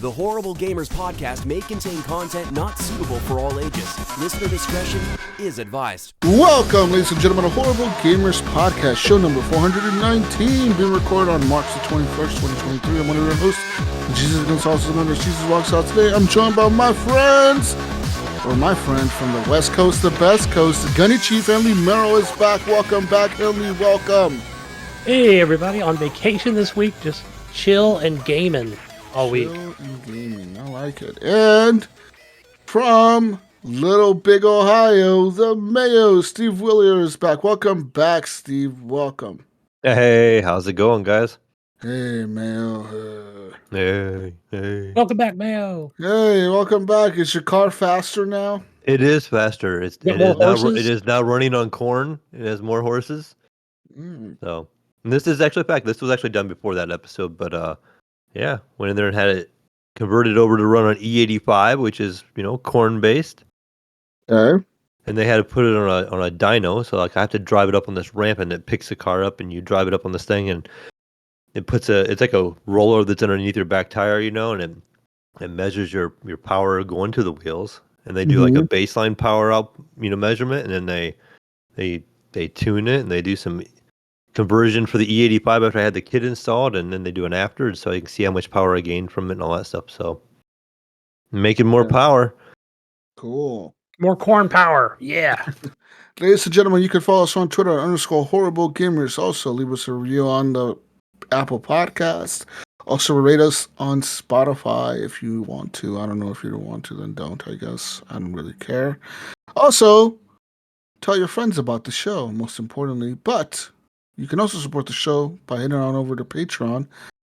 The Horrible Gamers podcast may contain content not suitable for all ages. Listener discretion is advised. Welcome, ladies and gentlemen, to Horrible Gamers podcast, show number 419, being recorded on March the 21st, 2023. I'm one of your hosts, Jesus Gonzalez, and under Jesus Walks Out today. I'm joined by my friends, or my friend from the West Coast, the best coast, Gunny Chief Henley Merrill is back. Welcome back, Henley. Welcome. Hey, everybody, on vacation this week, just chill and gaming all week. Chill and gaming, I like it. And from Little Big Ohio, the Mayo, Steve Willier is back. Welcome back, Steve. Welcome. Hey, how's it going, guys? Hey, Mayo. Hey. Welcome back, Mayo. Hey, welcome back. Is your car faster now? It is faster. It is now running on corn. It has more horses. So, and this was actually done before that episode, but yeah, went in there and had it converted over to run on E85, which is corn based. Okay. And they had to put it on a dyno, so like I have to drive it up on this ramp, and it picks the car up, and you drive it up on this thing, and it's like a roller that's underneath your back tire, and it measures your power going to the wheels, and they do like a baseline power out measurement, and then they tune it, and they do some conversion for the E85 after I had the kit installed, and then they do an after, so you can see how much power I gained from it and all that stuff. So making more power. Cool. More corn power. Yeah. Ladies and gentlemen, you can follow us on Twitter _Horrible Gamers. Also, leave us a review on the Apple Podcast. Also, rate us on Spotify if you want to. I don't know if you don't want to, then don't, I guess. I don't really care. Also, tell your friends about the show, most importantly. But you can also support the show by heading on over to Patreon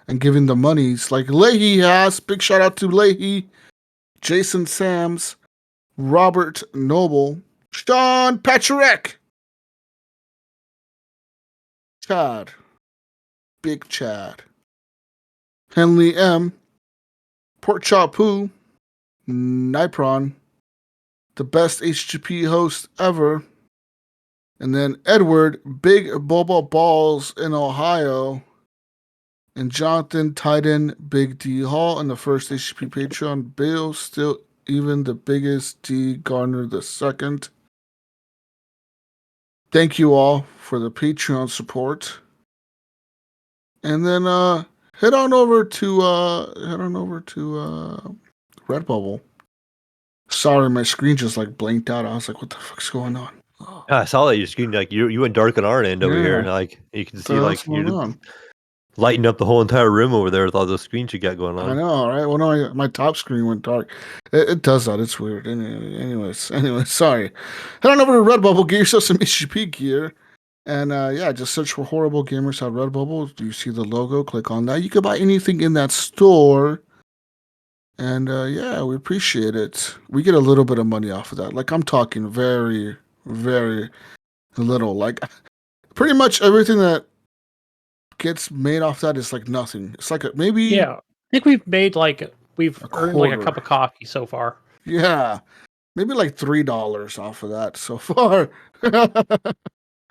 and giving the monies like Leahy has. Big shout out to Leahy, Jason Sams, Robert Noble, Sean Patrick, Chad, Big Chad, Henley M, Pork Chop Poo, Nipron, the best HGP host ever, and then Edward, Big Boba Balls in Ohio, and Jonathan Titan, Big D Hall, and the first HGP Patreon, Bill, still even the biggest D Garner the second. Thank you all for the Patreon support. And then head on over to Redbubble. Sorry, my screen just like blinked out. I was like, what the fuck's going on? Oh. I saw that your screen, like you went dark on our end over here, and like you can see like you're lighting up the whole entire room over there with all those screens you got going on. I know, right? Well, no, my top screen went dark. It does that. It's weird. Anyways, sorry. Head on over to Redbubble, get yourself some HGP gear. And just search for Horrible Gamers on Redbubble. Do you see the logo? Click on that. You can buy anything in that store. And we appreciate it. We get a little bit of money off of that. Like, I'm talking very, very little. Like, pretty much everything that gets made off that is like nothing. It's like maybe. Yeah. I think we've made we've earned like a cup of coffee so far. Yeah. Maybe like $3 off of that so far.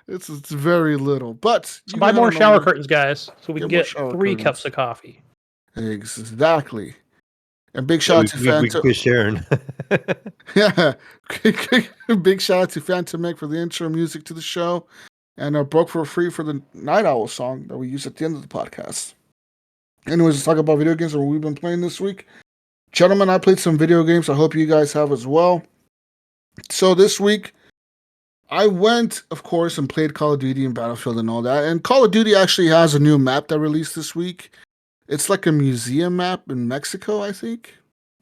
It's very little. But so buy more shower curtains, guys, so we can get 3 cups of coffee. Exactly. And big shout out to Phantom. We Sharon. Yeah. Big shout out to Phantom Meg for the intro music to the show. And Broke for Free for the Night Owl song that we use at the end of the podcast. Anyways, let's talk about video games and what we've been playing this week. Gentlemen, I played some video games. I hope you guys have as well. So this week, I went, of course, and played Call of Duty and Battlefield and all that. And Call of Duty actually has a new map that released this week. It's like a museum map in Mexico, I think.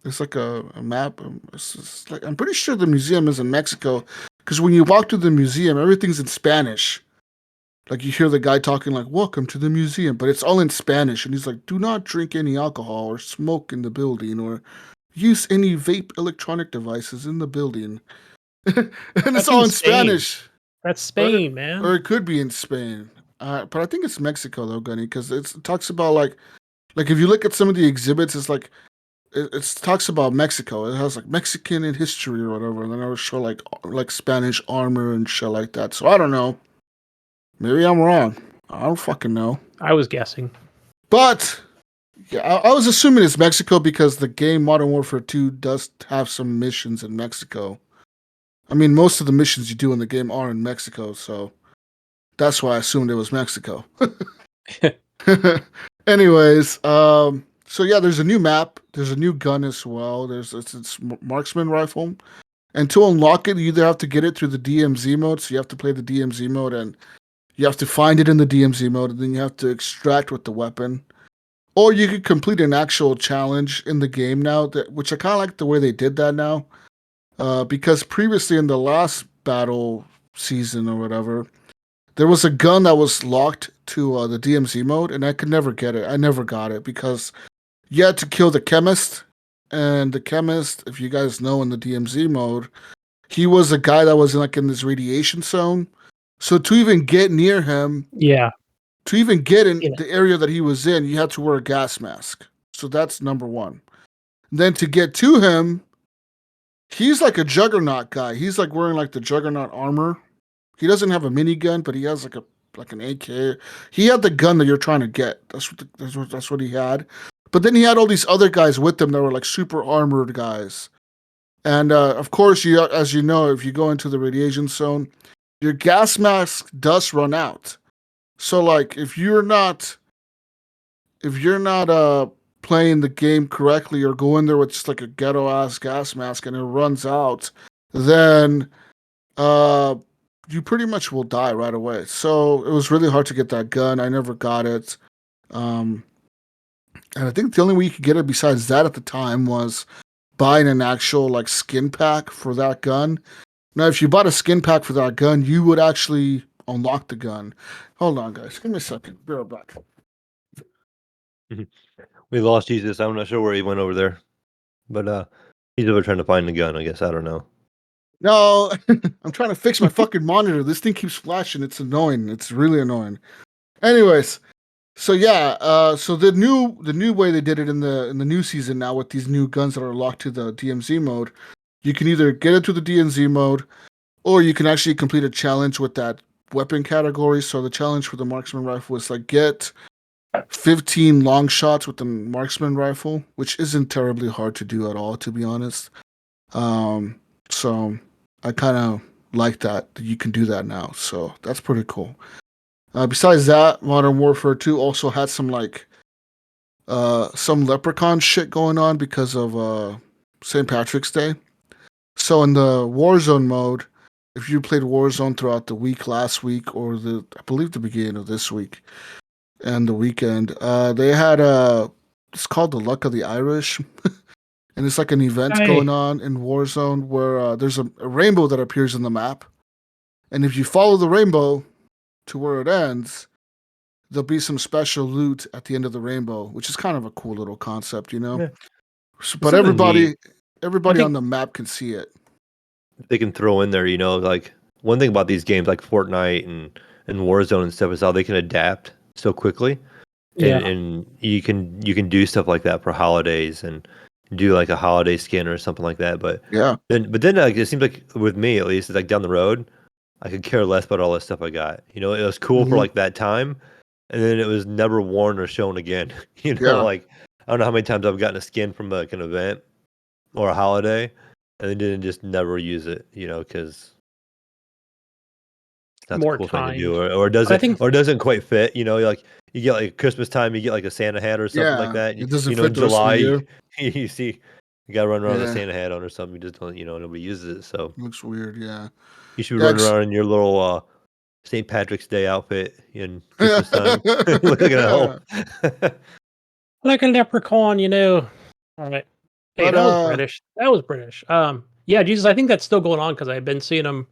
It's like a map. I'm pretty sure the museum is in Mexico. Because when you walk through the museum, everything's in Spanish. Like you hear the guy talking like, welcome to the museum. But it's all in Spanish. And he's like, do not drink any alcohol or smoke in the building. Or use any vape electronic devices in the building. And it's all in Spanish. That's Spain, man. Or it could be in Spain. But I think it's Mexico, though, Gunny. Because it talks about like if you look at some of the exhibits, it's like, it talks about Mexico. It has like Mexican in history or whatever, and then I would show like Spanish armor and shit like that. So I don't know. Maybe I'm wrong. I don't fucking know. I was guessing. But Yeah, I was assuming it's Mexico because the game Modern Warfare 2 does have some missions in Mexico. I mean, most of the missions you do in the game are in Mexico, so that's why I assumed it was Mexico. Anyways, so yeah, there's a new map. There's a new gun as well. It's marksman rifle, and to unlock it, you either have to get it through the DMZ mode. So you have to play the DMZ mode, and you have to find it in the DMZ mode, and then you have to extract with the weapon. Or you could complete an actual challenge in the game now, which I kind of like the way they did that now. Because previously in the last battle season or whatever, there was a gun that was locked to the DMZ mode, and I could never get it. I never got it because you had to kill the chemist, and the chemist, if you guys know, in the DMZ mode, he was a guy that was in this radiation zone. So to even get near him, Yeah. to even get in Yeah. the area that he was in, you had to wear a gas mask. So that's number one. Then to get to him, he's like a juggernaut guy. He's like wearing like the juggernaut armor. He doesn't have a minigun, but he has like an AK. He had the gun that you're trying to get. That's what he had. But then he had all these other guys with him that were like super armored guys. And of course, as you know, if you go into the radiation zone, your gas mask does run out. So like if you're not playing the game correctly or go in there with just like a ghetto ass gas mask and it runs out, then uh you pretty much will die right away. So it was really hard to get that gun. I never got it. Um and I think the only way you could get it besides that at the time was buying an actual like skin pack for that gun. Now if you bought a skin pack for that gun, you would actually unlock the gun. Hold on guys, give me a second. Be right back. We lost Jesus. I'm not sure where he went over there, but he's over trying to find the gun. I guess I don't know. No, I'm trying to fix my fucking monitor. This thing keeps flashing. It's annoying. It's really annoying. Anyways, so yeah, so the new way they did it in the new season now with these new guns that are locked to the DMZ mode, you can either get it to the DMZ mode, or you can actually complete a challenge with that weapon category. So the challenge for the marksman rifle is like get 15 long shots with the marksman rifle, which isn't terribly hard to do at all, to be honest. So I kind of like that you can do that now. So that's pretty cool. Besides that, Modern Warfare 2 also had some leprechaun shit going on because of St. Patrick's Day. So in the Warzone mode, if you played Warzone throughout the week last week or I believe the beginning of this week and the weekend, they had it's called the Luck of the Irish. And it's like an event Hey. going on in Warzone where there's a rainbow that appears in the map. And if you follow the rainbow to where it ends, there'll be some special loot at the end of the rainbow, which is kind of a cool little concept, you know? Yeah. But Something neat. everybody I on think- the map can see it. They can throw in there, like one thing about these games like Fortnite and Warzone and stuff is how they can adapt so quickly. Yeah. And you can do stuff like that for holidays and do like a holiday skin or something like that. But Yeah. then like it seems like with me at least, it's like down the road, I could care less about all this stuff I got. It was cool for Mhm. like that time, and then it was never worn or shown again. Yeah. Like I don't know how many times I've gotten a skin from like an event or a holiday, and then didn't just never use it. Because it's not the More cool thing to time. do, or it But I doesn't think or it doesn't quite fit. Like you get like Christmas time, you get like a Santa hat or something like Yeah. that. It doesn't In fit the rest of the July, year. you see you got to run around with a Yeah. Santa hat on or something. You just don't, nobody uses it. So Looks weird. Yeah. you should be Yeah. running around in your little St. Patrick's Day outfit in Christmas time. Look like an elf. like a leprechaun, All right. Hey, But that was British. That was British. Yeah, Jesus, I think that's still going on because I've been seeing them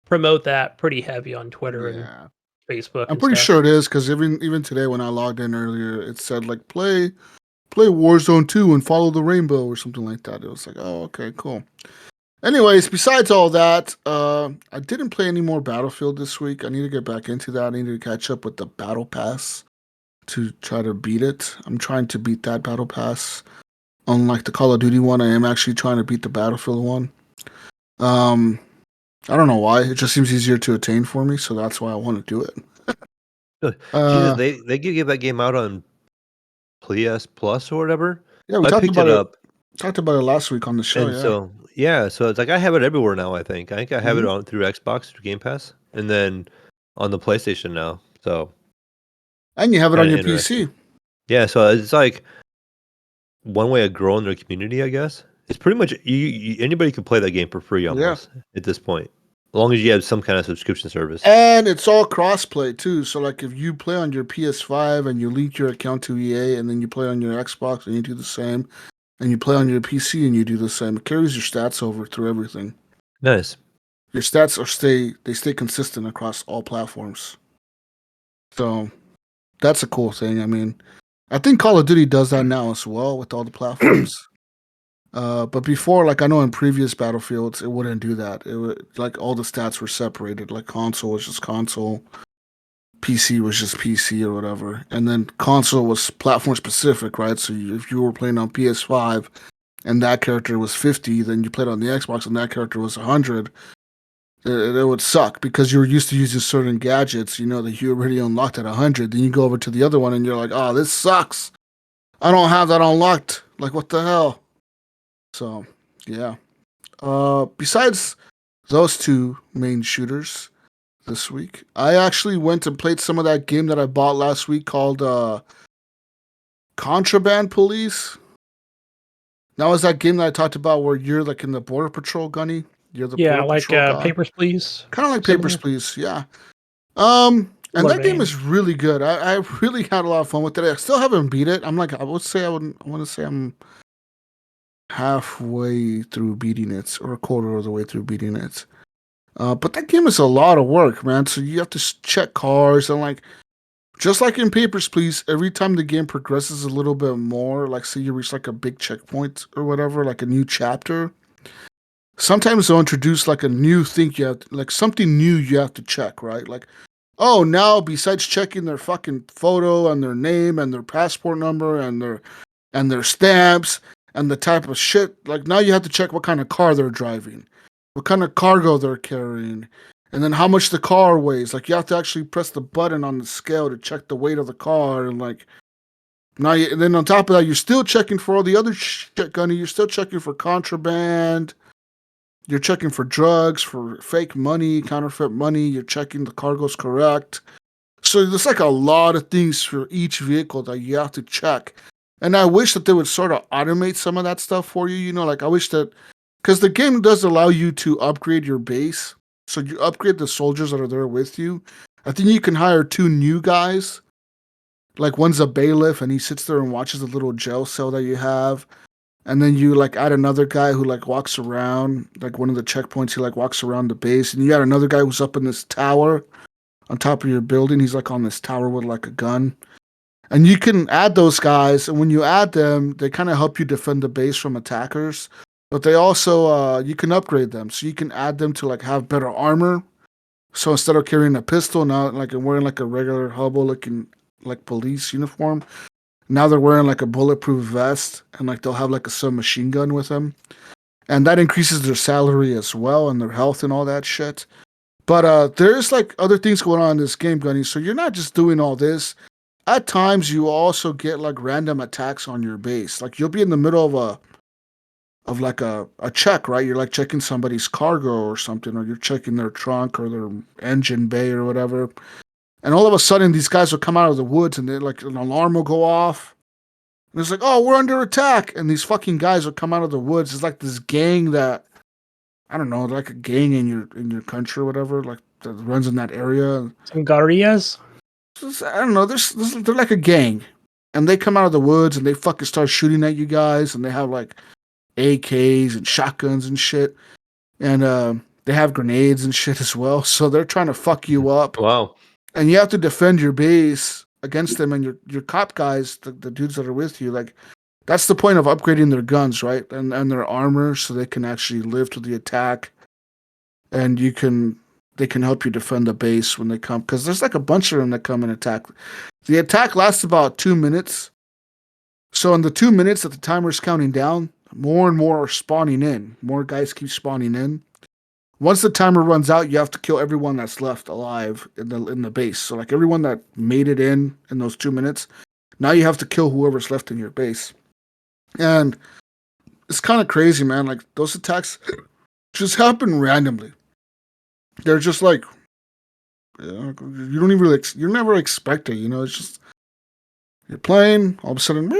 promote that pretty heavy on Twitter and yeah. Facebook I'm and pretty stuff. sure it is because even today when I logged in earlier, it said like play Warzone 2 and follow the rainbow or something like that. It was like, oh, okay, cool. Anyways, besides all that, I didn't play any more Battlefield this week. I need to get back into that. I need to catch up with the Battle Pass to try to beat it. I'm trying to beat that Battle Pass. Unlike the Call of Duty one, I am actually trying to beat the Battlefield one. I don't know why. It just seems easier to attain for me, so that's why I want to do it. Jesus, they give that game out on PS Plus or whatever. Yeah, we So I talked picked about it it. up, Talked about it last week on the show. and Yeah. so it's like I have it everywhere now. I think I have it Mhm. on through Xbox through Game Pass, and then on the PlayStation now. So And you have it on kind of your interesting. PC. Yeah, so it's like one way of growing their community, I guess. It's pretty much anybody can play that game for free Yeah. almost at this point, as long as you have some kind of subscription service. And it's all crossplay too. So like if you play on your PS5 and you link your account to EA, and then you play on your Xbox and you do the same, and you play on your PC and you do the same, it carries your stats over through everything. Nice. Your stats stay consistent across all platforms. So that's a cool thing. I mean, I think Call of Duty does that now as well with all the platforms. But before, like I know in previous Battlefields, it wouldn't do that. It would like all the stats were separated. Like console was just console, PC was just PC or whatever, and then console was platform specific, right? So if you were playing on PS5 and that character was 50, then you played on the Xbox and that character was 100. It would suck because you were used to using certain gadgets, you know, that you already unlocked at 100. Then you go over to the other one and you're like, oh, this sucks. I don't have that unlocked. Like, what the hell? So, yeah. Besides those two main shooters this week, I actually went and played some of that game that I bought last week called Contraband Police. That was that game that I talked about where you're like in the Border Patrol, Gunny. You're the Yeah, Border like Patrol guy. Papers, Please. Kind of like Papers, Similar. Please. Yeah. And Similar that game vein. is really good. I really had a lot of fun with it. I still haven't beat it. I'm like, I want to say I'm halfway through beating it or a quarter of the way through beating it. But that game is a lot of work, man. So you have to check cars and like, just like in Papers, Please, every time the game progresses a little bit more, like say you reach like a big checkpoint or whatever, like a new chapter, sometimes they'll introduce like a new thing like something new you have to check, right? Like, oh, now besides checking their fucking photo and their name and their passport number and their stamps and the type of shit, like now you have to check what kind of car they're driving, what kind of cargo they're carrying, and then how much the car weighs. Like you have to actually press the button on the scale to check the weight of the car, and like and then on top of that, you're still checking for all the other shit, Gunny. You're still checking for contraband. You're checking for drugs, for fake money, counterfeit money. You're checking the cargo's correct. So there's like a lot of things for each vehicle that you have to check. And I wish that they would sort of automate some of that stuff for you. You know, like I wish that, because the game does allow you to upgrade your base. So you upgrade the soldiers that are there with you. I think you can hire 2 new guys. Like one's a bailiff and he sits there and watches the little jail cell that you have. And then you like add another guy who like walks around, like one of the checkpoints, he like walks around the base. And you add another guy who's up in this tower on top of your building. He's like on this tower with like a gun. And you can add those guys, and when you add them, they kind of help you defend the base from attackers. But they also you can upgrade them, so you can add them to like have better armor. So instead of carrying a pistol, now like I'm wearing like a regular hobo looking like police uniform. Now they're wearing like a bulletproof vest, and like they'll have like a submachine gun with them, and that increases their salary as well and their health and all that shit. But there's like other things going on in this game, Gunny. So you're not just doing all this. At times, you also get like random attacks on your base. Like you'll be in the middle of like a check, right? You're like checking somebody's cargo or something, or you're checking their trunk or their engine bay or whatever. And all of a sudden, these guys will come out of the woods, and they like an alarm will go off. And it's like, oh, we're under attack, and these fucking guys will come out of the woods. It's like this gang that I don't know, like a gang in your country or whatever, like that runs in that area. Some Garrias. I don't know. They're like a gang, and they come out of the woods and they fucking start shooting at you guys, and they have like AKs and shotguns and shit, and they have grenades and shit as well. So they're trying to fuck you up, Wow. and you have to defend your base against them. And your cop guys, the dudes that are with you, like that's the point of upgrading their guns, right, and their armor, so they can actually live to the attack, and they can help you defend the base when they come, because there's like a bunch of them that come and attack. The attack lasts about 2 minutes. So in the 2 minutes that the timer's counting down, more and more are spawning in. More guys keep spawning in. Once the timer runs out, you have to kill everyone that's left alive in the base. So like everyone that made it in those 2 minutes, Now you have to kill whoever's left in your base. And it's kind of crazy, man. Like, those attacks just happen randomly. They're just like, you don't even really, you never expect it, you know? It's just, you're playing, all of a sudden,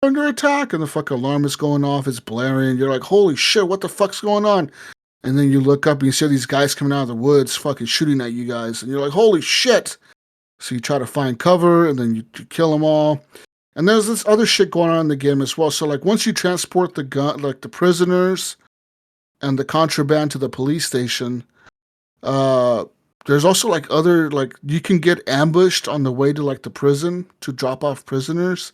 under attack, and the fucking alarm is going off, it's blaring. You're like, holy shit, what the fuck's going on? And then you look up and you see these guys coming out of the woods fucking shooting at you guys. And you're like, holy shit. So you try to find cover, and then you kill them all. And there's this other shit going on in the game as well. So, like, once you transport the gun, like the prisoners and the contraband to the police station, there's also like other, like, you can get ambushed on the way to like the prison to drop off prisoners.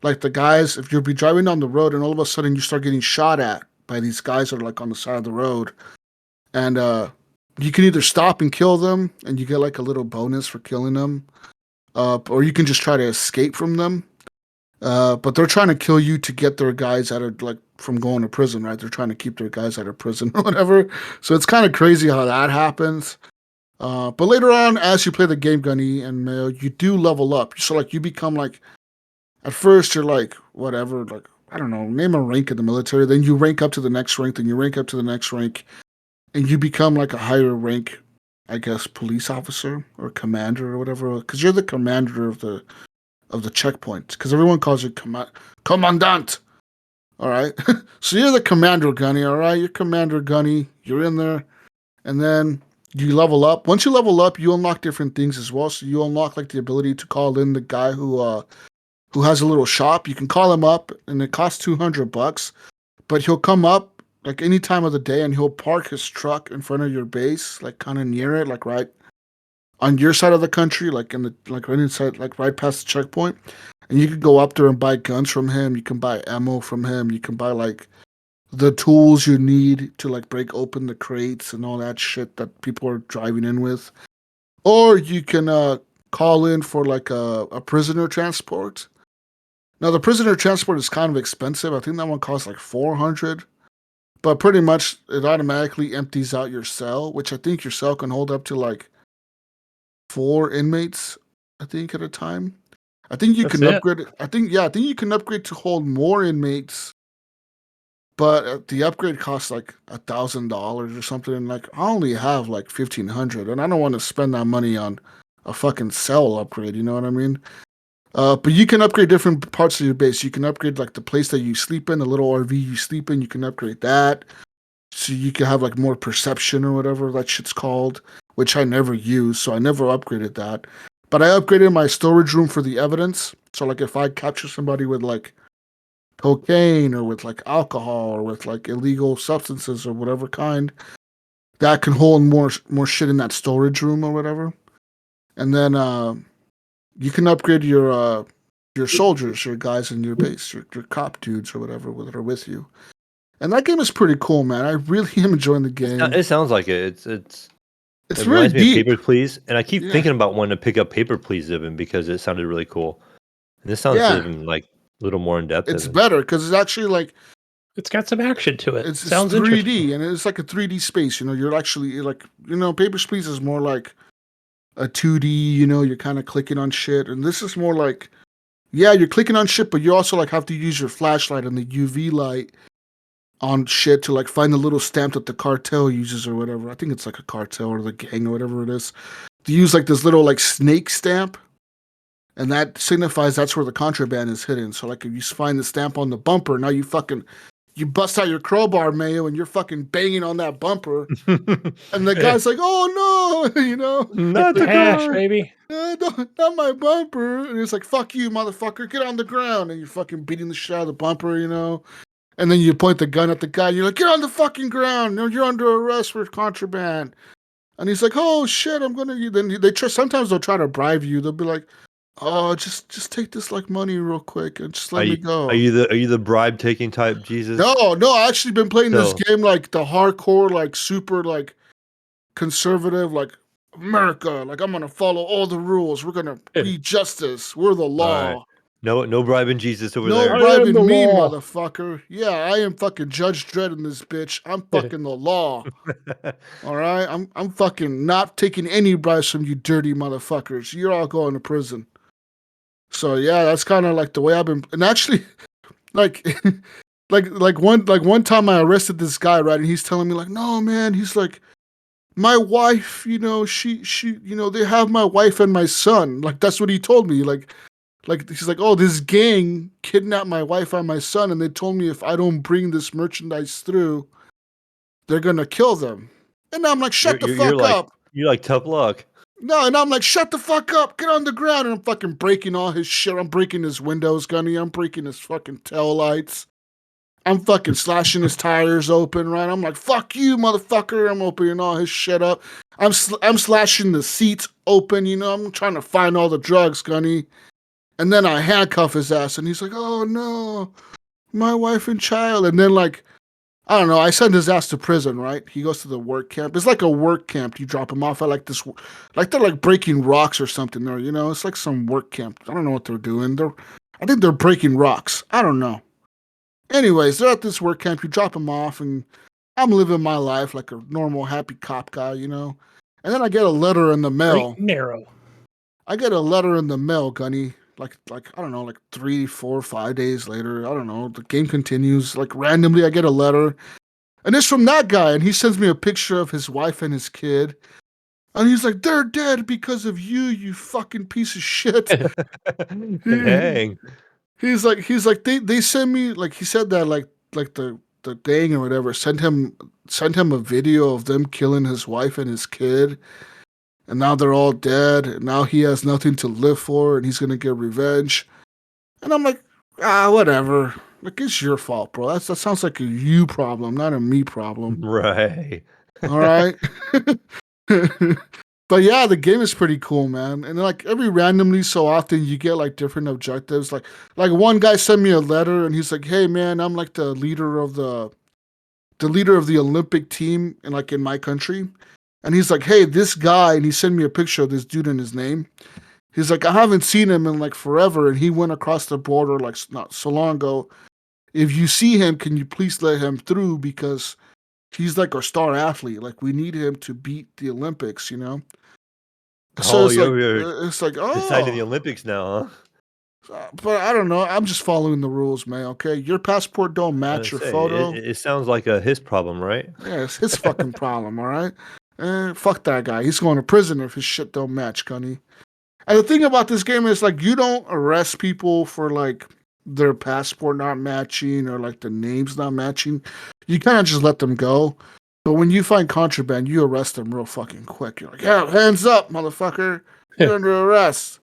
Like the guys, if you'll be driving down the road and all of a sudden you start getting shot at by these guys that are like on the side of the road, and you can either stop and kill them and you get like a little bonus for killing them, or you can just try to escape from them. But they're trying to kill you to get their guys out of, like, from going to prison, right? They're trying to keep their guys out of prison or whatever. So it's kind of crazy how that happens. But later on, as you play the game, Gunny and MAiO, you do level up. So, like, you become, like, at first you're like, whatever, like, I don't know, name a rank in the military. Then you rank up to the next rank, then you rank up to the next rank, and you become, like, a higher rank, I guess, police officer or commander or whatever. Because you're the commander of the checkpoint, because everyone calls you commandant. All right. So you're the commander, Gunny. All right. You're Commander Gunny. You're in there. And then you level up. Once you level up, you unlock different things as well. So you unlock like the ability to call in the guy who has a little shop. You can call him up and it costs $200, but he'll come up like any time of the day and he'll park his truck in front of your base, like kind of near it, like right on your side of the country, like in the, like right inside, like right past the checkpoint. And you can go up there and buy guns from him. You can buy ammo from him. You can buy like the tools you need to like break open the crates and all that shit that people are driving in with. Or you can call in for like a prisoner transport. Now the prisoner transport is kind of expensive. I think that one costs like $400. But pretty much it automatically empties out your cell, which I think your cell can hold up to like 4 inmates, I think, at a time. I think you can upgrade it. I think you can upgrade to hold more inmates, but the upgrade costs like $1,000 or something. And like, I only have like 1,500, and I don't want to spend that money on a fucking cell upgrade. You know what I mean? But you can upgrade different parts of your base. You can upgrade like the place that you sleep in, the little RV you sleep in. You can upgrade that, so you can have like more perception or whatever that shit's called, which I never use, so I never upgraded that. But I upgraded my storage room for the evidence. So like if I capture somebody with like cocaine or with like alcohol or with like illegal substances or whatever kind, that can hold more shit in that storage room or whatever. And then you can upgrade your soldiers, your guys in your base, your cop dudes or whatever that are with you. And that game is pretty cool, man. I really am enjoying the game. It sounds like it. It's it really reminds me deep. of Paper Please, and I keep thinking about wanting to pick up Paper Please even because it sounded really cool. And this sounds even like a little more in depth. It's better because it's actually like it's got some action to it. It's Sounds 3D and it's like a 3D space. You know, you're actually like, you know, Papers, Please is more like a 2D. You know, you're kind of clicking on shit, and this is more like, yeah, you're clicking on shit, but you also like have to use your flashlight and the UV light on shit to like find the little stamp that the cartel uses or whatever. I think it's like a cartel or the gang or whatever it is. They use like this little like snake stamp, and that signifies that's where the contraband is hidden. So like if you find the stamp on the bumper, now you bust out your crowbar, MAiO, and you're fucking banging on that bumper, and the guy's like, "Oh no, you know, not the hash, baby, not my bumper." And it's like, "Fuck you, motherfucker, get on the ground!" And you're fucking beating the shit out of the bumper, you know. And then you point the gun at the guy. You're like, "Get on the fucking ground! No, you're under arrest for contraband." And he's like, "Oh shit, I'm gonna." Then sometimes they'll try to bribe you. They'll be like, "Oh, just take this like money real quick and just let me go." Are you the bribe taking type, Jesus? No, I actually been playing this game like the hardcore, like super like conservative, like America. Like I'm gonna follow all the rules. We're gonna be justice. We're the law. Right. No bribing Jesus over there. No bribing me, motherfucker. Yeah, I am fucking Judge Dredd in this bitch. I'm fucking the law. All right, I'm fucking not taking any bribes from you, dirty motherfuckers. You're all going to prison. So yeah, that's kind of like the way I've been. And actually, like, one time I arrested this guy, right? And he's telling me like, no, man. He's like, my wife, she, they have my wife and my son. Like that's what he told me. Like he's like, oh, this gang kidnapped my wife and my son, and they told me if I don't bring this merchandise through, they're gonna kill them. And I'm like, shut the fuck up. You're like tough luck. No, and I'm like, shut the fuck up, get on the ground, and I'm fucking breaking all his shit. I'm breaking his windows, Gunny. I'm breaking his fucking tail lights. I'm fucking slashing his tires open, right? I'm like, fuck you, motherfucker. I'm opening all his shit up. I'm slashing the seats open, I'm trying to find all the drugs, Gunny. And then I handcuff his ass, and he's like, oh no, my wife and child. And then, like, I don't know, I send his ass to prison, right? He goes to the work camp. It's like a work camp. You drop him off at like this, like they're like breaking rocks or something there, It's like some work camp. I don't know what they're doing. I think they're breaking rocks. I don't know. Anyways, they're at this work camp. You drop him off, and I'm living my life like a normal, happy cop guy, And then I get a letter in the mail. Straight narrow. I get a letter in the mail, Gunny. Like I don't know, like 3, 4, 5 days later. I don't know. The game continues. Like randomly, I get a letter, and it's from that guy, and he sends me a picture of his wife and his kid, and he's like, "They're dead because of you, you fucking piece of shit." Dang. He's like they send me, like he said that like the gang or whatever sent him a video of them killing his wife and his kid. And now they're all dead. And now he has nothing to live for, and he's gonna get revenge. And I'm like, whatever. Like it's your fault, bro. That sounds like a you problem, not a me problem. Right. All right. But yeah, the game is pretty cool, man. And like every randomly so often, you get like different objectives. Like one guy sent me a letter, and he's like, "Hey, man, I'm like the leader of the Olympic team in my country." And he's like, "Hey, this guy," and he sent me a picture of this dude and his name. He's like, "I haven't seen him in like forever, and he went across the border like not so long ago. If you see him, can you please let him through, because he's like our star athlete. Like we need him to beat the Olympics, So it's like, deciding the oh, Olympics now, huh? But I don't know. I'm just following the rules, man. Okay, your passport don't match your photo. It sounds like his problem, right? Yeah, it's his fucking problem. All right. Fuck that guy. He's going to prison if his shit don't match, Gunny. And the thing about this game is like you don't arrest people for like their passport not matching or like the names not matching. You kind of just let them go. But when you find contraband, you arrest them real fucking quick. You're like, yeah, hands up, motherfucker. You're under arrest.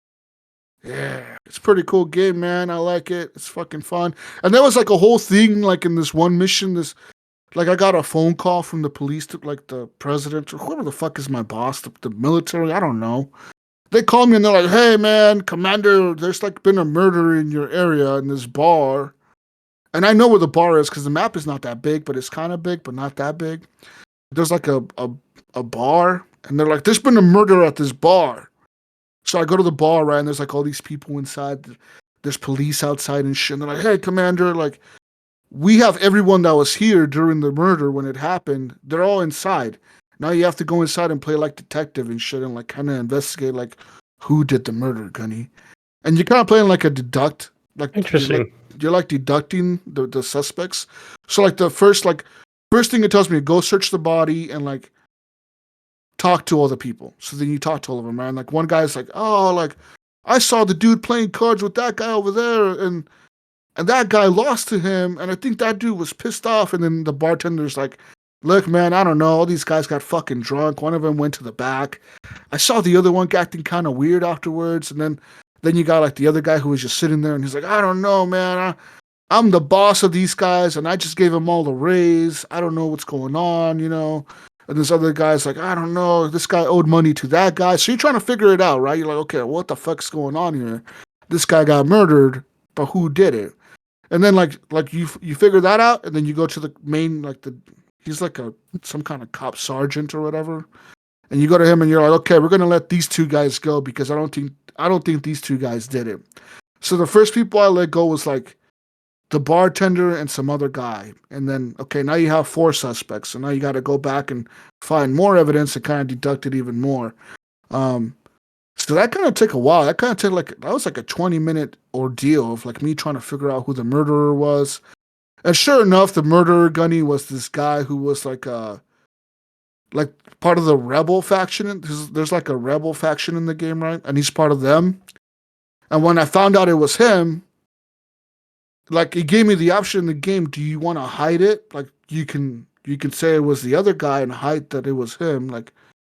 Yeah, it's a pretty cool game, man. I like it. It's fucking fun. And there was like a whole thing, like in this one mission, I got a phone call from the police to like the president or whoever the fuck is my boss, the military. I don't know. They called me and they're like, "Hey, man, Commander, there's like been a murder in your area in this bar." And I know where the bar is because the map is not that big, but it's kind of big, but not that big. There's like a bar, and they're like, "There's been a murder at this bar." So I go to the bar, right, and there's like all these people inside. There's police outside and shit. And they're like, "Hey, Commander, like, we have everyone that was here during the murder when it happened. They're all inside. Now you have to go inside and play like detective and shit and like kind of investigate like who did the murder, Gunny." And you're kind of playing like a deduct. Like Interesting. You're like deducting the suspects. So like the first thing it tells me, go search the body and like talk to all the people. So then you talk to all of them, man. Like one guy's like, "Oh, like I saw the dude playing cards with that guy over there, and that guy lost to him, and I think that dude was pissed off." And then the bartender's like, "Look, man, I don't know. All these guys got fucking drunk. One of them went to the back. I saw the other one acting kind of weird afterwards." And then you got like the other guy who was just sitting there, and he's like, "I don't know, man. I'm the boss of these guys, and I just gave them all a raise. I don't know what's going on, And this other guy's like, "I don't know. This guy owed money to that guy." So you're trying to figure it out, right? You're like, "Okay, what the fuck's going on here? This guy got murdered, but who did it?" And then like you figure that out, and then you go to the main he's like some kind of cop sergeant or whatever, and you go to him and you're like, "Okay, we're gonna let these two guys go because I don't think these two guys did it." So the first people I let go was like the bartender and some other guy, and then okay, now you have 4 suspects, so now you got to go back and find more evidence and kind of deduct it even more. So that kind of took a while. That kind of took that was like a 20-minute ordeal of like me trying to figure out who the murderer was. And sure enough, the murderer Gunny was this guy who was like part of the rebel faction. There's like a rebel faction in the game, right? And he's part of them. And when I found out it was him, like it gave me the option in the game, do you want to hide it? Like you can say it was the other guy and hide that it was him. Like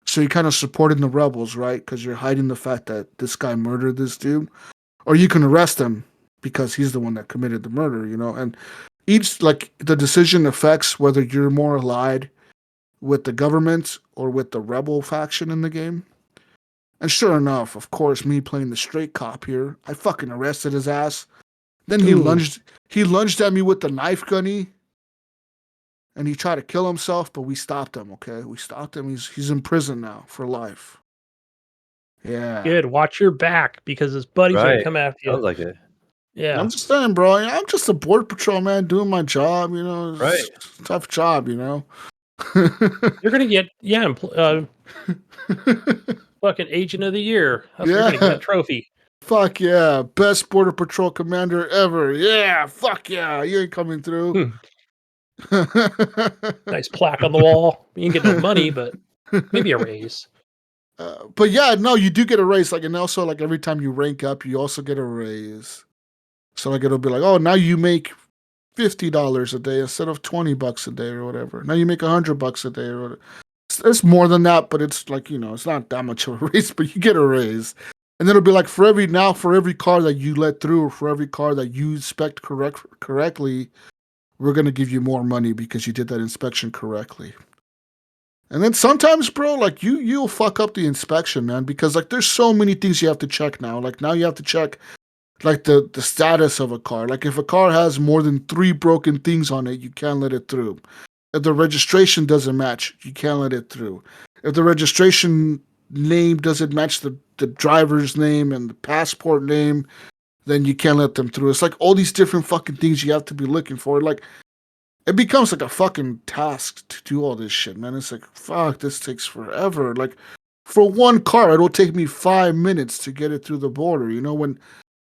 so you kind of supporting the rebels, right? Because you're hiding the fact that this guy murdered this dude. Or you can arrest him because he's the one that committed the murder, you know? And each like the decision affects whether you're more allied with the government or with the rebel faction in the game. And sure enough, of course, me playing the straight cop here, I fucking arrested his ass. Then he lunged at me with the knife Gunny. And he tried to kill himself, but we stopped him, okay? We stopped him. He's in prison now for life. Yeah. Good. Watch your back because his buddies are Right. gonna come after you. Sounds like it. Yeah. I'm just saying, bro. I'm just a border patrol man doing my job, you know. It's Right. a tough job, you know. You're gonna get fucking agent of the year. That's what you're gonna get a trophy. Fuck yeah. Best border patrol commander ever. Yeah. Fuck yeah. You ain't coming through. Nice plaque on the wall. You ain't get no money, but maybe a raise. But yeah, no, you do get a raise. Like, and also like every time you rank up, you also get a raise. So like it'll be like, oh, now you make $50 a day instead of $20 a day or whatever. Now you make $100 a day or whatever. It's more than that, but it's like, you know, it's not that much of a raise, but you get a raise. And then it'll be like for every car that you let through or for every car that you inspect correctly, we're gonna give you more money because you did that inspection correctly. And then sometimes, bro, like you'll fuck up the inspection, man, because like there's so many things you have to check now. Like now you have to check like the status of a car. Like if a car has more than 3 broken things on it, you can't let it through. If the registration doesn't match, you can't let it through. If the registration name doesn't match the driver's name and the passport name, then you can't let them through. It's like all these different fucking things you have to be looking for. Like it becomes like a fucking task to do all this shit, man. It's like, fuck, this takes forever. Like for one car, it'll take me 5 minutes to get it through the border. You know, when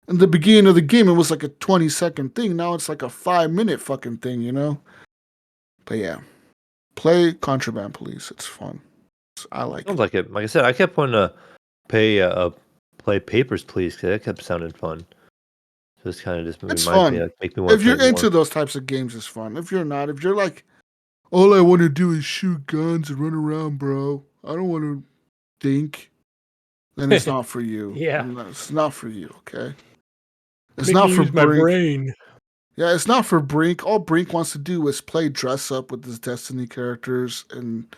in the beginning of the game, it was like a 20-second thing. Now it's like a 5-minute fucking thing, you know? But yeah, play Contraband Police. It's fun. I like Sounds it. like it. Like I said, I kept wanting to play Papers, Please, because that kept sounding fun. So this kind of just It's reminds fun. me, like, make me want If to you're play into more. those types of games, it's fun. If you're not, if you're like, all I want to do is shoot guns and run around, bro. I don't want to think. Then it's not for you. Yeah. It's not for you, okay? It's Make not me for use my Brink. brain. Yeah, it's not for Brink. All Brink wants to do is play dress up with his Destiny characters and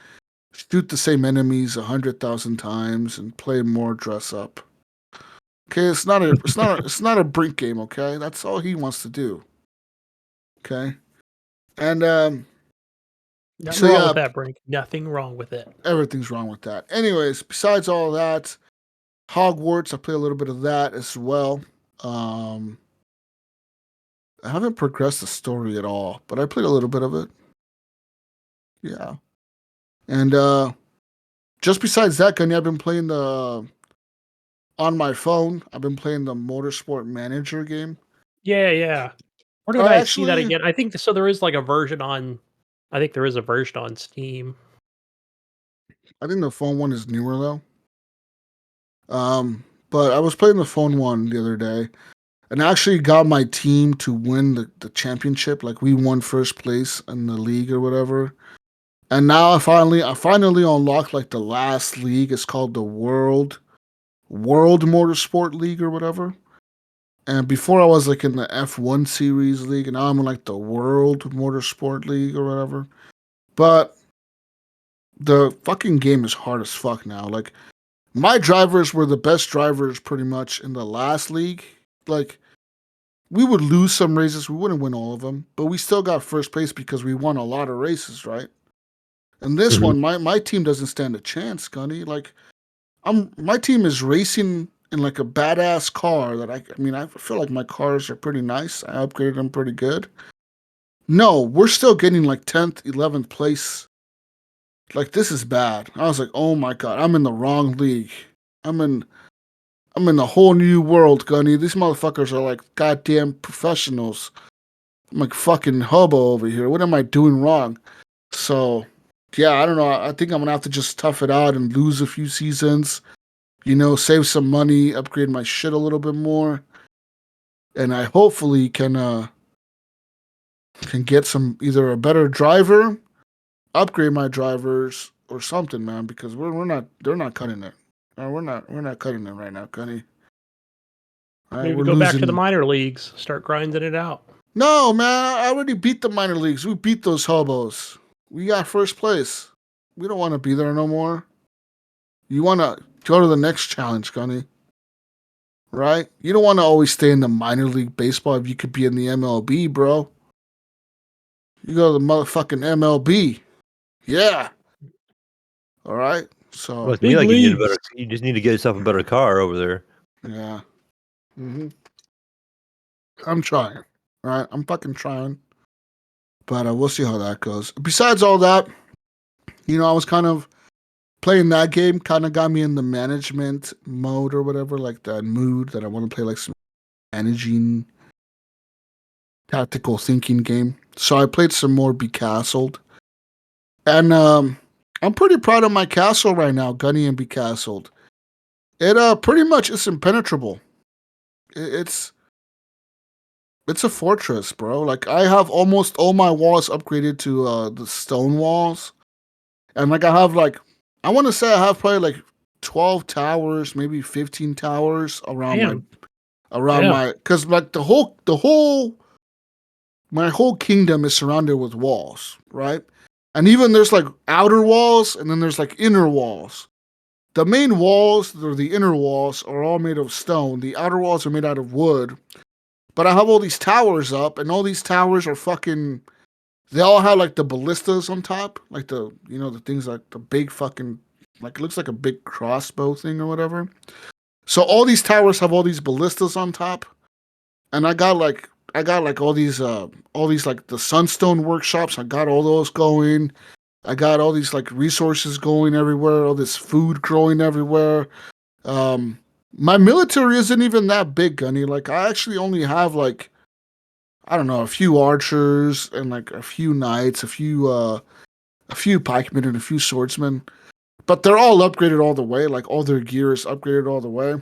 shoot the same enemies 100,000 times and play more dress up. Okay, it's not a Brink game, okay? That's all he wants to do. Okay? And Nothing so wrong yeah, with that, Brink. Nothing wrong with it. everything's wrong with that. Anyways, besides all that, Hogwarts, I play a little bit of that as well. I haven't progressed the story at all, but I played a little bit of it. Yeah. And just besides that, Gunny, I've been playing on my phone. I've been playing the Motorsport Manager game. Yeah. Where did I see that again? I think so. There is like a version on. I think there is a version on Steam. I think the phone one is newer though. But I was playing the phone one the other day, and I actually got my team to win the championship. Like we won first place in the league or whatever. And now I finally unlocked like the last league. It's called the World Motorsport League or whatever. And before I was like in the F1 Series League, and now I'm in like the World Motorsport League or whatever. But the fucking game is hard as fuck now. Like my drivers were the best drivers pretty much in the last league. Like we would lose some races, we wouldn't win all of them, but we still got first place because we won a lot of races, right? And this one, my team doesn't stand a chance, Gunny. Like my team is racing in like a badass car that I mean, I feel like my cars are pretty nice. I upgraded them pretty good. No, we're still getting like 10th, 11th place. Like this is bad. I was like, oh my god, I'm in the wrong league. I'm in I'm in a whole new world, Gunny. These motherfuckers are like goddamn professionals. I'm like fucking hobo over here. What am I doing wrong? So, yeah, I don't know. I think I'm gonna have to just tough it out and lose a few seasons. Save some money, upgrade my shit a little bit more, and I hopefully can get some either a better driver, upgrade my drivers, or something, man. Because they're not cutting it. We're not cutting it right now, Gunny. Maybe We're go back to the losing. minor leagues, start grinding it out. No, man, I already beat the minor leagues. We beat those hobos. We got first place. We don't want to be there no more. You want to go to the next challenge, Gunny. Right? You don't want to always stay in the minor league baseball if you could be in the MLB, bro. You go to the motherfucking MLB. Yeah. All right. Well, So, to me, Big like leagues. you just need to get yourself a better car over there. yeah. I'm trying. All right? I'm fucking trying. But we'll see how that goes. Besides all that, I was kind of playing that game kind of got me in the management mode or whatever, like that mood that I want to play like some managing tactical thinking game. So I played some more Becastled. And I'm pretty proud of my castle right now, Gunny and Becastled. It pretty much is impenetrable. It's a fortress, bro. Like I have almost all my walls upgraded to the stone walls. And like I want to say I have probably like 12 towers, maybe 15 towers Damn. around Yeah. my, because like my whole kingdom is surrounded with walls, right? And even there's like outer walls and then there's like inner walls. The main walls or the inner walls are all made of stone. The outer walls are made out of wood. But I have all these towers up, and all these towers are fucking. They all have like the ballistas on top, like the things like the big fucking, like it looks like a big crossbow thing or whatever. So all these towers have all these ballistas on top, and I got like all these like the sunstone workshops. I got all those going. I got all these like resources going everywhere. All this food growing everywhere. Um, my military isn't even that big, Gunny. Like I actually only have like I don't know a few archers and like a few knights, a few pikemen and a few swordsmen. But they're all upgraded all the way. Like all their gear is upgraded all the way.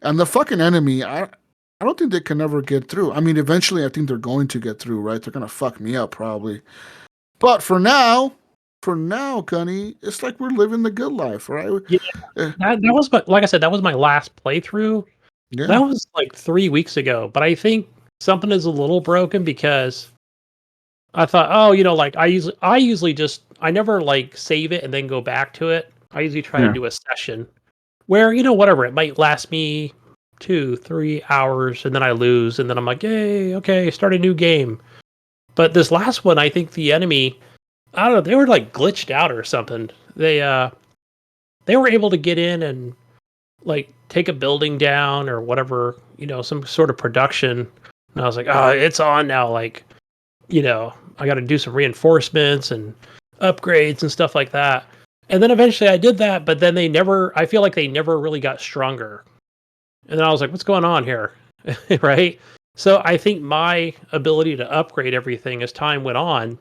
And the fucking enemy, I don't think they can ever get through. I mean, eventually, I think they're going to get through, right? They're gonna fuck me up probably. But for now, Gunny, it's like we're living the good life, right? Yeah. Eh, That was like I said, that was my last playthrough. That Yeah, was like 3 weeks ago. But I think something is a little broken because I thought, oh, like I usually just I never like save it and then go back to it. I usually try to Yeah. do a session where, whatever, it might last me 2-3 hours and then I lose and then I'm like, yay, okay, start a new game. But this last one, I think the enemy, I don't know, they were like glitched out or something. They were able to get in and like take a building down or whatever, some sort of production. And I was like, oh, it's on now. Like, I got to do some reinforcements and upgrades and stuff like that. And then eventually I did that, but then I feel like they never really got stronger. And then I was like, what's going on here? Right? So I think my ability to upgrade everything as time went on,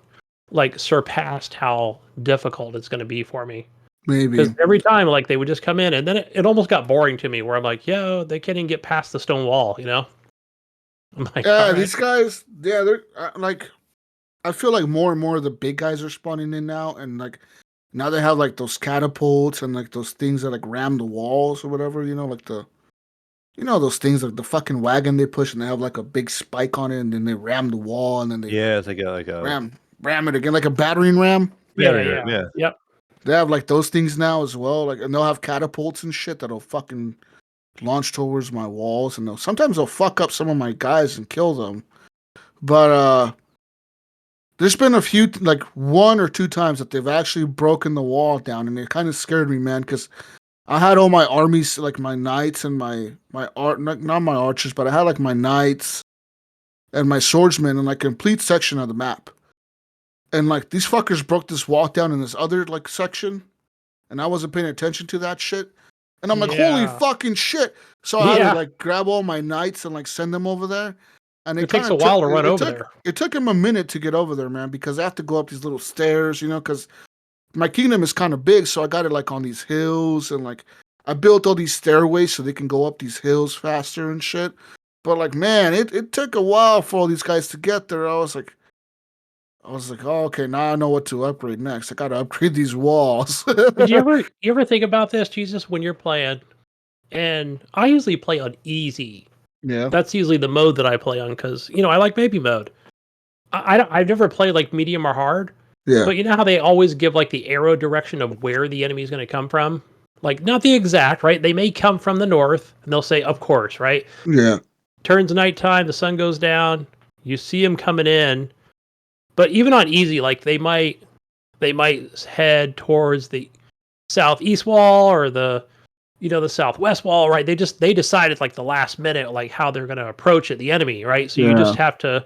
like surpassed how difficult it's going to be for me. Because maybe. every time, like they would just come in, and then it almost got boring to me. Where I'm like, yo, they can't even get past the stone wall. I'm like, all Yeah, right, these guys, yeah, they're like I feel like more and more of the big guys are spawning in now, and like now they have like those catapults and like those things that like ram the walls or whatever. Like those things like the fucking wagon they push and they have like a big spike on it, and then they ram the wall, and then they Yeah, it's like a ram it again like a battering ram. yeah, battery yeah, ram. Yeah. yep. They have like those things now as well. Like, and they'll have catapults and shit that'll fucking launch towards my walls, and sometimes they'll fuck up some of my guys and kill them. But there's been a few, like one or two times that they've actually broken the wall down, and it kind of scared me, man, because I had all my armies, like my knights and my art, not my archers, but I had like my knights and my swordsmen in like a complete section of the map. And like these fuckers broke this wall down in this other like section, and I wasn't paying attention to that shit. And I'm like, holy Yeah. fucking shit. So I had to Yeah. like grab all my knights and like send them over there. And It kind takes a of while took to run it over took there. it took him a minute to get over there, man, because I have to go up these little stairs, because my kingdom is kind of big, so I got it like on these hills and like I built all these stairways so they can go up these hills faster and shit. But like, man, it took a while for all these guys to get there. I was like, oh, okay, now I know what to upgrade next. I got to upgrade these walls. Did you ever think about this, Jesus, when you're playing? And I usually play on easy. Yeah, That's usually the mode that I play on because I like baby mode. I've never played like medium or hard, yeah, but you know how they always give like the arrow direction of where the enemy is going to come from? Like not the exact, right? They may come from the north, and they'll say, "Of course," right? yeah, Turns nighttime, the sun goes down, you see them coming in. But even on easy, like they might head towards the southeast wall or the southwest wall, right? They decided like the last minute like how they're going to approach it, the enemy, right? So you yeah. just have to.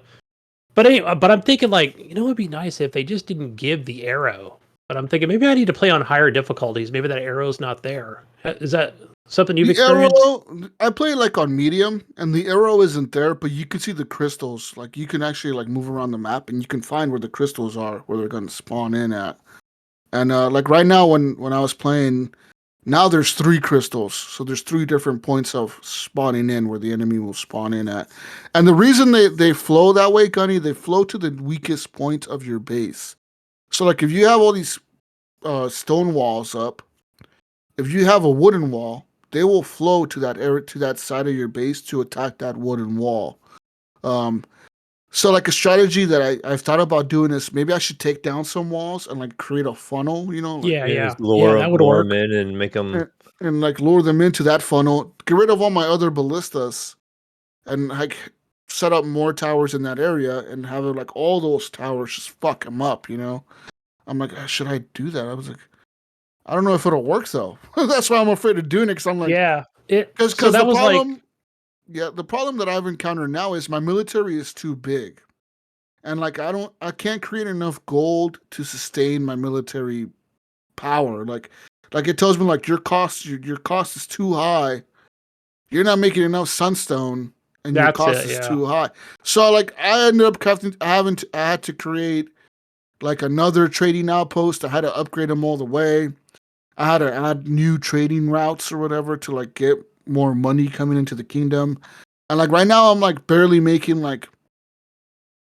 But anyway, but I'm thinking like it'd be nice if they just didn't give the arrow. But I'm thinking maybe I need to play on higher difficulties. Maybe that arrow's not there. Is that something you've The experienced? arrow, I play like on medium, and the arrow isn't there, but you can see the crystals. Like you can actually like move around the map, and you can find where the crystals are, where they're gonna spawn in at. And like right now, when I was playing, now there's 3 crystals, so there's 3 different points of spawning in where the enemy will spawn in at. And the reason they flow that way, Gunny, they flow to the weakest point of your base. So like if you have all these stone walls up, if you have a wooden wall, they will flow to that area, to that side of your base to attack that wooden wall. Um, so like a strategy that I've thought about doing is maybe I should take down some walls and like create a funnel, like Yeah, Yeah, yeah, just yeah. lure That them, would lure 'em work. in and make them. and like lure them into that funnel, get rid of all my other ballistas, and like set up more towers in that area and have it like all those towers just fuck them up. I'm like, should I do that? I was like, I don't know if it'll work though. That's why I'm afraid of doing it. Because I'm like, Yeah. It. So because the that was like. problem, yeah, the problem that I've encountered now is my military is too big, and like I can't create enough gold to sustain my military power. Like it tells me like your cost is too high. You're not making enough sunstone, and your That's cost it. is Yeah. too high. So like I ended up I had to create like another trading outpost. I had to upgrade them all the way. I had to add new trading routes or whatever to like get more money coming into the kingdom. And like right now I'm like barely making like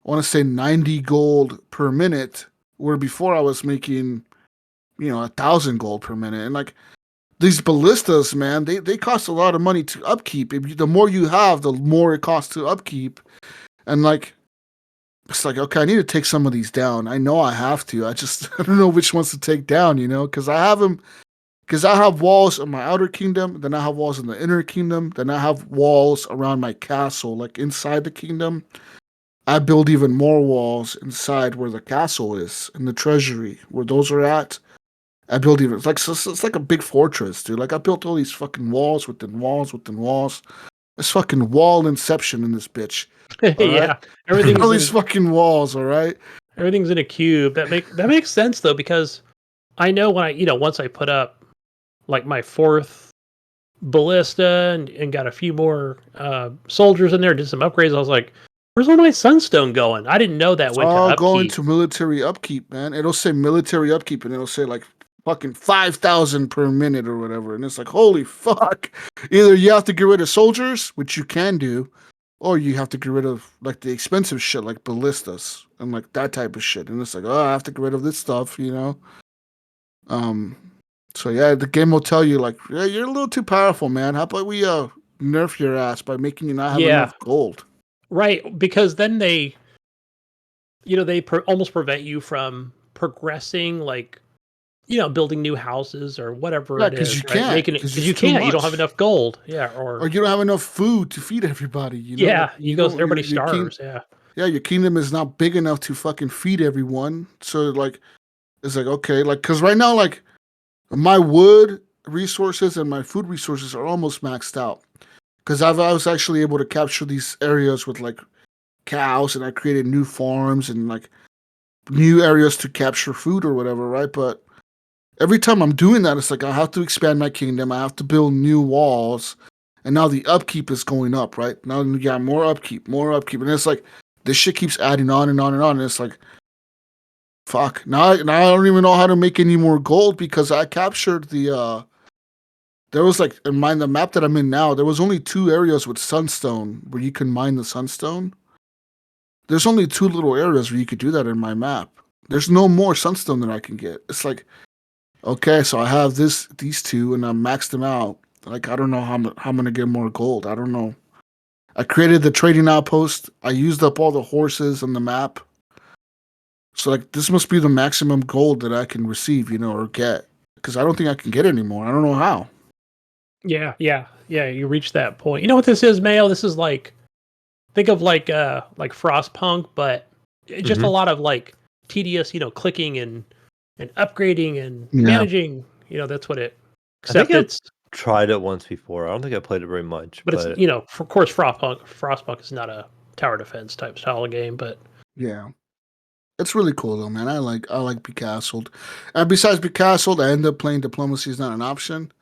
I want to say 90 gold per minute, where before I was making 1,000 gold per minute. And like these ballistas, man, they cost a lot of money to upkeep. The more you have, the more it costs to upkeep. And like it's like, okay, I need to take some of these down. I know I have to. I just I don't know which ones to take down, because I have them. Because I have walls in my outer kingdom, then I have walls in the inner kingdom, then I have walls around my castle, like inside the kingdom. I build even more walls inside where the castle is, in the treasury, where those are at. I build even it's like a big fortress, dude. Like I built all these fucking walls within walls within walls. It's fucking wall inception in this bitch. All right, Yeah. all Everything's these in fucking walls. All right. everything's in a cube. That makes sense though because I know when once I put up like my fourth ballista and got a few more soldiers in there, did some upgrades. I was like, "Where's all my sunstone going?" I didn't know that It's went to all going upkeep. to military upkeep, man. It'll say military upkeep, and it'll say like fucking 5,000 per minute or whatever. And it's like, holy fuck! Either you have to get rid of soldiers, which you can do, or you have to get rid of like the expensive shit, like ballistas and like that type of shit. And it's like, oh, I have to get rid of this stuff. Um. So yeah, the game will tell you like, yeah, you're a little too powerful, man. How about we nerf your ass by making you not have Yeah, enough gold? right. Because then they almost prevent you from progressing, like building new houses or whatever Yeah, it because is, you right? can't, Making it because because it's you too can't. You don't have much. enough gold. Yeah, or Or you don't have enough food to feed everybody. Like yeah, you you go. don't Everybody your king. starves. Yeah, Yeah, your kingdom is not big enough to fucking feed everyone. So like, it's like okay, like because right now like my wood resources and my food resources are almost maxed out. Because I was actually able to capture these areas with like cows, and I created new farms and like new areas to capture food or whatever, right? But every time I'm doing that, it's like I have to expand my kingdom. I have to build new walls, and now the upkeep is going up. Right now, you got more upkeep, and it's like this shit keeps adding on and on and on. And it's like, fuck. Now I don't even know how to make any more gold because I captured the. There was like in the map that I'm in now. There was only 2 areas with sunstone where you can mine the sunstone. There's only 2 little areas where you could do that in my map. There's no more sunstone that I can get. It's like, okay, so I have these 2 and I maxed them out. Like I don't know how I'm gonna get more gold. I don't know. I created the trading outpost. I used up all the horses on the map. So like this must be the maximum gold that I can receive, or get. Because I don't think I can get any more. I don't know how. Yeah. You reach that point. You know what this is, Mayo? This is like, think of like Frostpunk, but just a lot of like tedious, clicking and upgrading and managing. That's what it. Except it's tried it once before. I don't think I played it very much. But it's of course, Frostpunk is not a tower defense type style of game, but yeah. It's really cool though, man. I like Becastled. And besides Becastled, I end up playing Diplomacy is Not an Option.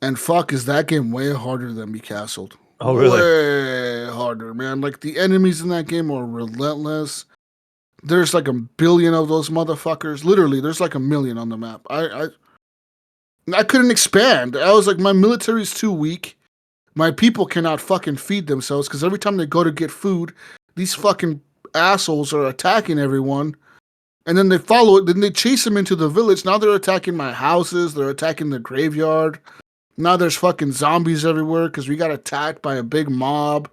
And fuck, is that game way harder than Becastled. Oh, really? Way harder, man. Like, the enemies in that game are relentless. There's like a billion of those motherfuckers. Literally, there's like a million on the map. I couldn't expand. I was like, my military's too weak. My people cannot fucking feed themselves because every time they go to get food, these fucking assholes are attacking everyone. And then they follow it. Then they chase them into the village. Now they're attacking my houses. They're attacking the graveyard. Now there's fucking zombies everywhere because we got attacked by a big mob.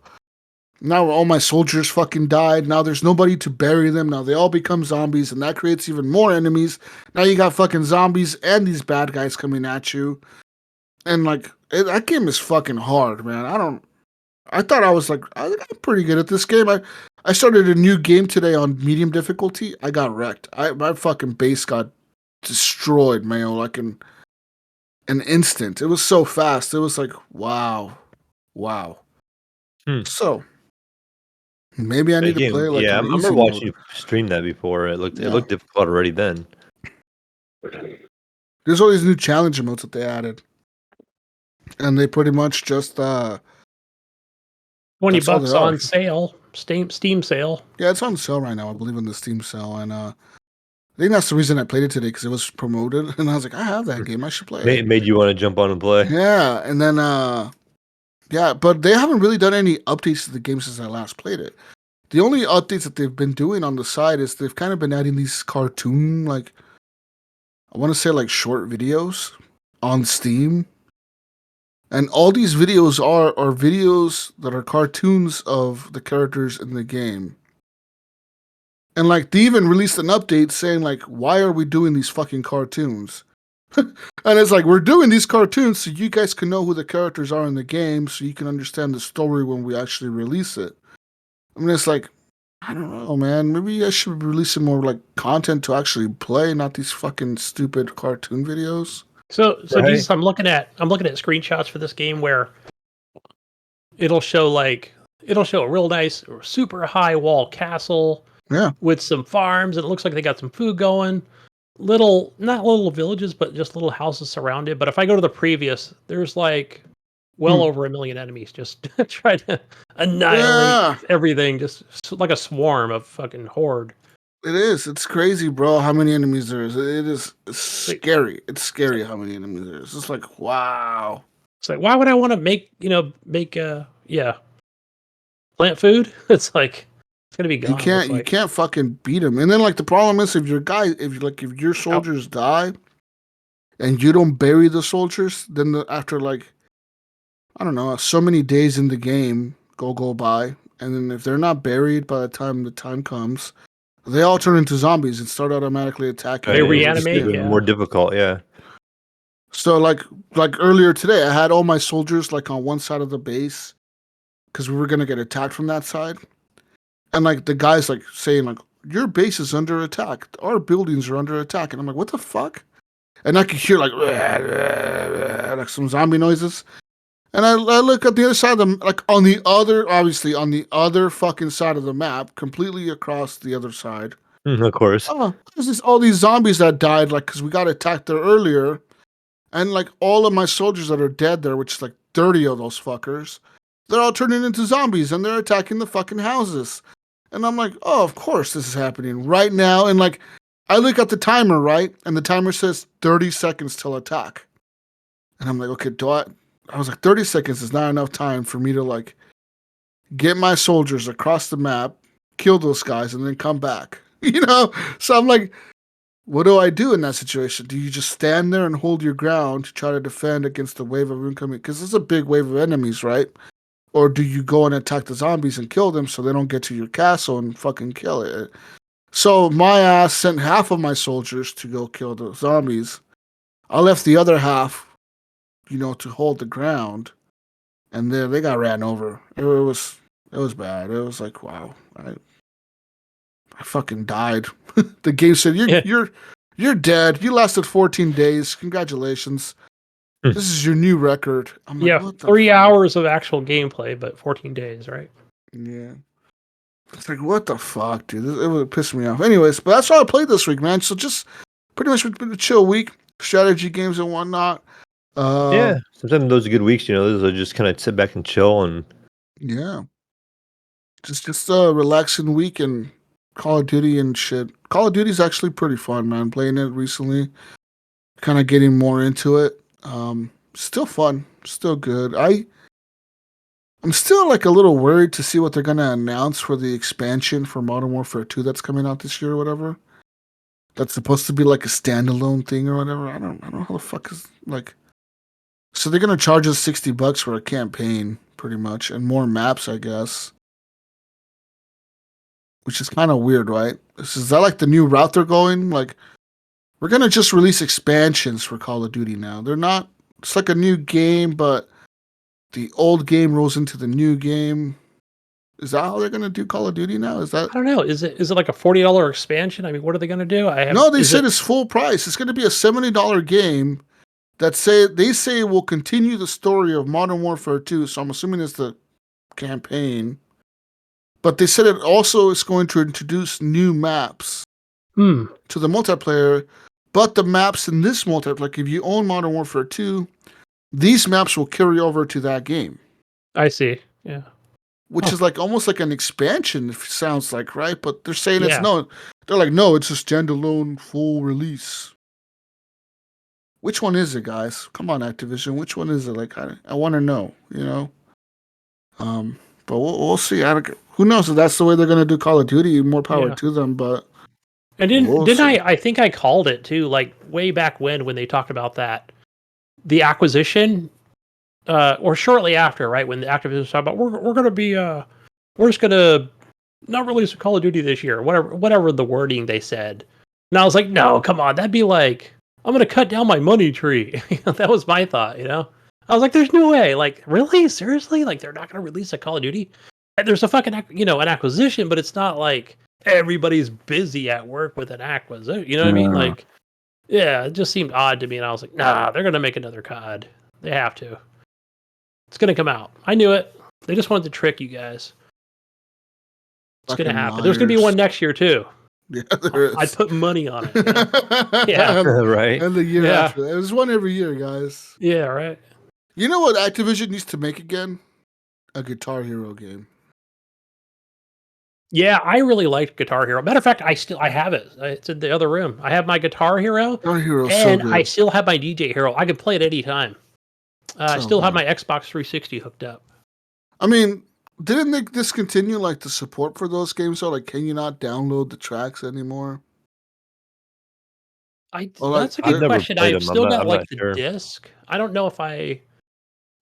Now all my soldiers fucking died. Now there's nobody to bury them. Now they all become zombies, and that creates even more enemies. Now you got fucking zombies and these bad guys coming at you. And like, that game is fucking hard, man. I thought I was like, I'm pretty good at this game. I started a new game today on medium difficulty. I got wrecked. My fucking base got destroyed, man. Like an instant. It was so fast. It was like, wow. So maybe I need to play like I an remember easy watching mode. you stream that before. It looked difficult already then. There's all these new challenge modes that they added, and they pretty much just $20 that's all on sale, Steam sale. Yeah, it's on sale right now. I believe in the Steam sale, and I think that's the reason I played it today because it was promoted, and I was like, I have that game. I should play it. It made you want to jump on and play. Yeah, and then yeah, but they haven't really done any updates to the game since I last played it. The only updates that they've been doing on the side is they've kind of been adding these cartoon, like, I want to say like short videos on Steam. And all these videos are videos that are cartoons of the characters in the game. And like they even released an update saying like, why are we doing these fucking cartoons? And it's like, we're doing these cartoons so you guys can know who the characters are in the game, so you can understand the story when we actually release it. I mean, it's like, I don't know, man. Maybe I should be releasing more like content to actually play, not these fucking stupid cartoon videos. So Right. Jesus, I'm looking at screenshots for this game where it'll show a real nice, super high wall castle, Yeah, with some farms, and it looks like they got some food going. Not little villages, but just little houses surrounded. But if I go to the previous, there's like well over 1 million enemies just trying to annihilate everything, just like a swarm of fucking horde. it is. It's crazy, bro. How many enemies there is? It's scary. It's scary how many enemies there is. It's like, wow. It's like, why would I want to make plant food? It's like it's gonna be gone. You can't fucking beat them. And then like the problem is if your soldiers die and you don't bury the soldiers, then after like, I don't know, so many days in the game go by, and then if they're not buried by the time comes, they all turn into zombies and start automatically attacking. They reanimate. It's more difficult, yeah. So like earlier today, I had all my soldiers like on one side of the base because we were gonna get attacked from that side. And like the guy's like saying like, your base is under attack. Our buildings are under attack. And I'm like, what the fuck? And I could hear like some zombie noises. And I look at the other side of the, like on the other fucking side of the map, completely across the other side. Of course. Oh, there's all these zombies that died, like, because we got attacked there earlier. And, like, all of my soldiers that are dead there, which is, like, 30 of those fuckers, they're all turning into zombies and they're attacking the fucking houses. And I'm like, oh, of course this is happening right now. And, like, I look at the timer, right? And the timer says 30 seconds till attack. And I'm like, okay, I was like, 30 seconds is not enough time for me to, like, get my soldiers across the map, kill those guys, and then come back. You know? So I'm like, what do I do in that situation? Do you just stand there and hold your ground to try to defend against the wave of incoming? Because it's a big wave of enemies, right? Or do you go and attack the zombies and kill them so they don't get to your castle and fucking kill it? So my ass sent half of my soldiers to go kill the zombies. I left the other half, to hold the ground. And then they got ran over. It was bad. It was like, wow, I fucking died. The game said, You're dead. You lasted 14 days. Congratulations. This is your new record. I'm like, what the 3 fuck? hours of actual gameplay, but 14 days, right? Yeah. It's like, what the fuck, dude? It would piss me off. Anyways, but that's all I played this week, man. So just pretty much been a chill week. Strategy games and whatnot. Yeah, sometimes those are good weeks. Those are just kind of sit back and chill and. Yeah. Just a relaxing week and Call of Duty and shit. Call of Duty's actually pretty fun, man. Playing it recently, kind of getting more into it. Still fun, still good. I'm still like a little worried to see what they're gonna announce for the expansion for Modern Warfare 2 that's coming out this year or whatever. That's supposed to be like a standalone thing or whatever. I don't know how the fuck is like. So they're gonna charge us $60 for a campaign, pretty much, and more maps, I guess. Which is kind of weird, right? Is that like the new route they're going? Like, we're gonna just release expansions for Call of Duty now. They're not. It's like a new game, but the old game rolls into the new game. Is that how they're gonna do Call of Duty now? Is that? I don't know. Is it like a $40 expansion? I mean, what are they going to do? No, they said it's full price. It's gonna be a $70 game. They say will continue the story of Modern Warfare 2. So I'm assuming it's the campaign. But they said it also is going to introduce new maps to the multiplayer. But the maps in this multiplayer, like if you own Modern Warfare 2, these maps will carry over to that game. I see. Yeah. Which is like almost like an expansion, if it sounds like, right? But they're saying Yeah. They're like, no, it's a standalone full release. Which one is it, guys? Come on, Activision. Which one is it? Like, I want to know, But we'll see. Who knows if that's the way they're going to do Call of Duty? More power to them, but. And didn't I think I called it too, like way back when they talked about that, the acquisition, or shortly after, right? When the Activision was talking about, we're going to be, we're just going to not release a Call of Duty this year, whatever the wording they said. And I was like, no, come on. That'd be like, I'm going to cut down my money tree. That was my thought, I was like, there's no way. Like, really? Seriously? Like, they're not going to release a Call of Duty? There's a fucking, an acquisition, but it's not like everybody's busy at work with an acquisition. You know what I mean? Like, yeah, it just seemed odd to me. And I was like, nah, they're going to make another COD. They have to. It's going to come out. I knew it. They just wanted to trick you guys. It's going to happen. Liars. There's going to be one next year, too. Yeah, there is. I'd put money on it. Yeah. Right. And the year after. There's one every year, guys. Yeah, right. You know what Activision needs to make again? A Guitar Hero game. Yeah, I really liked Guitar Hero. Matter of fact, I have it. It's in the other room. I have my Guitar Hero. Guitar Hero, and so good. I still have my DJ Hero. I can play it anytime. I still have my Xbox 360 hooked up. I mean, didn't they discontinue like the support for those games? So, like, can you not download the tracks anymore? That's a good question. I've still got the disc. I don't know if I.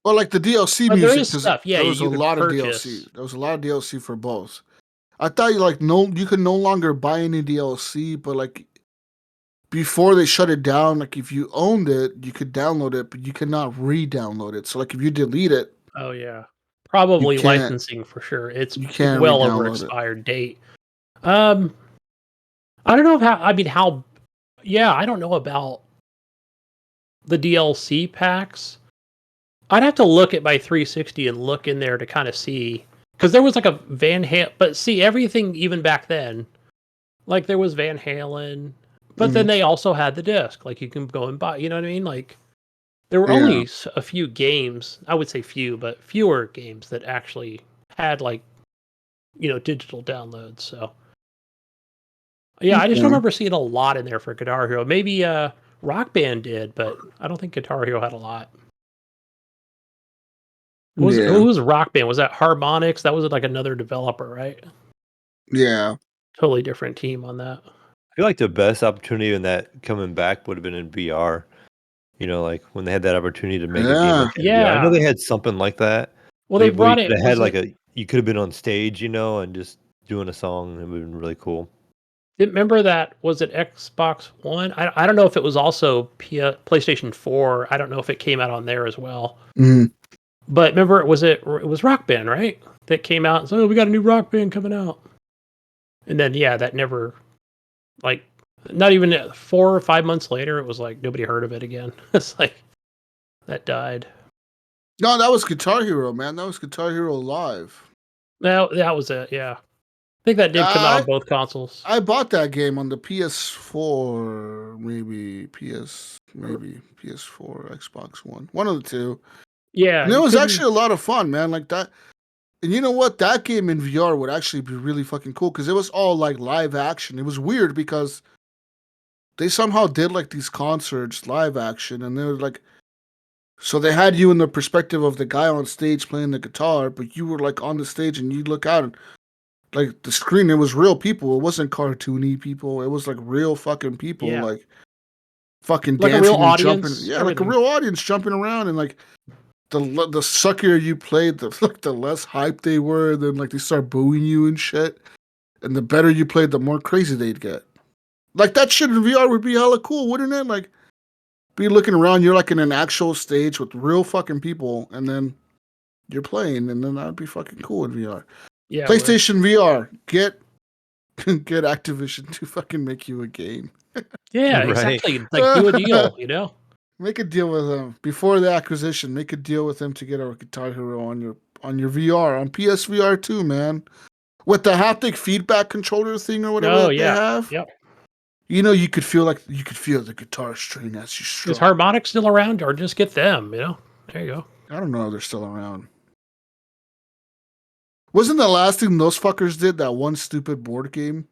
Well, like the DLC music. There is stuff. Yeah, there was a lot of DLC. There was a lot of DLC for both. I thought you could no longer buy any DLC, but like before they shut it down, like if you owned it, you could download it, but you could not re-download it. So like if you delete it, oh yeah, probably licensing for sure. It's well over expired date. I don't know how. Yeah, I don't know about the DLC packs. I'd have to look at my 360 and look in there to kind of see. Because there was like a Van Halen, but see, everything even back then Like there was Van Halen, but then they also had the disc. Like you can go and buy. You know what I mean? Like there were Yeah. only a few games. I would say few, but fewer games that actually had like digital downloads. So yeah, I just Okay. remember seeing a lot in there for Guitar Hero. Maybe Rock Band did, but I don't think Guitar Hero had a lot. Yeah. Who was Rock Band? Was that Harmonix? That was like another developer, right? Yeah. Totally different team on that. I feel like the best opportunity in that coming back would have been in VR. Like when they had that opportunity to make a game Yeah. like that in VR. I know Yeah. they had something like that. Well, they Where you brought could it. have had Was like it? you could have been on stage, and just doing a song. It would have been really cool. Remember that? Was it Xbox One? I don't know if it was also PlayStation 4. I don't know if it came out on there as well. Mhm. But remember, it was Rock Band, right? That came out and said, "Oh, we got a new Rock Band coming out." And then that never, like, not even 4 or 5 months later, it was like nobody heard of it again. It's like that died. No, that was Guitar Hero, man. That was Guitar Hero Live. That was it. Yeah, I think that did come out on I both consoles. I bought that game on the PS4, maybe PS4, Xbox One of the two. Yeah, And it you was couldn't. actually a lot of fun, man. Like that. And you know what? That game in VR would actually be really fucking cool because it was all like live action. It was weird because they somehow did like these concerts live action, and they were like, so they had you in the perspective of the guy on stage playing the guitar, but you were like on the stage and you look out and like the screen, it was real people. It wasn't cartoony people. It was like real fucking people, Yeah, like fucking like a real dancing and jumping. audience, Yeah, like a everything. real audience jumping around, and like the suckier you played, the like the less hype they were. Then like they start booing you and shit. And the better you played, the more crazy they'd get. Like that shit in VR would be hella cool, wouldn't it? Like be looking around, you're like in an actual stage with real fucking people, and then you're playing, and then that'd be fucking cool in VR. Yeah, it would. PlayStation VR, get Activision to fucking make you a game. Yeah, Right. exactly. Like do a deal. Make a deal with them before the acquisition. Make a deal with them to get a Guitar Hero on your VR on PSVR too, man. With the haptic feedback controller thing or whatever Oh that they yeah, have, yep. you could feel the guitar string as you Is strum. Harmonix still around, or just get them? There you go. I don't know if they're still around. Wasn't the last thing those fuckers did that one stupid board game?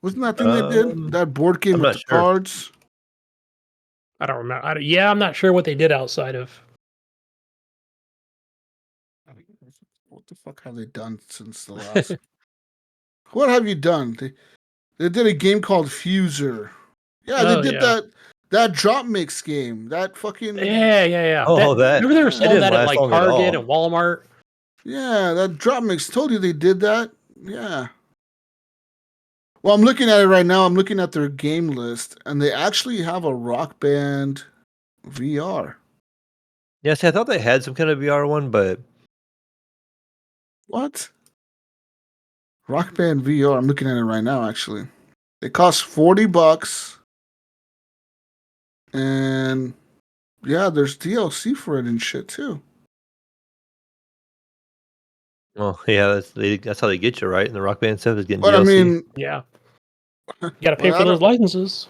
Wasn't that thing they did? That board game I'm with not the sure. cards? I don't remember. I'm not sure what they did outside of. What the fuck have they done since the last? What have you done? They did a game called Fuser. Yeah, they Oh did yeah, that drop mix game. That fucking yeah. Oh, that Remember they were that selling yeah, didn't that at last like long at Target all. and Walmart. yeah, that drop mix. Told you they did that. Yeah. Well, I'm looking at it right now. I'm looking at their game list, and they actually have a Rock Band VR. Yeah, see, I thought they had some kind of VR one, but What? Rock Band VR. I'm looking at it right now. Actually, it costs $40, and yeah, there's DLC for it and shit too. well, yeah, that's how they get you, right? And the Rock Band stuff is getting But I DLC. mean, Yeah, you got to pay well, for I those don't. licenses.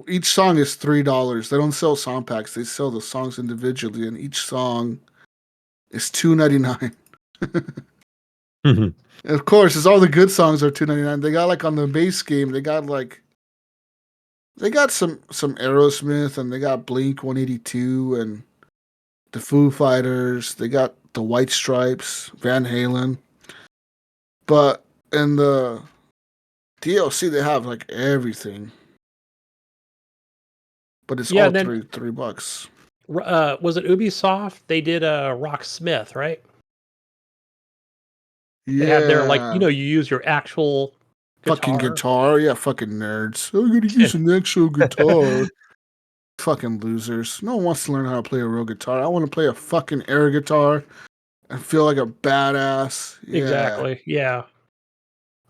Each song is $3. They don't sell song packs. They sell the songs individually, and each song is $2.99. And of course, it's all the good songs are $2.99. They got like on the base game, they got some Aerosmith, and they got Blink 182 and the Foo Fighters. They got the White Stripes, Van Halen. But in the DLC, they have like everything. But it's Yeah, all and then three bucks. was it Ubisoft? They did a Rocksmith, right? They have their like Yeah. you use your actual Fucking guitar. guitar. Yeah, fucking nerds. Oh, I'm gonna use an actual guitar. Fucking losers. No one wants to learn how to play a real guitar. I want to play a fucking air guitar and feel like a badass. Yeah. Exactly. Yeah,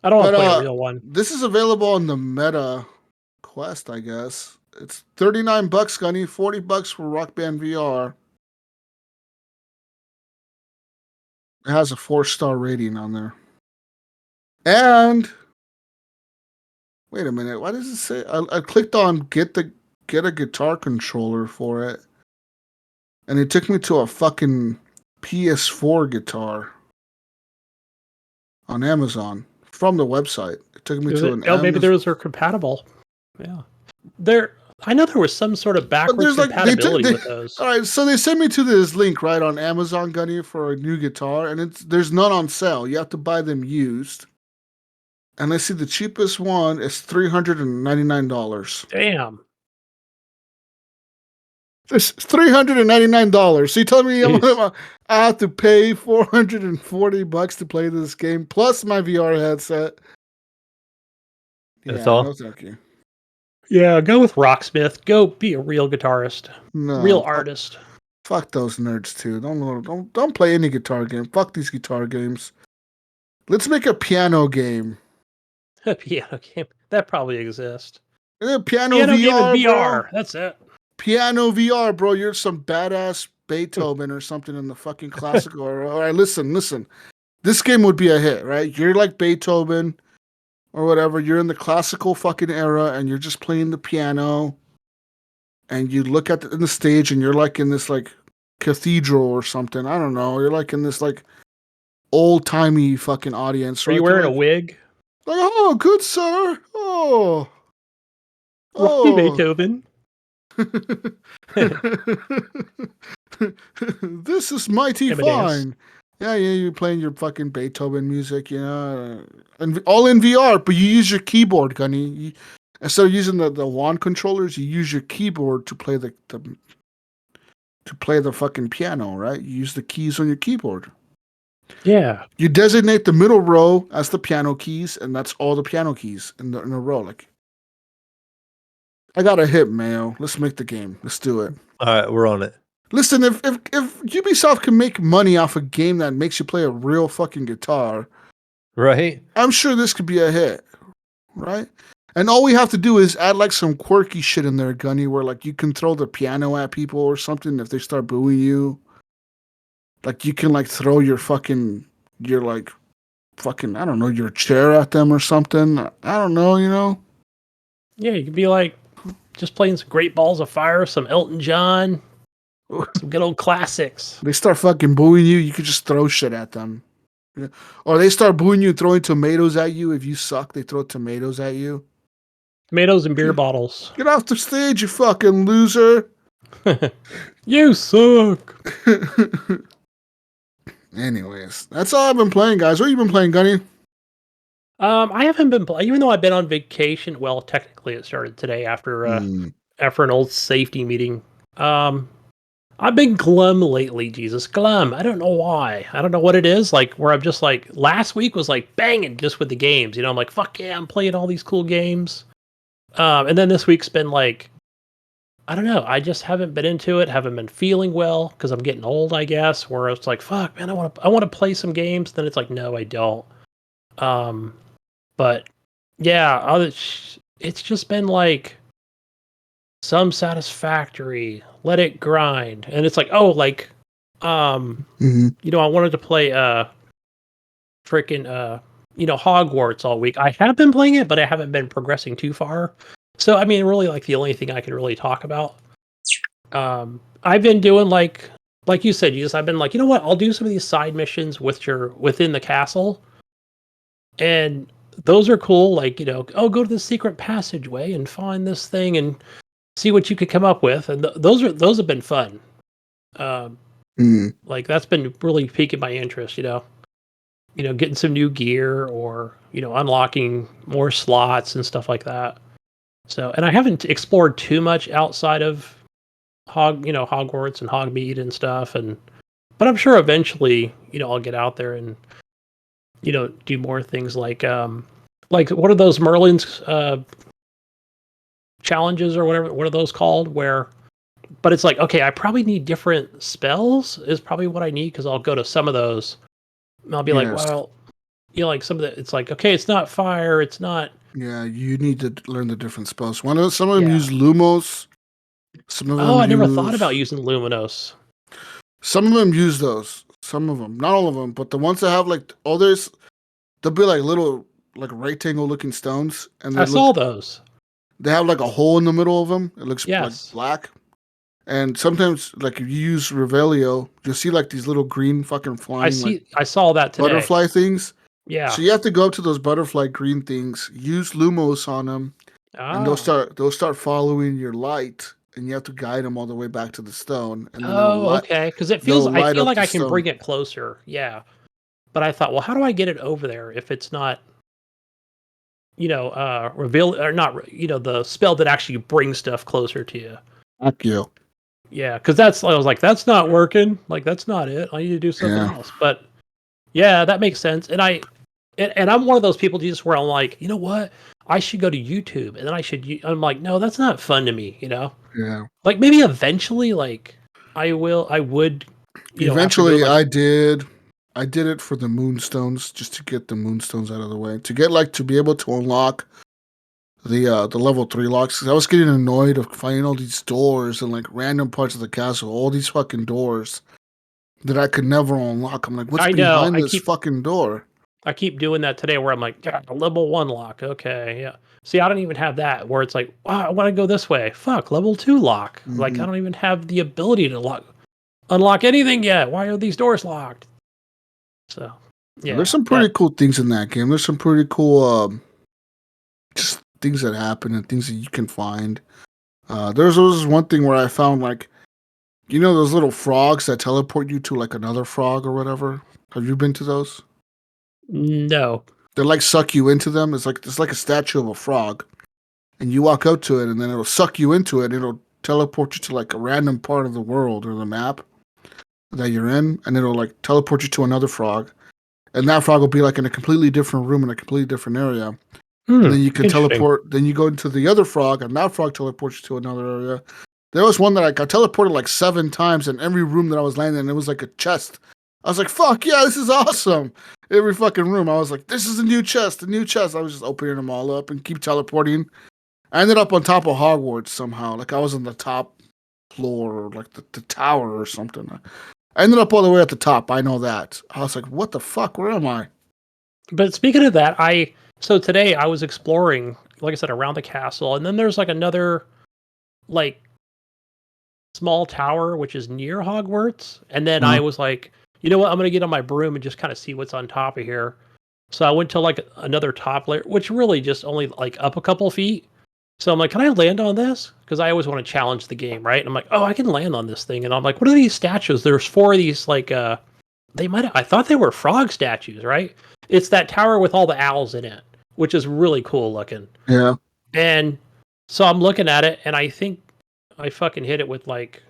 I don't want But to play a real one. this is available on the Meta Quest, I guess. It's $39, Gunny, $40 for Rock Band VR. It has a 4-star rating on there. And wait a minute, what does it say? I clicked on get a guitar controller for it, and it took me to a fucking PS4 guitar on Amazon from the website. It took me to an maybe Amazon. those are compatible. Yeah, I know there was some sort of But backwards there's like compatibility with those. all right, so they sent me to this link right on Amazon, Gunny, for a new guitar, and there's none on sale. You have to buy them used. And I see the cheapest one is $399. Damn. It's $399. So you tell me Jeez. I have to pay $440 to play this game plus my VR headset. That's Yeah, all? no thank you. Yeah, go with Rocksmith. Go be a real guitarist, real No, artist. fuck those nerds too. Don't play any guitar game. Fuck these guitar games. Let's make a piano game. A piano game that probably exists. Piano Piano game in VR, bro. VR. That's it. Piano VR, bro. You're some badass Beethoven or something in the fucking classical era. All right, listen. This game would be a hit, right? You're like Beethoven or whatever. You're in the classical fucking era, and you're just playing the piano. And you look at the stage, and you're like in this like cathedral or something. I don't know. You're like in this like old timey fucking audience. Are Right? you They're wearing a like, wig? oh, good sir. Rocky Oh. Beethoven. This is mighty Amadeus. fine. Yeah, you're playing your fucking Beethoven music, and all in VR, but you use your keyboard, Gunny. Instead of using the wand controllers, you use your keyboard to play the fucking piano, right? You use the keys on your keyboard. Yeah. You designate the middle row as the piano keys, and that's all the piano keys in a row. Like, I got a hit, Mayo. Let's make the game. Let's do it. All right, we're on it. Listen, if Ubisoft can make money off a game that makes you play a real fucking guitar, Right? I'm sure this could be a hit, right? And all we have to do is add like some quirky shit in there, Gunny, where like you can throw the piano at people or something if they start booing you. Like you can like throw your like fucking I don't know, your chair at them or something. I don't know. Yeah, you could be like just playing some Great Balls of Fire, some Elton John, some good old classics. They start fucking booing you, you could just throw shit at them. Yeah. Or they start booing you, throwing tomatoes at you. If you suck, they throw tomatoes at you. Tomatoes and beer bottles. Get off the stage, you fucking loser. You suck. Anyways, that's all I've been playing, guys. What have you been playing, Gunny? I haven't been even though I've been on vacation. Well, technically, it started today after after an old safety meeting. I've been glum lately, Jesus, glum. I don't know why. I don't know what it is. Like where I'm just like last week was like banging just with the games. I'm like fuck yeah, I'm playing all these cool games. And then this week's been like, I don't know. I just haven't been into it. Haven't been feeling well because I'm getting old, I guess. Where it's like, fuck, man, I want to play some games. Then it's like, no, I don't. But yeah, it's just been like some satisfactory. Let it grind, and it's like, oh, like, I wanted to play freaking Hogwarts all week. I have been playing it, but I haven't been progressing too far. So I mean, really, like the only thing I can really talk about. I've been doing like you said, I've been like, you know what? I'll do some of these side missions within the castle, and those are cool. Like go to the secret passageway and find this thing and see what you could come up with, and those have been fun. Like that's been really piquing my interest. Getting some new gear or unlocking more slots and stuff like that. So, and I haven't explored too much outside of Hogwarts and Hogmeade and stuff, but I'm sure eventually I'll get out there and do more things like what are those Merlin's challenges or whatever, what are those called, but it's like, okay, I probably need different spells is probably what I need, because I'll go to some of those and I'll be like, well, like some of the, it's like, okay, it's not fire, it's not. Yeah, you need to learn the different spells. Some of them use Lumos. Some of them I never thought about using Luminos. Some of them use those. Some of them, not all of them, but the ones that have like, they'll be like little like rectangle looking stones, and I saw those. they have like a hole in the middle of them. It looks like Yes. black. And sometimes, like if you use Revelio, you'll see like these little green fucking flying like I saw that today. butterfly things. Yeah. So you have to go up to those butterfly green things, use Lumos on them, and they'll start following your light, and you have to guide them all the way back to the stone, and then Okay. Because it they'll feels, I light feel up like the I can stone. bring it closer. Yeah. But I thought, well, how do I get it over there if it's not, reveal or not, the spell that actually brings stuff closer to you? Fuck you. Yeah. Because I was like, that's not working. Like, that's not it. I need to do something Yeah. else. But yeah, that makes sense. And I'm one of those people just where I'm like, you know what? I should go to YouTube, and then I'm like, no, that's not fun to me. Yeah. Like maybe eventually, like I would, after doing Eventually, like, I did it for the moonstones, just to get the moonstones out of the way, to be able to unlock the level 3 locks. 'Cause I was getting annoyed of finding all these doors and like random parts of the castle, all these fucking doors that I could never unlock. I'm like, what's I know behind this fucking door? I keep doing that today, where I'm like, yeah, level 1 lock, okay, yeah. See, I don't even have that where it's like, wow, I want to go this way. Fuck, level 2 lock. Like I Hmm. don't even have the ability to unlock anything yet. Why are these doors locked? So There's yeah, some that pretty cool things in that game. There's some pretty cool just things that happen and things that you can find. There was one thing where I found like, those little frogs that teleport you to like another frog or whatever. Have you been to those? no. They like suck you into them. It's like a statue of a frog, and you walk up to it, and then it'll suck you into it. It'll teleport you to like a random part of the world or the map that you're in, and it'll like teleport you to another frog, and that frog will be like in a completely different room in a completely different area. And then you can Interesting. teleport. Then you go into the other frog, and that frog teleports you to another area. There was one that I got teleported like 7 times in every room that I was landing in. It was like a chest. I was like, "Fuck yeah, this is awesome!" Every fucking room, I was like, "This is a new chest, a new chest." I was just opening them all up and keep teleporting. I ended up on top of Hogwarts somehow. Like I was on the top floor, or like the tower or something. I ended up all the way at the top. I know that. I was like, "What the fuck? Where am I?" But speaking of that, so today I was exploring, like I said, around the castle, and then there's like another like small tower which is near Hogwarts, and then I Uh, was like, you know what, I'm gonna get on my broom and just kind of see what's on top of here. So I went to like another top layer, which really just only like up a couple feet. So I'm like, can I land on this? Because I always want to challenge the game, right? And I'm like, oh, I can land on this thing, and I'm like, what are these statues? There's 4 of these like I thought they were frog statues, right? It's that tower with all the owls in it, which is really cool looking. yeah. And so I'm looking at it, and I think I fucking hit it with like,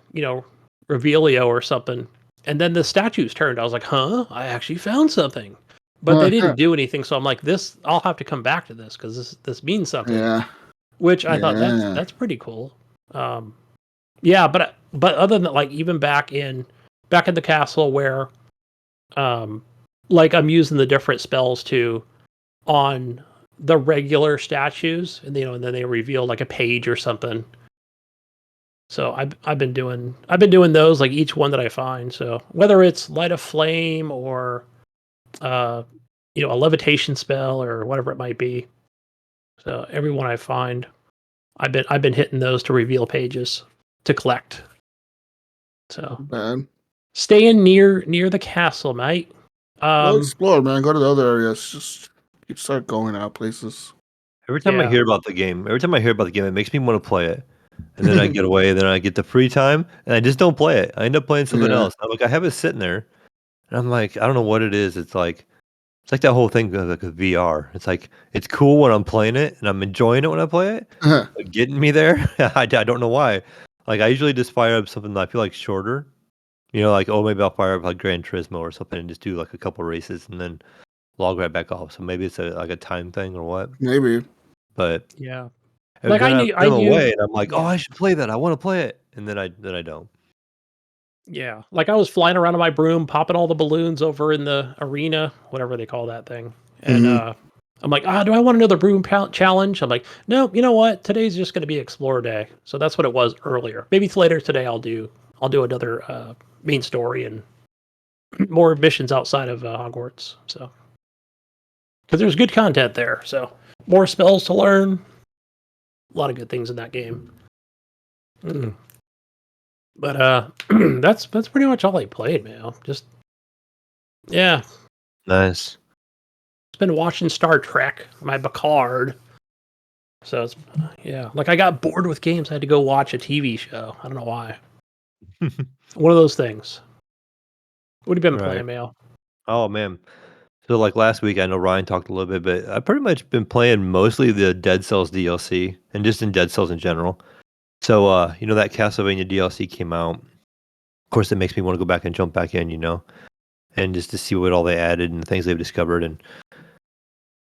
Revelio or something. And then the statues turned. I was like, huh? I actually found something. But they didn't do anything. So I'm like, this, I'll have to come back to this because this means something. Yeah. Which I thought Yeah. that's pretty cool. Yeah, but other than that, like even back in the castle where like I'm using the different spells too on the regular statues, and and then they reveal like a page or something. So I've been doing those, like each one that I find. So whether it's light a flame or uh a levitation spell or whatever it might be. So every one I find, I've been hitting those to reveal pages to collect. So Bad. staying near the castle, mate. Go explore, man. Go to the other areas. Just start going out places. Every time I Yeah. hear about the game, it makes me want to play it. And then I get away, and then I get the free time, and I just don't play it. I end up playing something Yeah. else. I'm like, I have it sitting there, and I'm like, I don't know what it is. It's like that whole thing of like a VR. It's like it's cool when I'm playing it, and I'm enjoying it when I play it. But getting me there, I don't know why. Like I usually just fire up something that I feel like shorter. Like maybe I'll fire up like Gran Turismo or something and just do like a couple races and then log right back off. So maybe it's like a time thing or what. Maybe. But Yeah. every Like time I I'm knew. away, and I'm like, oh, Yeah. I should play that. I want to play it, and then I don't. Yeah. Like I was flying around on my broom, popping all the balloons over in the arena, whatever they call that thing. And Mhm. I'm like, do I want another broom challenge? I'm like, no, you know what? Today's just going to be Explore Day. So that's what it was earlier. Maybe later today I'll do another main story and more missions outside of Hogwarts. So because there's good content there. So more spells to learn. A lot of good things in that game. But that's pretty much all I played, man. Just yeah, Nice. just been watching Star Trek, my Picard. So it's like I got bored with games. I had to go watch a TV show. I don't know why. One of those things. What have you been Right. playing, Mayo? Oh man. So like last week, I know Ryan talked a little bit, but I've pretty much been playing mostly the Dead Cells DLC and just in Dead Cells in general. So that Castlevania DLC came out. Of course, it makes me want to go back and jump back in, and just to see what all they added and the things they've discovered and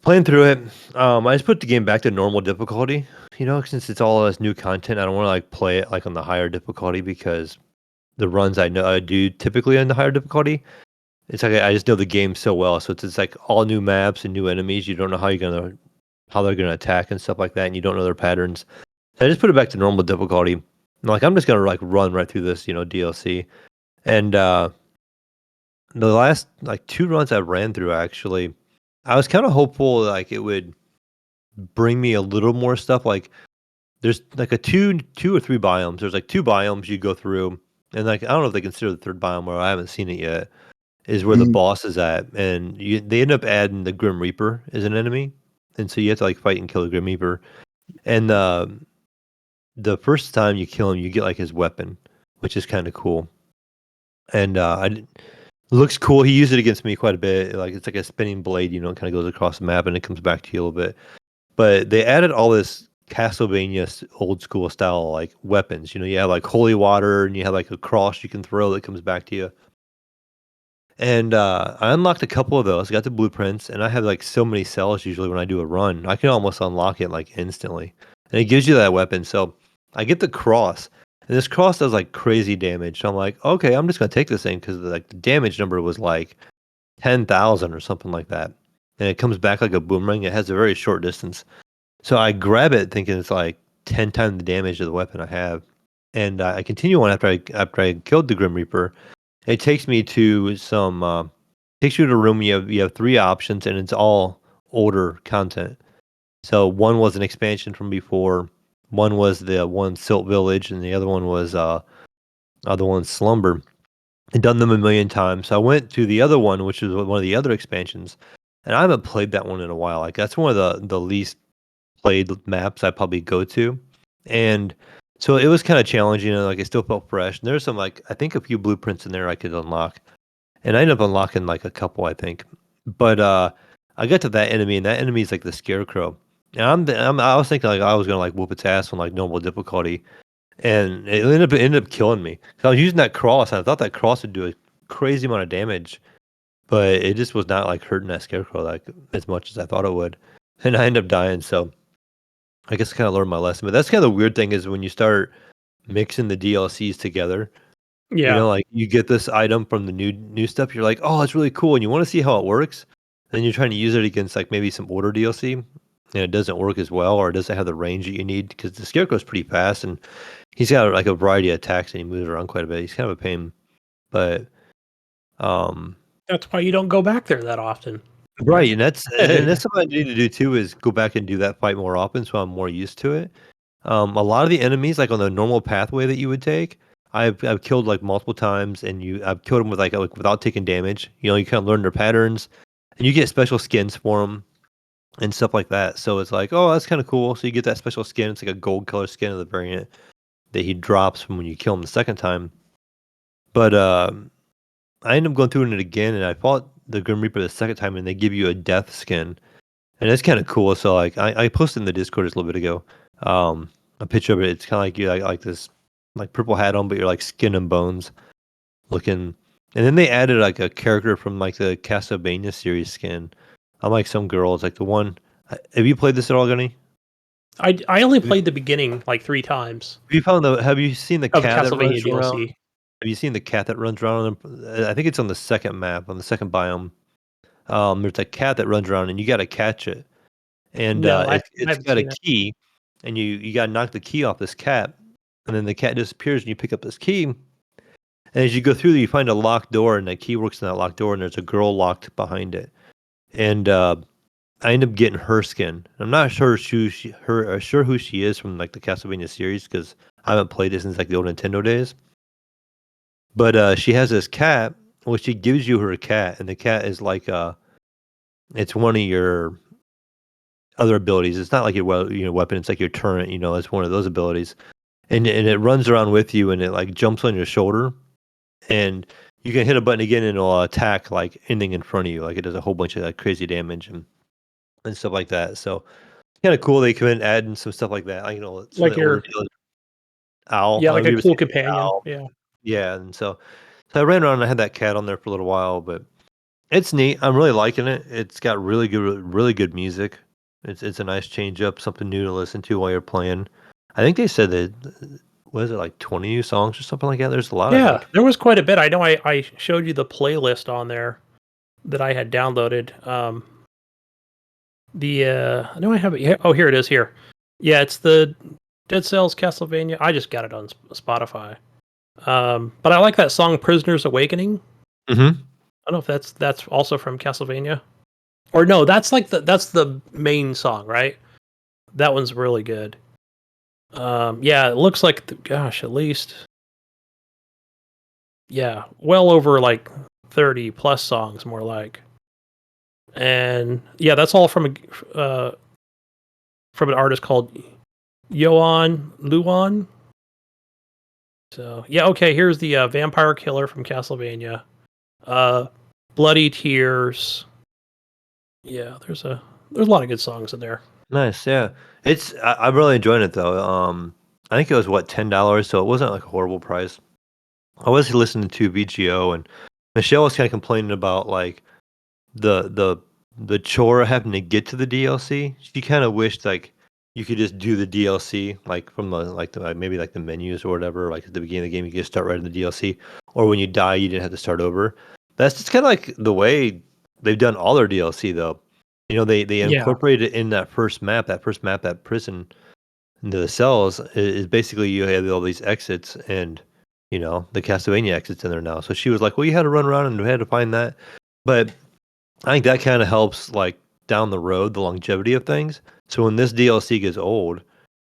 playing through it. I just put the game back to normal difficulty, since it's all this new content. I don't want to like play it like on the higher difficulty because the runs I know I do typically on the higher difficulty. It's like I just know the game so well, so it's like all new maps and new enemies. You don't know how they're gonna attack and stuff like that, and you don't know their patterns. So I just put it back to normal difficulty. I'm just gonna like run right through this, DLC. And the last like 2 runs I ran through, actually, I was kind of hopeful like it would bring me a little more stuff. Like there's like a two or three biomes. There's like 2 biomes you go through, and like I don't know if they consider the third biome, or I haven't seen it yet. Is where the boss is at, and they end up adding the Grim Reaper as an enemy, and so you have to like fight and kill the Grim Reaper. And the first time you kill him, you get like his weapon, which is kind of cool. And looks cool. He used it against me quite a bit. Like it's like a spinning blade, it kind of goes across the map and it comes back to you a little bit. But they added all this Castlevania old school style like weapons. You have like holy water, and you have like a cross you can throw that comes back to you. And I unlocked a couple of those, got the blueprints, and I have like so many cells usually when I do a run. I can almost unlock it like instantly. And it gives you that weapon. So I get the cross, and this cross does like crazy damage. So I'm like, okay, I'm just gonna take this thing because like the damage number was like 10,000 or something like that. And it comes back like a boomerang. It has a very short distance. So I grab it thinking it's like 10 times the damage of the weapon I have. And I continue on after I killed the Grim Reaper. It takes me to takes you to a room. You have 3 options, and it's all older content. So one was an expansion from before. One was the one Silt Village, and the other one was other one Slumber. I've done them a million times. So I went to the other one, which is one of the other expansions, and I haven't played that one in a while. Like that's one of the least played maps I probably go to, and so it was kind of challenging, like it still felt fresh. And there's some like I think a few blueprints in there I could unlock, and I ended up unlocking like a couple, I think. But I got to that enemy, and that enemy is like the Scarecrow. And I was thinking like I was gonna like whoop its ass on like normal difficulty, and it ended up killing me. So I was using that cross, and I thought that cross would do a crazy amount of damage, but it just was not like hurting that Scarecrow like as much as I thought it would, and I ended up dying. So I guess I kind of learned my lesson. But that's kind of the weird thing is when you start mixing the DLCs together, Yeah, like you get this item from the new stuff, you're like, oh, it's really cool, and you want to see how it works. Then you're trying to use it against like maybe some older DLC, and it doesn't work as well, or it doesn't have the range that you need because the Scarecrow's pretty fast, and he's got like a variety of attacks, and he moves around quite a bit. He's kind of a pain, but that's why you don't go back there that often. right, and that's something I need to do too is go back and do that fight more often, so I'm more used to it. A lot of the enemies, like on the normal pathway that you would take, I've killed like multiple times, and I've killed them with like without taking damage. You kind of learn their patterns, and you get special skins for them and stuff like that. So it's like, oh, that's kind of cool. So you get that special skin. It's like a gold color skin of the variant that he drops from when you kill him the second time. But I ended up going through it again, and I fought the Grim Reaper the second time, and they give you a death skin, and it's kind of cool. So like I posted in the Discord just a little bit ago, a picture of it. It's kind of like you like this like purple hat on, but you're like skin and bones looking. And then they added like a character from like the Castlevania series skin. I'm like some girl. It's like the one. Have you played this at all, Gunny? I only played the beginning like 3 times Have you seen the of cat that Castlevania runs around? DLC. Have you seen the cat that runs around? I think it's on the second map, on the second biome. There's a cat that runs around, and you got to catch it. And No, I it's haven't got a seen it. key, and you got to knock the key off this cat, and then the cat disappears, and you pick up this key. And as you go through, you find a locked door, and that key works in that locked door, and there's a girl locked behind it. And I end up getting her skin. I'm not sure sure who she is from like the Castlevania series because I haven't played it since like the old Nintendo days. But she has this cat. Well, she gives you her cat, and the cat is like it's one of your other abilities. It's not like your weapon. It's like your turret. It's one of those abilities, and it runs around with you, and it like jumps on your shoulder, and you can hit a button again, and it'll attack like anything in front of you. Like it does a whole bunch of like crazy damage and stuff like that. So it's kind of cool. They come in adding some stuff like that. Some of Like the older your deals. Owl. yeah, I like don't know if a you ever cool seen the companion. owl. Yeah. Yeah, and so I ran around and I had that cat on there for a little while, but it's neat. I'm really liking it. It's got really good music. It's a nice change up, something new to listen to while you're playing. I think they said that was it like 20 new songs or something like that. There's a lot, I Yeah, think. there was quite a bit. I know I showed you the playlist on there that I had downloaded. I know I have it here. Oh, here it is here. Yeah, it's the Dead Cells Castlevania. I just got it on Spotify. But I like that song Prisoner's Awakening. Mm-hmm. I don't know if that's also from Castlevania. Or no, that's the main song, right? That one's really good. Yeah, it looks like gosh, at least yeah, well over like 30 plus songs more like. And yeah, that's all from an artist called Yoan Luan. So yeah, okay. Here's the Vampire Killer from Castlevania. Uh, Bloody Tears. Yeah, there's a lot of good songs in there. Nice, yeah. I'm really enjoying it though. I think it was what $10, so it wasn't like a horrible price. I was listening to VGO and Michelle was kind of complaining about like the the the chore of having to get to the DLC. She kind of wished like you could just do the DLC like from maybe like the menus or whatever. Like at the beginning of the game, you could just start right in the DLC, or when you die, you didn't have to start over. That's just kind of like the way they've done all their DLC though. They Yeah, incorporated it in that first map. That prison into the cells is basically you have all these exits and the Castlevania exits in there now. So she was like, "Well, you had to run around and we had to find that," but I think that kind of helps like down the road the longevity of things. So when this DLC gets old,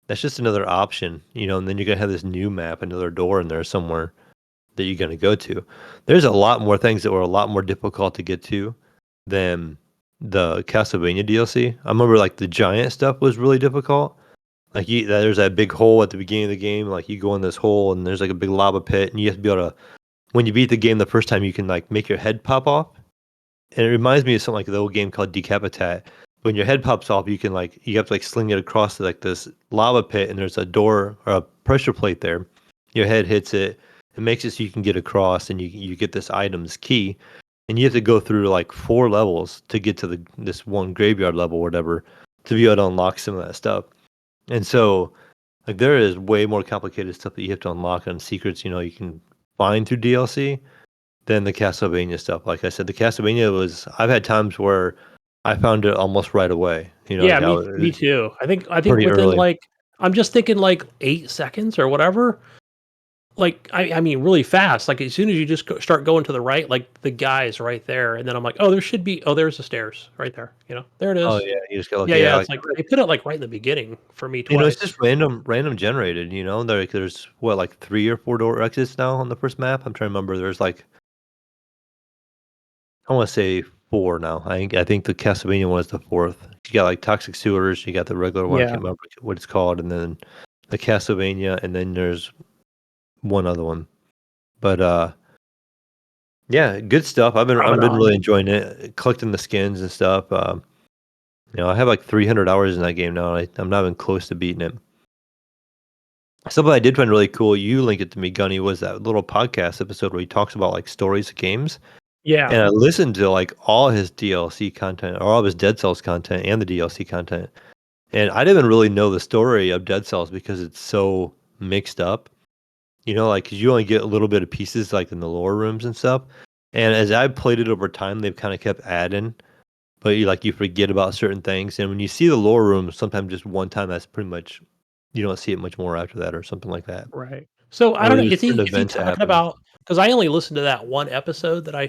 that's just another option, and then you're gonna have this new map, another door in there somewhere that you're gonna go to. There's a lot more things that were a lot more difficult to get to than the Castlevania DLC. I remember like the giant stuff was really difficult. Like there's that big hole at the beginning of the game. Like you go in this hole and there's like a big lava pit, and you have to be able to. When you beat the game the first time, you can like make your head pop off, and it reminds me of something like the old game called Decapitate. When your head pops off, you have to like sling it across like this lava pit, and there's a door or a pressure plate there. Your head hits it, it makes it so you can get across, and you get this item's key, and you have to go through like 4 levels to get to this one graveyard level or whatever to be able to unlock some of that stuff. And so, like, there is way more complicated stuff that you have to unlock and secrets, you can find through DLC than the Castlevania stuff. Like I said, the Castlevania I've had times where I found it almost right away. yeah, Like I me was too. I think pretty within early. like I'm just thinking like 8 seconds or whatever. Like I mean really fast. Like as soon as you just start going to the right, like the guy's right there, and then I'm like, oh, there's the stairs right there. There it Oh is. yeah, you just got like Yeah, yeah. yeah, It's like they put it like right in the beginning for me it's twice. just random generated. There's what like 3 or 4 door exits now on the first map. I'm trying to remember. There's like I want to say 4 now. I think the Castlevania one is the fourth. You got like Toxic Sewers. You got the regular one. I Yeah, can't remember what it's called, and then the Castlevania, and then there's one other one. But yeah, good stuff. I've been really Ramadan. enjoying it, collecting the skins and stuff. I have like 300 hours in that game now, and I'm not even close to beating it. Something I did find really cool, you linked it to me, Gunny, was that little podcast episode where he talks about like stories of games. Yeah, And I listened to like all his DLC content, or all of his Dead Cells content and the DLC content. And I didn't really know the story of Dead Cells because it's so mixed up. Like 'cause you only get a little bit of pieces like in the lower rooms and stuff. And as I played it over time, they've kind of kept adding, but you forget about certain things. And when you see the lower rooms, sometimes just one time, that's pretty much you don't see it much more after that or something like that. right. So I Or don't know. there's certain Is he events that talking happen. about? Because I only listened to that one episode that I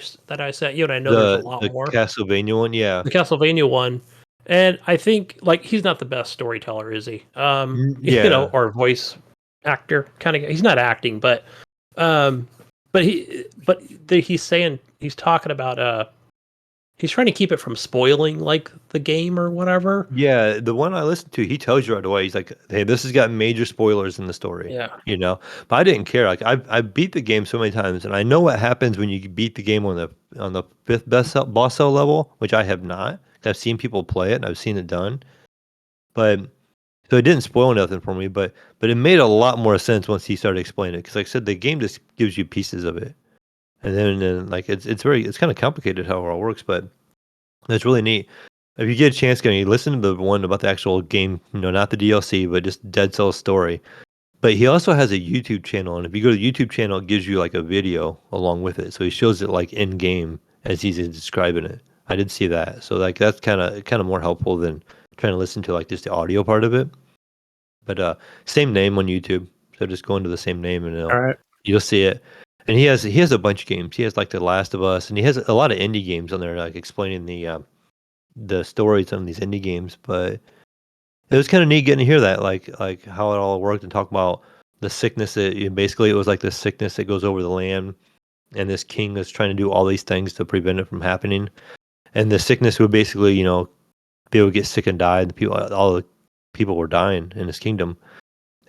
sent you, and I know there's a lot The more. Castlevania one, yeah. The Castlevania one, And I think like he's not the best storyteller, is he? Yeah. Or voice actor kind of. He's not acting, um, he's saying he's talking about he's trying to keep it from spoiling like the game or whatever. Yeah, the one I listened to, he tells you right away. He's like, "Hey, this has got major spoilers in the story." Yeah. You know, but I didn't care. Like I beat the game so many times, and I know what happens when you beat the game on the fifth boss cell level, which I have not. I've seen people play it, and I've seen it done, but so it didn't spoil nothing for me. But it made a lot more sense once he started explaining it. Because like I said, the game just gives you pieces of it, and then like it's kind of complicated how it all works, but it's really neat. If you get a chance, can you listen to the one about the actual game? Not the DLC, but just Dead Cell's story. But he also has a YouTube channel, and if you go to the YouTube channel, it gives you like a video along with it. So he shows it like in game as he's describing it. I did see that, so like that's kind of more helpful than trying to listen to like just the audio part of it. But same name on YouTube, so just go into the same name and All right. you'll see it. And he has a bunch of games. He has like The Last of Us, and he has a lot of indie games on there, like explaining the stories on these indie games. But it was kind of neat getting to hear that, like how it all worked and talk about the sickness basically it was like this sickness that goes over the land, and this king is trying to do all these things to prevent it from happening. And the sickness would basically, be able to get sick and die. All the people were dying in his kingdom.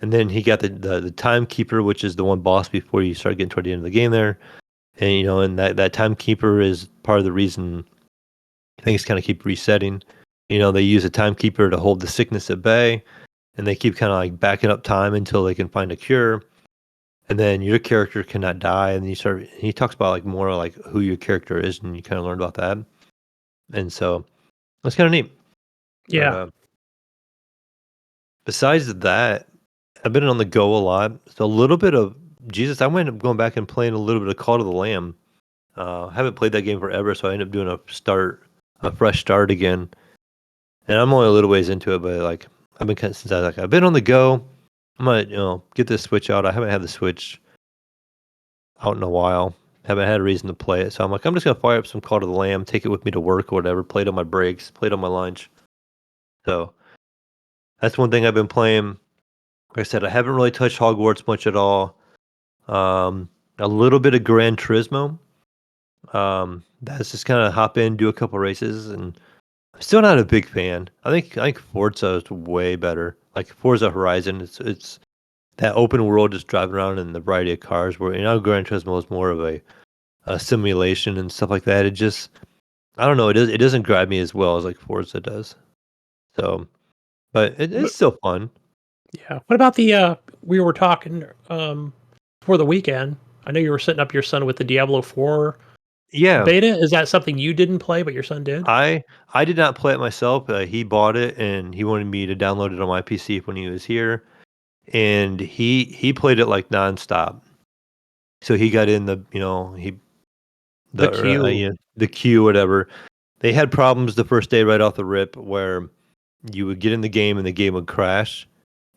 And then he got the timekeeper, which is the one boss before you start getting toward the end of the game there. And and that timekeeper is part of the reason things kind of keep resetting. They use a timekeeper to hold the sickness at bay, and they keep kind of like backing up time until they can find a cure. And then your character cannot die, and he talks about like more like who your character is, and you kind of learn about that. And so that's kind of neat. But Yeah. besides that, I've been on the go a lot. So a little bit of Jesus. I went up going back and playing a little bit of Call to the Lamb. Haven't played that game forever, so I ended up doing a fresh start again. And I'm only a little ways into it, but like I've been since I've been on the go. I'm gonna get this Switch out. I haven't had the Switch out in a while. Haven't had a reason to play it, so I'm like I'm just gonna fire up some Call to the Lamb, take it with me to work or whatever. Play it on my breaks, play it on my lunch. So that's one thing I've been playing. Like I said, I haven't really touched Hogwarts much at all. A little bit of Gran Turismo. That's just kind of hop in, do a couple races, and I'm still not a big fan. I think Forza is way better. Like Forza Horizon, it's that open world, just driving around in the variety of cars. Where Gran Turismo is more of a simulation and stuff like that. It just I don't know. It doesn't grab me as well as like Forza does. So, but it's But, still fun. yeah. What about the we were talking for the weekend. I know you were setting up your son with the Diablo 4 Yeah, beta. Is that something you didn't play but your son did? I did not play it myself. He bought it and he wanted me to download it on my PC when he was here, and he played it like nonstop. So he got in The queue. the queue, whatever. They had problems the first day right off the rip where you would get in the game and the game would crash,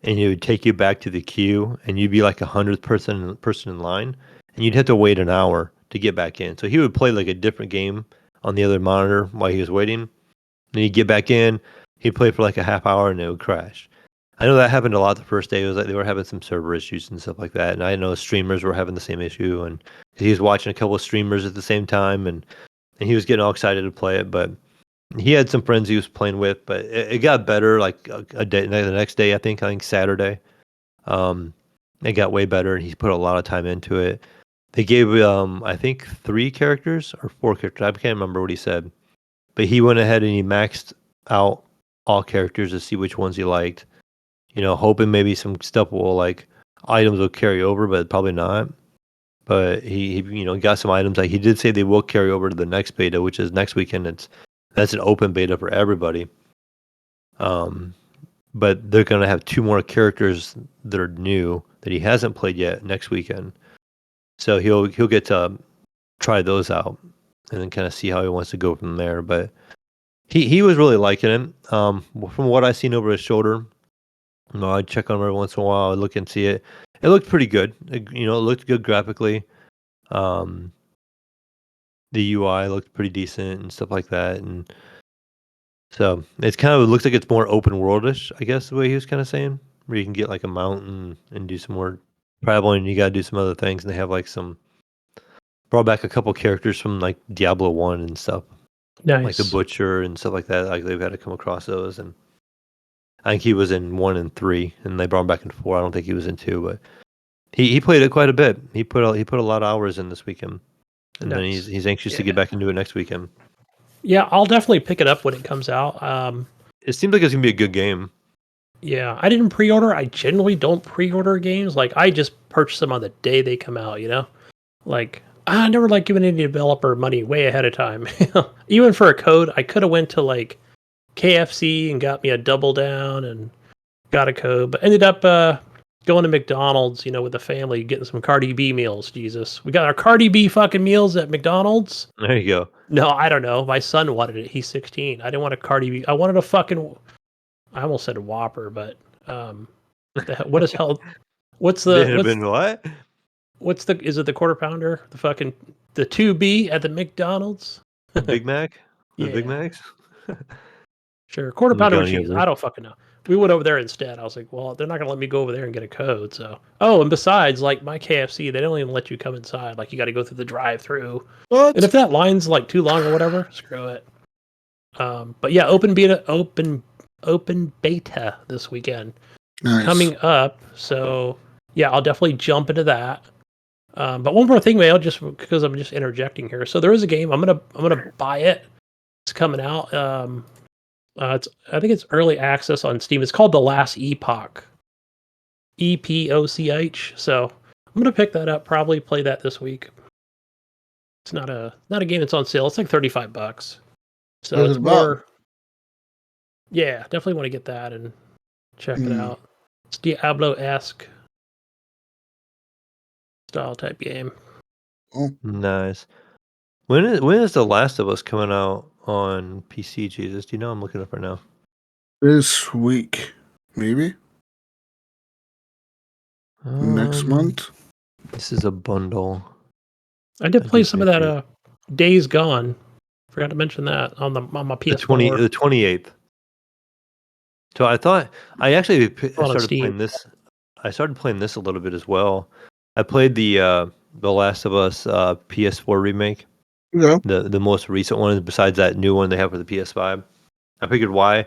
and it would take you back to the queue, and you'd be like 100th person in line, and you'd have to wait an hour to get back in. So he would play like a different game on the other monitor while he was waiting. Then he'd get back in, he'd play for like a half hour, and it would crash. I know that happened a lot the first day. It was like they were having some server issues and stuff like that, and I know streamers were having the same issue, and he was watching a couple of streamers at the same time, and he was getting all excited to play it, but he had some friends he was playing with, but it got better like a day the next day. I think Saturday, um, it got way better, and he put a lot of time into it. They gave I think 3 characters or 4 characters. I can't remember what he said, but he went ahead and he maxed out all characters to see which ones he liked. Hoping maybe some stuff will like items will carry over, but probably not. But he got some items like he did say they will carry over to the next beta, which is next weekend. That's an open beta for everybody. Um, but they're gonna have 2 more characters that are new that he hasn't played yet next weekend. So he'll get to try those out and then kind of see how he wants to go from there. But he was really liking it. From what I seen over his shoulder, I check on him every once in a while. I look and see it. It looked pretty good. It looked good graphically. Um, the UI looked pretty decent and stuff like that. And So it's kind of, it looks like it's more open worldish, I guess, the way he was kind of saying, where you can get like a mountain and do some more traveling. You got to do some other things, and they have like brought back a couple characters from like Diablo 1 and stuff, like the Nice. Butcher and stuff like that. Like they've had to come across those, and I think he was in 1 and 3, and they brought him back in 4. I don't think he was in 2, but he played it quite a bit. He put a lot of hours in this weekend, and then Nice. he's anxious to get back into it next weekend. Yeah, I'll definitely pick it up when it comes out. It seems like it's gonna be a good game. Yeah, I didn't pre-order. I generally don't pre-order games. Like I just purchase them on the day they come out. Like I never like giving any developer money way ahead of time. Even for a code, I could have went to like KFC and got me a double down and got a code, but ended up going to McDonald's. With the family, getting some Cardi B meals. Jesus, we got our Cardi B fucking meals at McDonald's. There you go. No, I don't know. My son wanted it. He's 16. I didn't want a Cardi B. I wanted a fucking. I almost said a Whopper, but what is hell? What's What? What's the? Is it the quarter pounder? The 2B at the McDonald's? Big Mac? The Yeah. Big Macs? Sure, quarter pounder with Gunny cheese. over. I don't fucking know. We went over there instead. I was like, well, they're not gonna let me go over there and get a code. So, and besides, like my KFC, they don't even let you come inside. Like you got to go through the drive-through. What? And if that line's like too long or whatever, screw it. But yeah, open beta this weekend Nice. coming up. So yeah, I'll definitely jump into that. But one more thing, Mayo, just because I'm just interjecting here. So there is a game. I'm gonna buy it. It's coming out. I think it's early access on Steam. It's called The Last Epoch. EPOCH. So I'm gonna pick that up. Probably play that this week. It's not a game that's on sale. It's like $35. So What is it's it about? more. Yeah, definitely want to get that and check it out. It's Diablo-esque style type game. Nice. When is The Last of Us coming out on PC, Jesus? Do you know? I'm looking up right now. This week, maybe next month. This is a bundle. I did play some of that it. Days Gone. Forgot to mention that on my PS4. The 28th. So I thought I actually on started Steam. playing this. I started playing this a little bit as well. I played the Last of Us PS4 remake. Yeah. The most recent one, besides that new one they have for the PS5. I figured why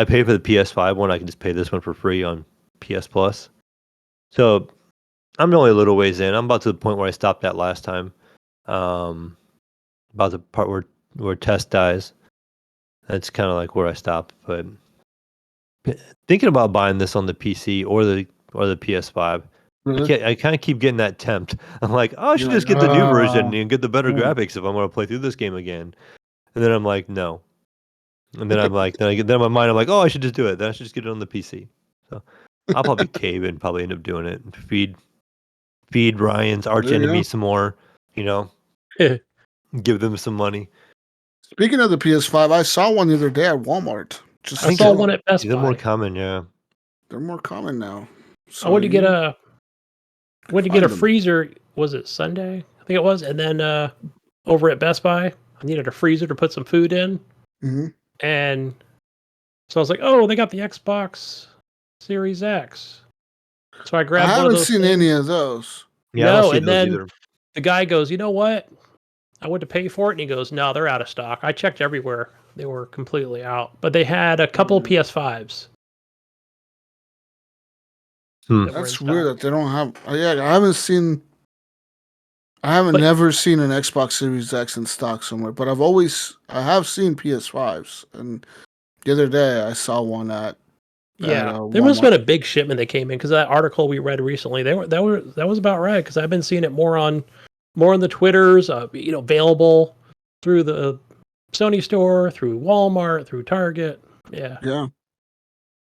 pay for the PS5 one? I can just pay this one for free on PS Plus. So I'm only a little ways in. I'm about to the point where I stopped at last time. About the part where Tess dies. That's kind of like where I stopped. But thinking about buying this on the PC or the PS5. Really? I kind of keep getting that tempt. I'm like, oh, I should just get the new version and get the better graphics if I'm going to play through this game again. And then I'm like, no. And then I'm like, then in my mind, I'm like, oh, I should just do it. Then I should just get it on the PC. So I'll probably cave and probably end up doing it and feed Ryan's arch enemy some more. Give them some money. Speaking of the PS5, I saw one the other day at Walmart. I saw one at Best They're Buy. more common, yeah. They're more common now. So I went to get a freezer. Was it Sunday? I think it was. And then over at Best Buy, I needed a freezer to put some food in. Mm-hmm. And so I was like, oh, they got the Xbox Series X. So I grabbed one of those. I haven't seen any of those. Yeah, no, I don't see and those then either. The guy goes, you know what? I went to pay for it, and he goes, no, they're out of stock. I checked everywhere. They were completely out. But they had a couple of PS5s. That's weird that they don't have... I haven't never seen an Xbox Series X in stock somewhere, but I have seen PS5s. And the other day, I saw one at there must have been a big shipment that came in, because that article we read recently, that was about right, because I've been seeing it more on the Twitters, available through the Sony store, through Walmart, through Target. Yeah. Yeah.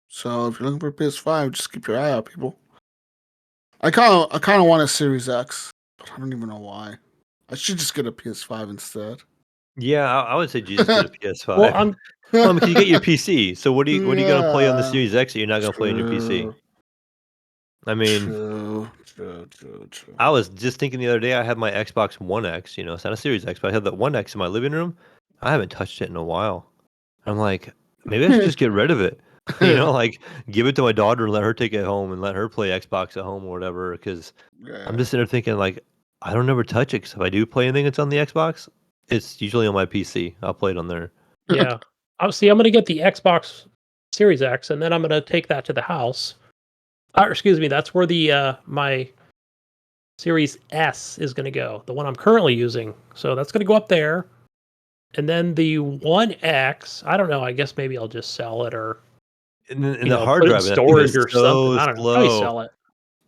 So if you're looking for a PS5, just keep your eye out, people. I kind of want a Series X, but I don't even know why. I should just get a PS5 instead. Yeah, I would say just get a PS5. Well, because you get your PC. So what are you going to play on the Series X that you're not going to play on your PC? I mean, true. I was just thinking the other day, I had my Xbox One X, it's not a Series X, but I had that One X in my living room. I haven't touched it in a while. I'm like, Maybe I should just get rid of it. Like give it to my daughter and let her take it home and let her play Xbox at home or whatever. Because I'm Yeah. just sitting there thinking like I don't ever touch it. Because if I do play anything that's on the Xbox, it's usually on my PC. I'll play it on there. Yeah. Obviously, I'm going to get the Xbox Series X, and then I'm going to take that to the house. Or, excuse me, that's where the my Series S is going to go, the one I'm currently using. So that's going to go up there. And then the One X, I don't know. I guess maybe I'll just sell it or, And the hard put it in drive, that thing storage is or something. so I don't know. Probably slow. sell it.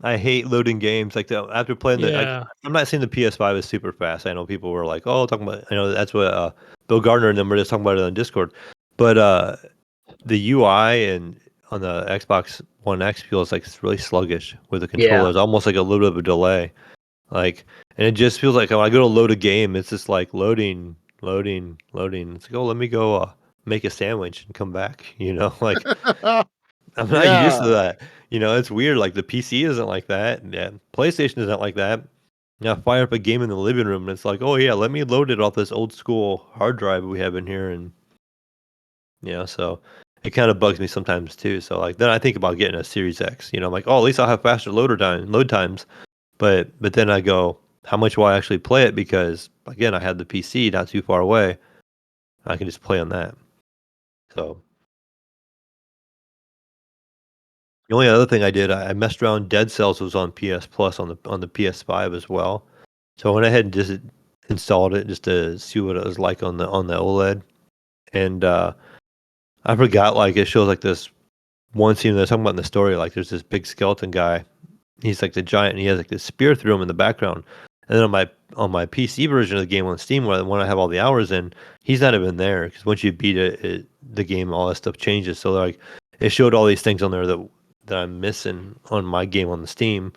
I hate loading games like that. After playing Yeah. I'm not saying the PS5 is super fast. I know people were like, "Oh, talking about." I know that's what Bill Gardner and them were just talking about it on Discord. But the UI and on the Xbox One X feels like it's really sluggish with the controller. Yeah. It's almost like a little bit of a delay. Like, and it just feels like when I go to load a game, it's just like loading, loading, loading. It's like, oh, let me go make a sandwich and come back. Like I'm not used to Yeah. that. It's weird. Like the PC isn't like that. Yeah, PlayStation isn't like that. Fire up a game in the living room, and it's like, oh yeah, let me load it off this old school hard drive we have in here, and so it kind of bugs me sometimes too. So like then I think about getting a Series X. I'm like, oh, at least I'll have faster load times. But then I go, how much will I actually play it? Because again, I had the PC not too far away. I can just play on that. So the only other thing I did, I messed around. Dead Cells was on PS Plus on the PS5 as well. So I went ahead and just installed it just to see what it was like on the OLED. And I forgot like it shows like this one scene they're talking about in the story. Like there's this big skeleton guy. He's like the giant, and he has like this spear through him in the background. And then on my PC version of the game on Steam, where when I have all the hours in, he's not even there because once you beat the game, all that stuff changes. So like it showed all these things on there that I'm missing on my game on the Steam.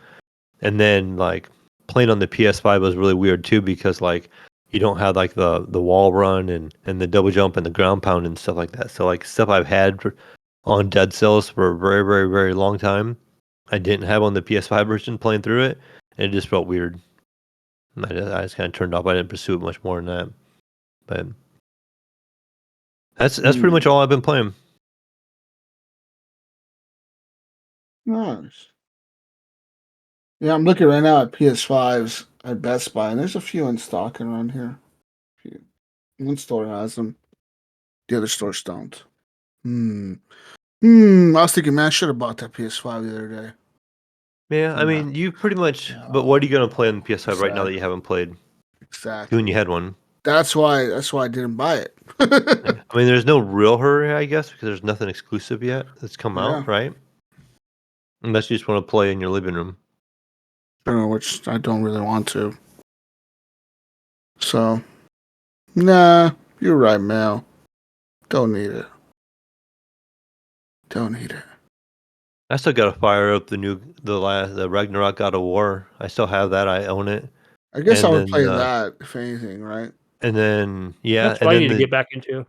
And then like playing on the PS5 was really weird too because like you don't have like the wall run and the double jump and the ground pound and stuff like that. So like stuff I've had on Dead Cells for a very, very, very long time, I didn't have on the PS5 version playing through it, and it just felt weird. And I just kind of turned off. I didn't pursue it much more than that. But that's pretty much all I've been playing. Nice. Yeah, I'm looking right now at PS5s at Best Buy, and there's a few in stock around here. One store has them, the other stores don't. I was thinking, man, I should have bought that PS5 the other day. Yeah, I No. mean, you pretty much. No. But what are you gonna play on the PS5 right now that Exactly. you haven't played? Exactly. When you had one. That's why I didn't buy it. Yeah. I mean, there's no real hurry, I guess, because there's nothing exclusive yet that's come Yeah. out, right? Unless you just want to play in your living room. Which I don't really want to. So, nah, you're right, Mel. Don't need it. Don't need it. I still gotta fire up the Ragnarok God of War. I still have that. I own it. I guess I And would then play that, if anything, right? yeah, That's and what I then need to get back into.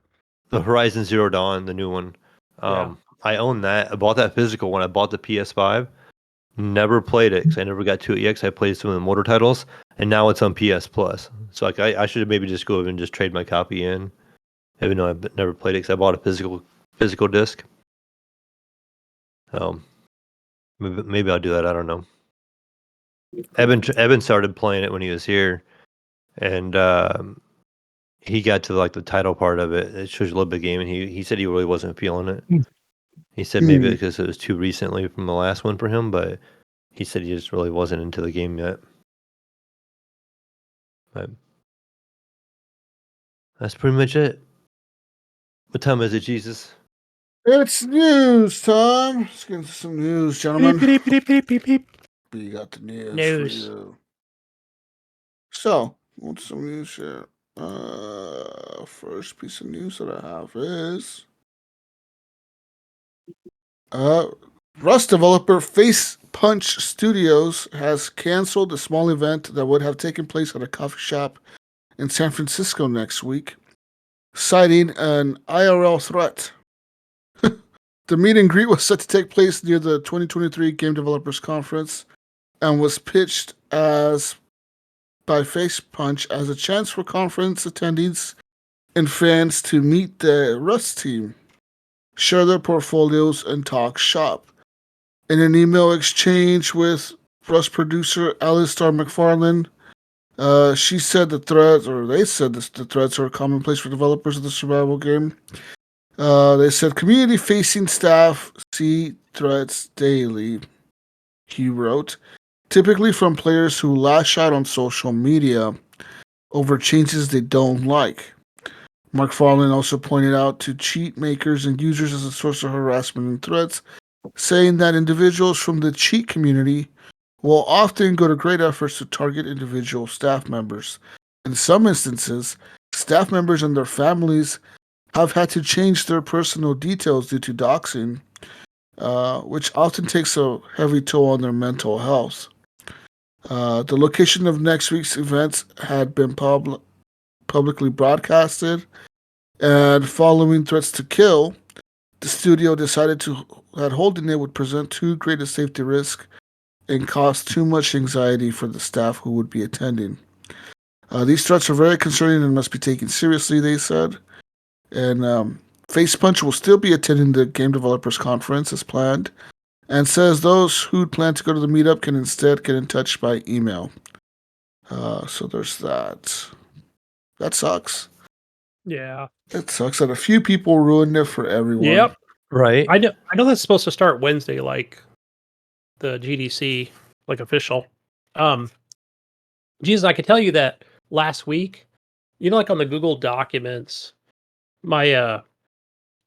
the Horizon Zero Dawn, the new one. Yeah. I own that. I bought that physical when I bought the PS5. Never played it because I never got to it yet. Because I played some of the motor titles, and now it's on PS Plus. So like I should maybe just go over and just trade my copy in, even though I've never played it because I bought a physical disc. Maybe I'll do that. I don't know. Evan started playing it when he was here, and he got to like the title part of it. It shows you a little bit of game, and he said he really wasn't feeling it. He said maybe because it was too recently from the last one for him, but he said he just really wasn't into the game yet. But that's pretty much it. What time is it, Jesus? It's news time. Let's get into some news, gentlemen. Beep, beep, beep, beep, beep. We got the news, News. for you. So, what's some news here? First piece of news that I have is Rust developer Face Punch Studios has canceled a small event that would have taken place at a coffee shop in San Francisco next week, citing an IRL threat. The meet and greet was set to take place near the 2023 Game Developers Conference and was pitched as by Face Punch as a chance for conference attendees and fans to meet the Rust team. share their portfolios, and talk shop. In an email exchange with Rust producer Alistair McFarlane, she said they said the threats are commonplace for developers of the survival game. They said community-facing staff see threats daily, he wrote, typically from players who lash out on social media over changes they don't like. McFarlane also pointed out to cheat makers and users as a source of harassment and threats, saying that individuals from the cheat community will often go to great efforts to target individual staff members. In some instances, staff members and their families have had to change their personal details due to doxing, which often takes a heavy toll on their mental health. The location of next week's events had been publicly broadcasted, and following threats to kill, the studio decided that holding it would present too great a safety risk and cause too much anxiety for the staff who would be attending. These threats are very concerning and must be taken seriously, they said. And Facepunch will still be attending the Game Developers Conference as planned, and says those who plan to go to the meetup can instead get in touch by email. So there's that. That sucks. Yeah. It sucks that a few people ruined it for everyone. Yep. Right. I know that's supposed to start Wednesday, like the GDC, like official. Jesus, I can tell you that last week, like on the Google Documents, my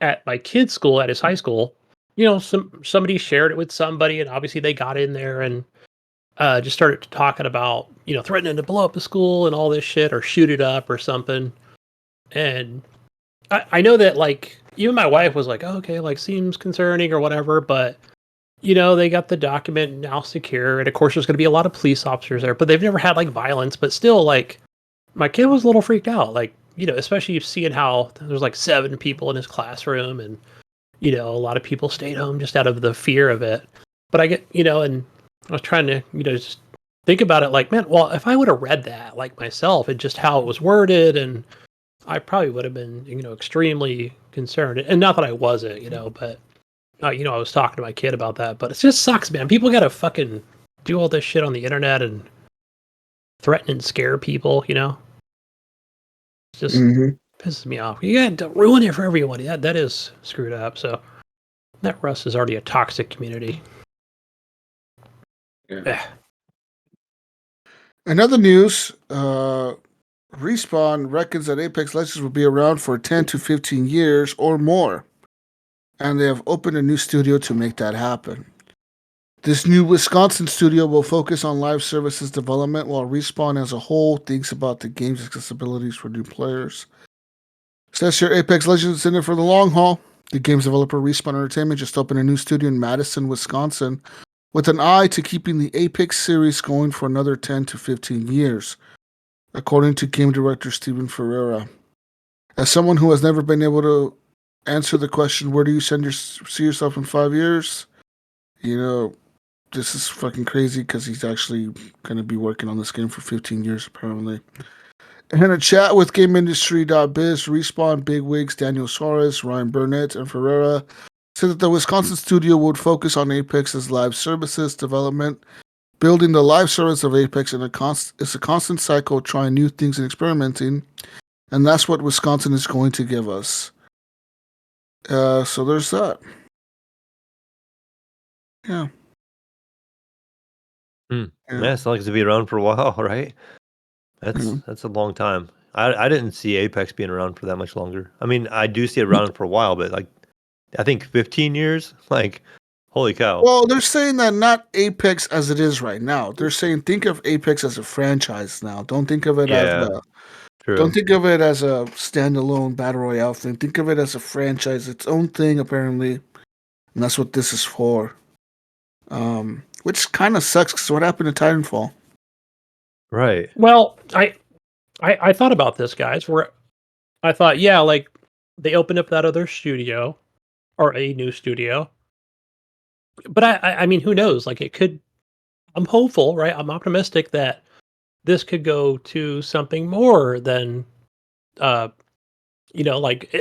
at my kid's school, at his high school, somebody shared it with somebody, and obviously they got in there and just started talking about, threatening to blow up the school and all this shit or shoot it up or something. And I know that, like, even my wife was like, oh, okay, like, seems concerning or whatever, but, they got the document now secure. And of course, there's going to be a lot of police officers there, but they've never had, like, violence. But still, like, my kid was a little freaked out, like, especially seeing how there's like 7 people in his classroom and, a lot of people stayed home just out of the fear of it. But I get, and I was trying to, just think about it like, man, well, if I would have read that like myself and just how it was worded, and I probably would have been, extremely concerned. And not that I wasn't, but, I was talking to my kid about that. But it just sucks, man. People got to fucking do all this shit on the internet and threaten and scare people, It just pisses me off. You got to ruin it for everyone. Yeah, that is screwed up. So that Rust is already a toxic community. Yeah. In other news, Respawn reckons that Apex Legends will be around for 10 to 15 years or more, and they have opened a new studio to make that happen. This new Wisconsin studio will focus on live services development, while Respawn as a whole thinks about the game's accessibilities for new players. Says here, Apex Legends is in it for the long haul. The game's developer Respawn Entertainment just opened a new studio in Madison, Wisconsin, with an eye to keeping the Apex series going for another 10 to 15 years, according to game director Steven Ferreira. As someone who has never been able to answer the question, where do you see yourself in 5 years? This is fucking crazy because he's actually going to be working on this game for 15 years, apparently. In a chat with GameIndustry.biz, Respawn bigwigs Daniel Suarez, Ryan Burnett, and Ferreira said that the Wisconsin studio would focus on Apex's live services development. Building the live service of Apex is a constant cycle of trying new things and experimenting, and that's what Wisconsin is going to give us. So there's that. Yeah. Yeah, it sounds like it's to be around for a while, right? That's a long time. I didn't see Apex being around for that much longer. I mean, I do see it around for a while, but like, I think 15 years. Like, holy cow! Well, they're saying that not Apex as it is right now. They're saying think of Apex as a franchise now. Don't think of it True. think of it as a standalone battle royale thing. Think of it as a franchise, its own thing apparently, and that's what this is for. Which kind of sucks because what happened to Titanfall? Right. Well, I thought about this, guys. Where I thought, yeah, like they opened up that other studio or a new studio, but I mean, who knows? Like it could. I'm hopeful, right? I'm optimistic that this could go to something more than You know, like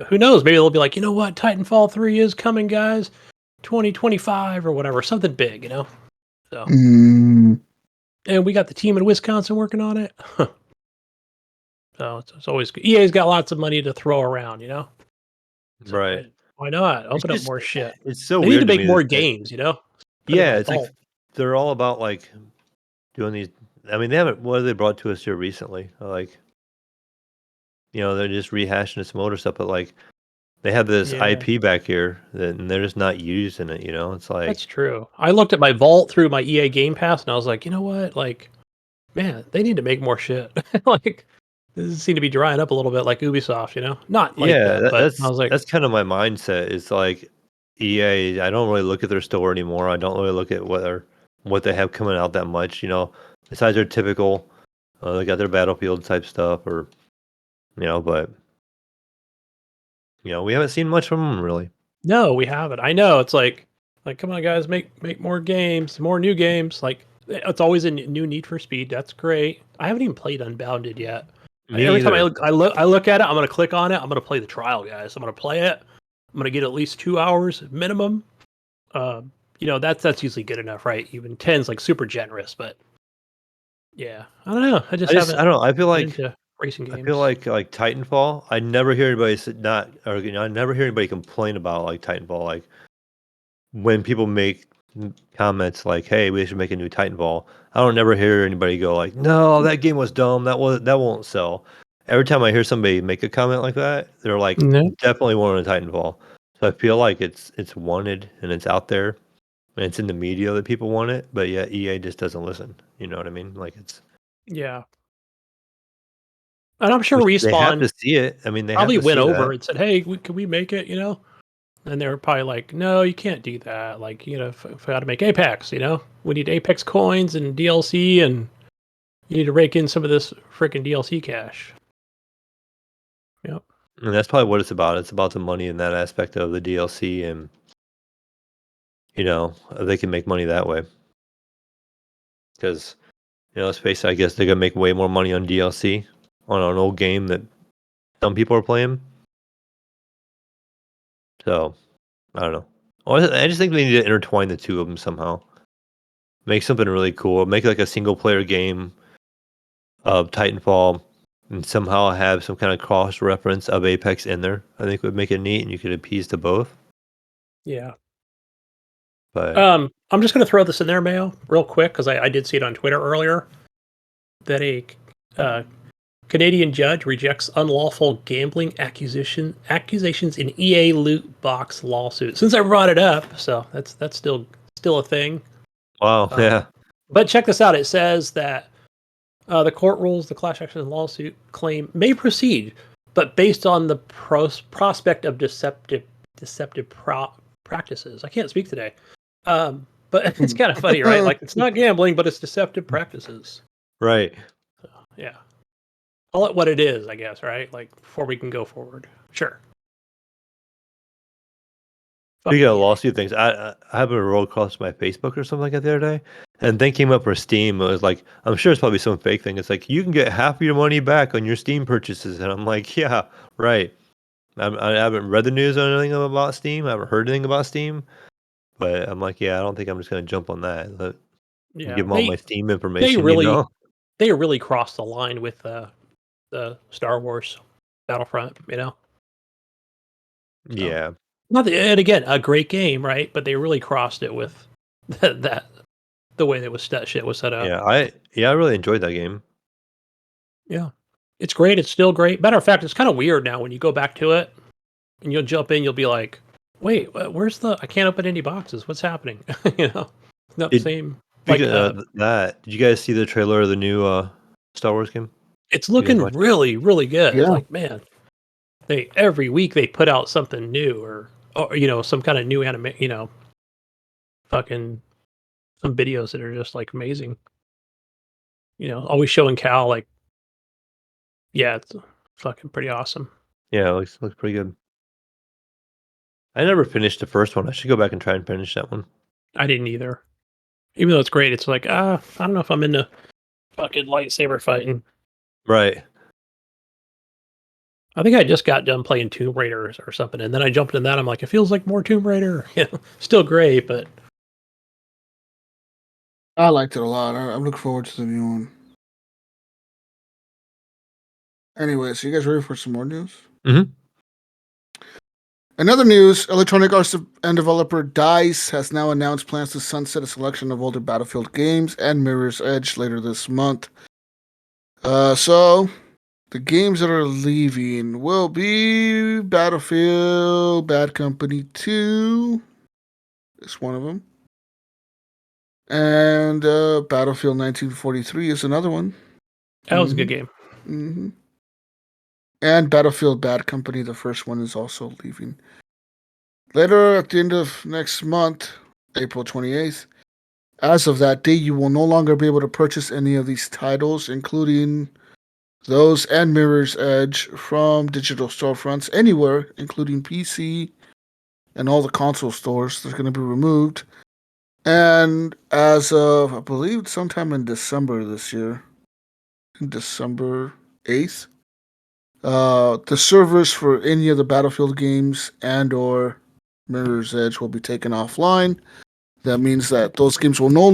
who knows? Maybe they'll be like, you know what, Titanfall 3 is coming, guys, 2025 or whatever, something big, you know. So, Mm, and we got the team in Wisconsin working on it. So it's always good. EA's got lots of money to throw around, you know. So Right. why not It's open up just more shit? it's so They need to weird to make me more that games, you know. Put it in yeah, the it's like vault. they're all about like doing these. I mean, they haven't. What have they brought to us here recently? Like, they're just rehashing some older stuff, but like they have this Yeah, IP back here and they're just not using it. It's that's like, true. I looked at my vault through my EA Game Pass, and I was like, you know what, like, man, they need to make more shit. Like, this seems to be drying up a little bit, like Ubisoft, you know. Not like yeah, that, but I that's was like, that's kind of my mindset. It's like EA. I don't really look at their store anymore. I don't really look at what they have coming out that much. Besides their typical, they got their Battlefield type stuff, or but we haven't seen much from them really. no, we haven't. I know it's like, come on, guys, make more games, more new games. Like, it's always a new Need for Speed. That's great. I haven't even played Unbounded yet. Me Every time either. I look at it, I'm gonna click on it. I'm gonna play the trial, guys. I'm gonna play it. I'm gonna get at least 2 hours minimum. That's usually good enough, right? Even 10's like super generous, but yeah, I don't know. I just I haven't don't know. been into racing I feel games. like Titanfall. I never hear anybody not, or I never hear anybody complain about like Titanfall. Like when people make comments like, "Hey, we should make a new Titanfall." I don't never hear anybody go like, "No, that game was dumb. That won't sell." Every time I hear somebody make a comment like that, they're like, No. "Definitely want a Titanfall." So I feel like it's wanted and it's out there and it's in the media that people want it, but yet EA just doesn't listen. You know what I mean? Like it's Yeah, and I'm sure which they have Respawn to see it. I mean, they have probably to went see over that. and said, "Hey, can we make it?" You know, and they were probably like, "No, you can't do that. Like, if I got to make Apex, we need Apex coins and DLC, and you need to rake in some of this freaking DLC cash." Yep. And that's probably what it's about. It's about the money in that aspect of the DLC, and they can make money that way. Because let's face it, I guess they're gonna make way more money on DLC on an old game that some people are playing. So I don't know. I just think they need to intertwine the two of them somehow. Make something really cool. Make like a single player game of Titanfall, and somehow have some kind of cross reference of Apex in there. I think would make it neat, and you could appease to both. Yeah. But I'm just going to throw this in there, Mayo, real quick, because I did see it on Twitter earlier that a uh, Canadian judge rejects unlawful gambling accusations in EA loot box lawsuit. Since I brought it up, so that's still a thing. wow, Um, yeah, but check this out. It says that the court rules the class action lawsuit claim may proceed, but based on the prospect of deceptive practices. I can't speak today. But it's kind of funny, right? Like, it's not gambling, but it's deceptive practices. right. So, yeah. Call it what it is, I guess, right? Like, before we can go forward. Sure. Speaking Fucking of EA. lawsuit things, I happened to roll across my Facebook or something like that the other day, and then came up for Steam. It was like, I'm sure it's probably some fake thing. It's like you can get half of your money back on your Steam purchases, and I'm like, yeah, right. I haven't read the news or anything about Steam. I haven't heard anything about Steam, but I'm like, yeah, I don't think I'm just gonna jump on that. Give Yeah. them all my Steam They information, really they really crossed the line with the Star Wars Battlefront, So Yeah, not the, and again, a great game, right? But they really crossed it with that the way that shit was set up. I really enjoyed that game. Yeah. It's great. It's still great. Matter of fact, it's kind of weird now when you go back to it and you'll jump in, you'll be like, wait, where's I can't open any boxes. What's happening? It's not the Did same. Like, Speaking of that, did you guys see the trailer of the new Star Wars game? it's You guys looking watch? really, really good. yeah. Like, man, every week they put out something new or some kind of new fucking some videos that are just like amazing. Always showing Cal like, yeah, it's fucking pretty awesome. Yeah, it looks pretty good. I never finished the first one. I should go back and try and finish that one. I didn't either. Even though it's great, it's like, I don't know if I'm into fucking lightsaber fighting. Right. I think I just got done playing Tomb Raider or something, and then I jumped in that. I'm like, it feels like more Tomb Raider. Still great, but I liked it a lot. I'm looking forward to the new one. Anyway, so you guys ready for some more news? Mm-hmm. Another news, Electronic Arts and developer DICE has now announced plans to sunset a selection of older Battlefield games and Mirror's Edge later this month. So the games that are leaving will be Battlefield Bad Company 2 is one of them. And Battlefield 1943 is another one. that was a good game. Mm-hmm. And Battlefield Bad Company, the first one, is also leaving. Later at the end of next month, April 28th, as of that day, you will no longer be able to purchase any of these titles, including those and Mirror's Edge, from digital storefronts anywhere, including PC and all the console stores. They're going to be removed. And as of, I believe, sometime in December this year, December 8th, the servers for any of the Battlefield games and or Mirror's Edge will be taken offline. That means that those games will no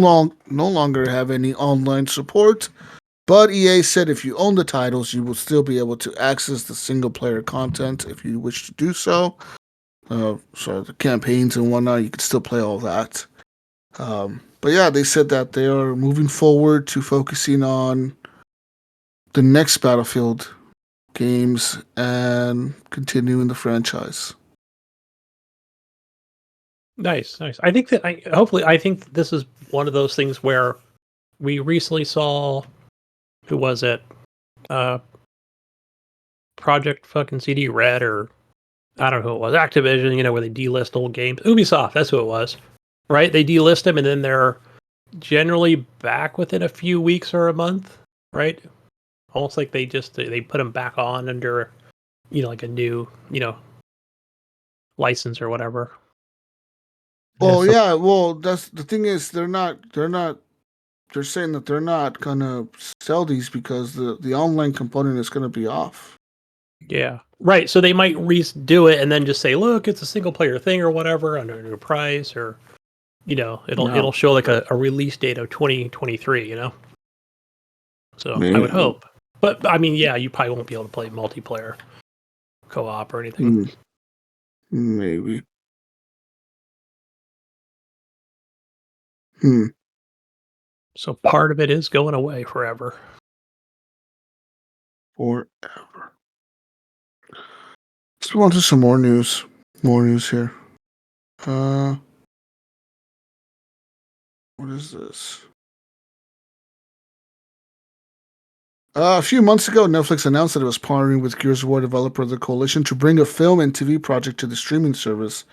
longer have any online support. But EA said if you own the titles, you will still be able to access the single player content if you wish to do so. So the campaigns and whatnot, you can still play all that. But yeah, they said that they are moving forward to focusing on the next Battlefield games and continuing the franchise. Nice. I think that I think this is one of those things where we recently saw, who was it? Project fucking CD Red, or I don't know who it was. Activision, where they delist old games. Ubisoft, that's who it was. Right? They delist them and then they're generally back within a few weeks or a month, right? Almost like they put them back on under, like a new, license or whatever. Well, so- yeah. Well, that's the thing is they're not. They're saying that they're not gonna sell these because the online component is gonna be off. Yeah. Right. So they might redo it and then just say, look, it's a single player thing or whatever under a new price, or it'll show like a release date of 2023, So I would Maybe. hope. But I mean, yeah, you probably won't be able to play multiplayer co-op or anything. Maybe. So part of it is going away forever. Forever. Let's move on to some more news. More news here. What is this? A few months ago, Netflix announced that it was partnering with Gears of War developer The Coalition to bring a film and TV project to the streaming service.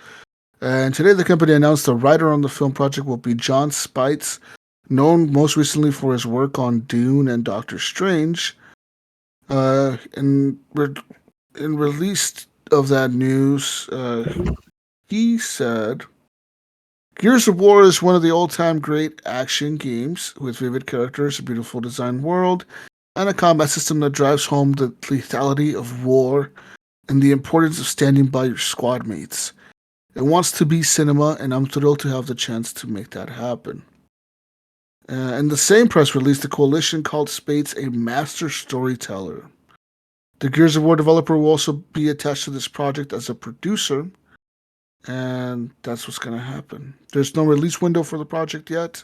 And today, the company announced the writer on the film project will be John Spites, known most recently for his work on Dune and Doctor Strange. In release of that news, he said, Gears of War is one of the all-time great action games with vivid characters, a beautiful designed world, and a combat system that drives home the lethality of war and the importance of standing by your squad mates. It wants to be cinema, and I'm thrilled to have the chance to make that happen. In the same press release, the Coalition called Spates a master storyteller. The Gears of War developer will also be attached to this project as a producer, and that's what's going to happen. There's no release window for the project yet,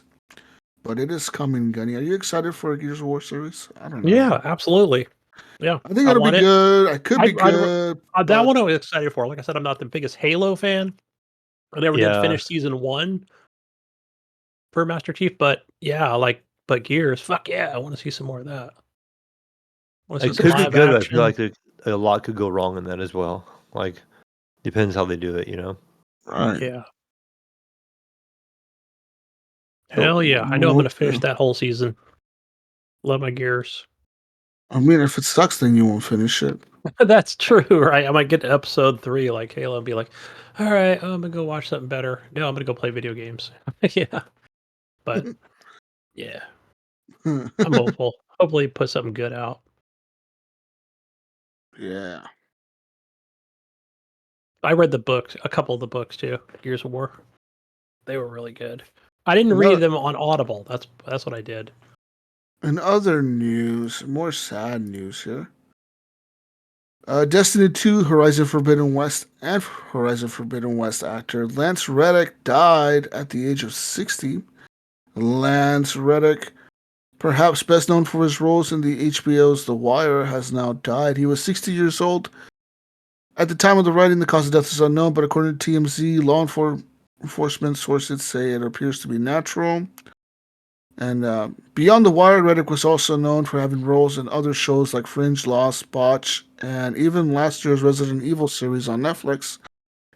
but it is coming, Gunny. Are you excited for a Gears of War series? I don't know. Yeah, absolutely. Yeah, I think it'll be good. I could be good. That one I was excited for. Like I said, I'm not the biggest Halo fan. I never did finish season 1 for Master Chief, but yeah, but Gears, fuck yeah, I want to see some more of that. It could be good, but I feel like a lot could go wrong in that as well. Like, depends how they do it, Right. Yeah. Hell yeah. I know I'm going to finish that whole season. Love my Gears. I mean, if it sucks, then you won't finish it. That's true, right? I might get to episode 3 like Halo and be like, all right, I'm going to go watch something better. No, I'm going to go play video games. Yeah. But yeah, I'm hopeful. Hopefully put something good out. Yeah. I read the books, a couple of the books too. Gears of War. They were really good. I didn't read them on Audible. That's what I did. In other news, more sad news here. Destiny 2, Horizon Forbidden West, and Horizon Forbidden West actor Lance Reddick died at the age of 60. Lance Reddick, perhaps best known for his roles in the HBO's The Wire, has now died. He was 60 years old. At the time of the writing, the cause of death is unknown, but according to TMZ, law enforcement sources say it appears to be natural. And beyond The Wire, Reddick was also known for having roles in other shows like Fringe, Lost, Botch, and even last year's Resident Evil series on Netflix.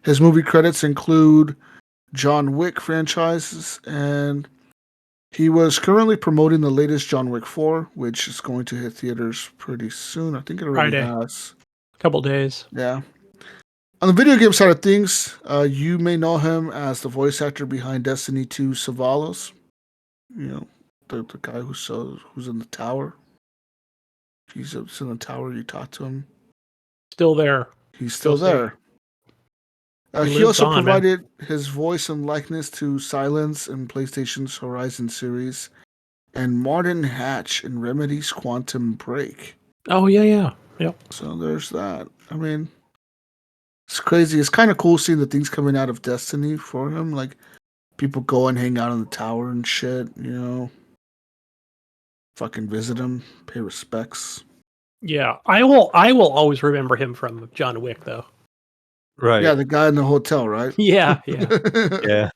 His movie credits include John Wick franchises, and he was currently promoting the latest John Wick 4, which is going to hit theaters pretty soon. I think it already has. A couple days. Yeah. On the video game side of things, you may know him as the voice actor behind Destiny 2 Savalos. You know, the guy who's in the tower. He's in the tower. You talk to him. Still there. He's still there. He also provided his voice and likeness to Silence in PlayStation's Horizon series, and Martin Hatch in Remedy's Quantum Break. Oh yeah. So there's that. I mean, it's crazy. It's kind of cool seeing the things coming out of Destiny for him, like people go and hang out in the tower and shit, you know. Fucking visit him, pay respects. Yeah, I will always remember him from John Wick, though. Right. Yeah, the guy in the hotel, right? Yeah. Yeah.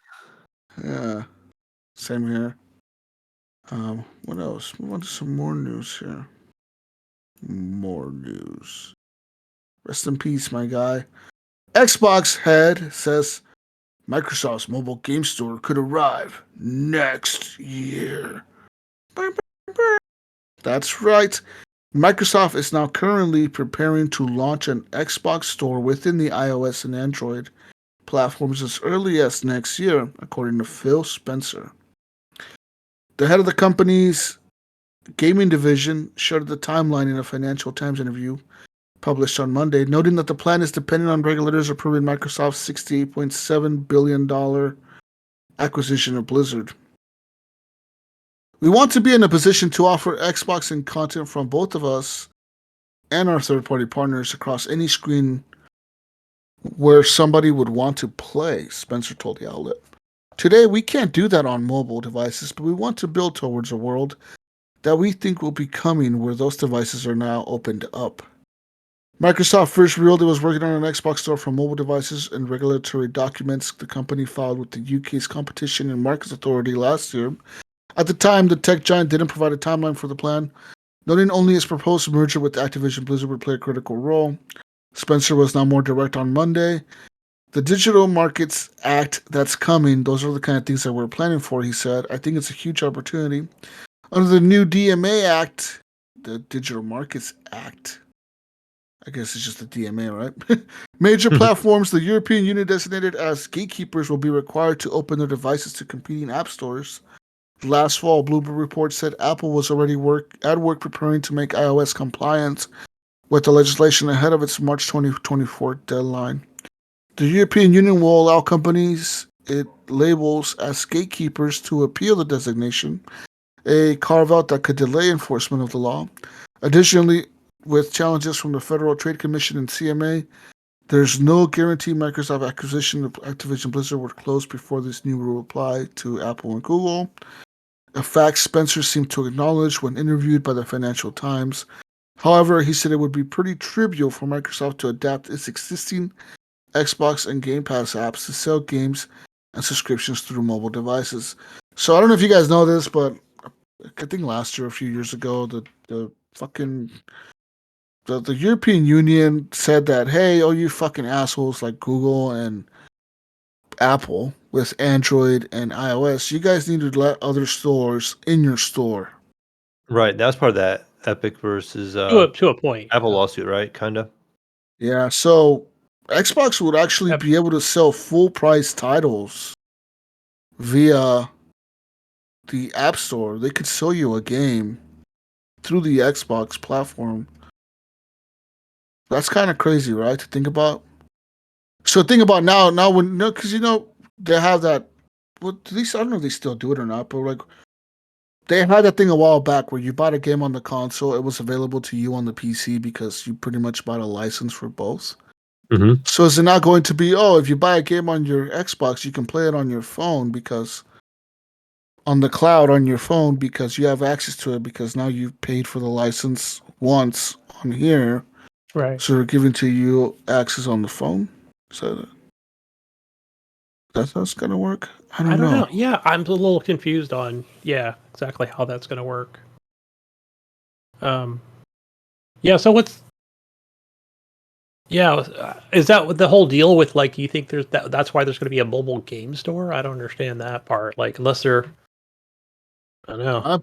Yeah. Same here. What else? Move on to some more news here. More news. Rest in peace, my guy. Xbox head says Microsoft's mobile game store could arrive next year. That's right. Microsoft is now currently preparing to launch an Xbox store within the iOS and Android platforms as early as next year, according to Phil Spencer. The head of the company's gaming division shared the timeline in a Financial Times interview published on Monday, noting that the plan is dependent on regulators approving Microsoft's $68.7 billion acquisition of Blizzard. We want to be in a position to offer Xbox and content from both of us and our third-party partners across any screen where somebody would want to play, Spencer told the outlet. Today, we can't do that on mobile devices, but we want to build towards a world that we think will be coming where those devices are now opened up. Microsoft first revealed it was working on an Xbox store for mobile devices in regulatory documents the company filed with the UK's Competition and Markets Authority last year. At the time, the tech giant didn't provide a timeline for the plan, noting only its proposed merger with Activision Blizzard would play a critical role. Spencer was now more direct on Monday. The Digital Markets Act that's coming, those are the kind of things that we're planning for, he said. I think it's a huge opportunity. Under the new DMA Act, the Digital Markets Act, I guess it's just the DMA, right? Major platforms the European Union designated as gatekeepers will be required to open their devices to competing app stores. Last fall, Bloomberg Report said Apple was already at work preparing to make iOS compliant with the legislation ahead of its March 2024 deadline. The European Union will allow companies it labels as gatekeepers to appeal the designation, a carve-out that could delay enforcement of the law. Additionally, with challenges from the Federal Trade Commission and CMA, there's no guarantee Microsoft acquisition of Activision Blizzard would close before this new rule apply to Apple and Google, a fact Spencer seemed to acknowledge when interviewed by the Financial Times. However, he said it would be pretty trivial for Microsoft to adapt its existing Xbox and Game Pass apps to sell games and subscriptions through mobile devices. So I don't know if you guys know this, but I think last year, a few years ago, the European Union said that, hey, all you fucking assholes like Google and Apple with Android and iOS, you guys need to let other stores in your store. Right. That was part of that Epic versus To a point. Apple lawsuit, right? Kind of. Yeah, so Xbox would actually be able to sell full price titles via the App Store. They could sell you a game through the Xbox platform. That's kind of crazy, right? To think about. So think about now when because they have that. Well, at least I don't know if they still do it or not, but like they had that thing a while back where you bought a game on the console, it was available to you on the PC because you pretty much bought a license for both. Mm-hmm. So is it not going to be, if you buy a game on your Xbox, you can play it on your phone because on the cloud on your phone because you have access to it because now you've paid for the license once on here. Right. So they're giving to you access on the phone. So that's how it's gonna work. I don't know. Yeah, I'm a little confused on exactly how that's going to work. Yeah. So what's is that the whole deal with like? You think that's why there's going to be a mobile game store? I don't understand that part. Like, unless they're, I don't know.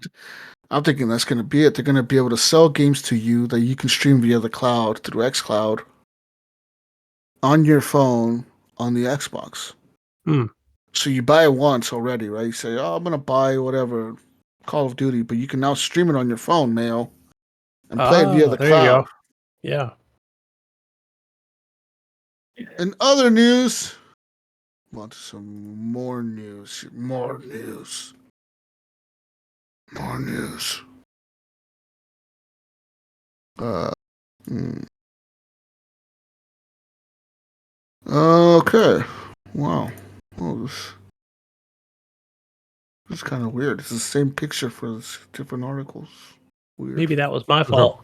I'm thinking that's gonna be it. They're gonna be able to sell games to you that you can stream via the cloud through xCloud on your phone on the Xbox. Hmm. So you buy it once already, right? You say, "Oh, I'm gonna buy whatever Call of Duty," but you can now stream it on your phone, Mayo, and play it via the There you go. cloud. Yeah. In other news, want some more news? More news. More news. Uh. Okay. Wow. Well, this is kind of weird. It's the same picture for different articles. Weird. Maybe that was my fault.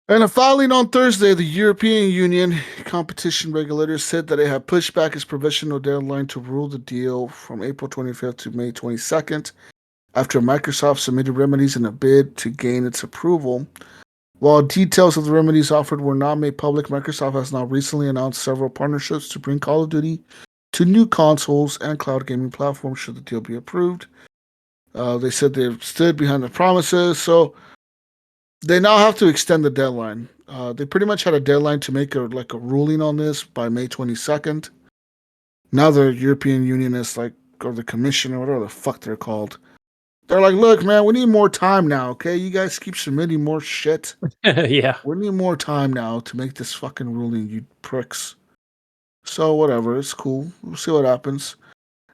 In a filing on Thursday, the European Union competition regulators said that it had pushed back its provisional deadline to rule the deal from April 25th to May 22nd after Microsoft submitted remedies in a bid to gain its approval. While details of the remedies offered were not made public, Microsoft has now recently announced several partnerships to bring Call of Duty to new consoles and cloud gaming platforms should the deal be approved. They said they've stood behind the promises, so they now have to extend the deadline. They pretty much had a deadline to make a ruling on this by May 22nd. Now the European Union is or the Commission or whatever the fuck they're called. They're like, look, man, we need more time now, okay? You guys keep submitting more shit. Yeah. We need more time now to make this fucking ruling, you pricks. So whatever, it's cool. We'll see what happens.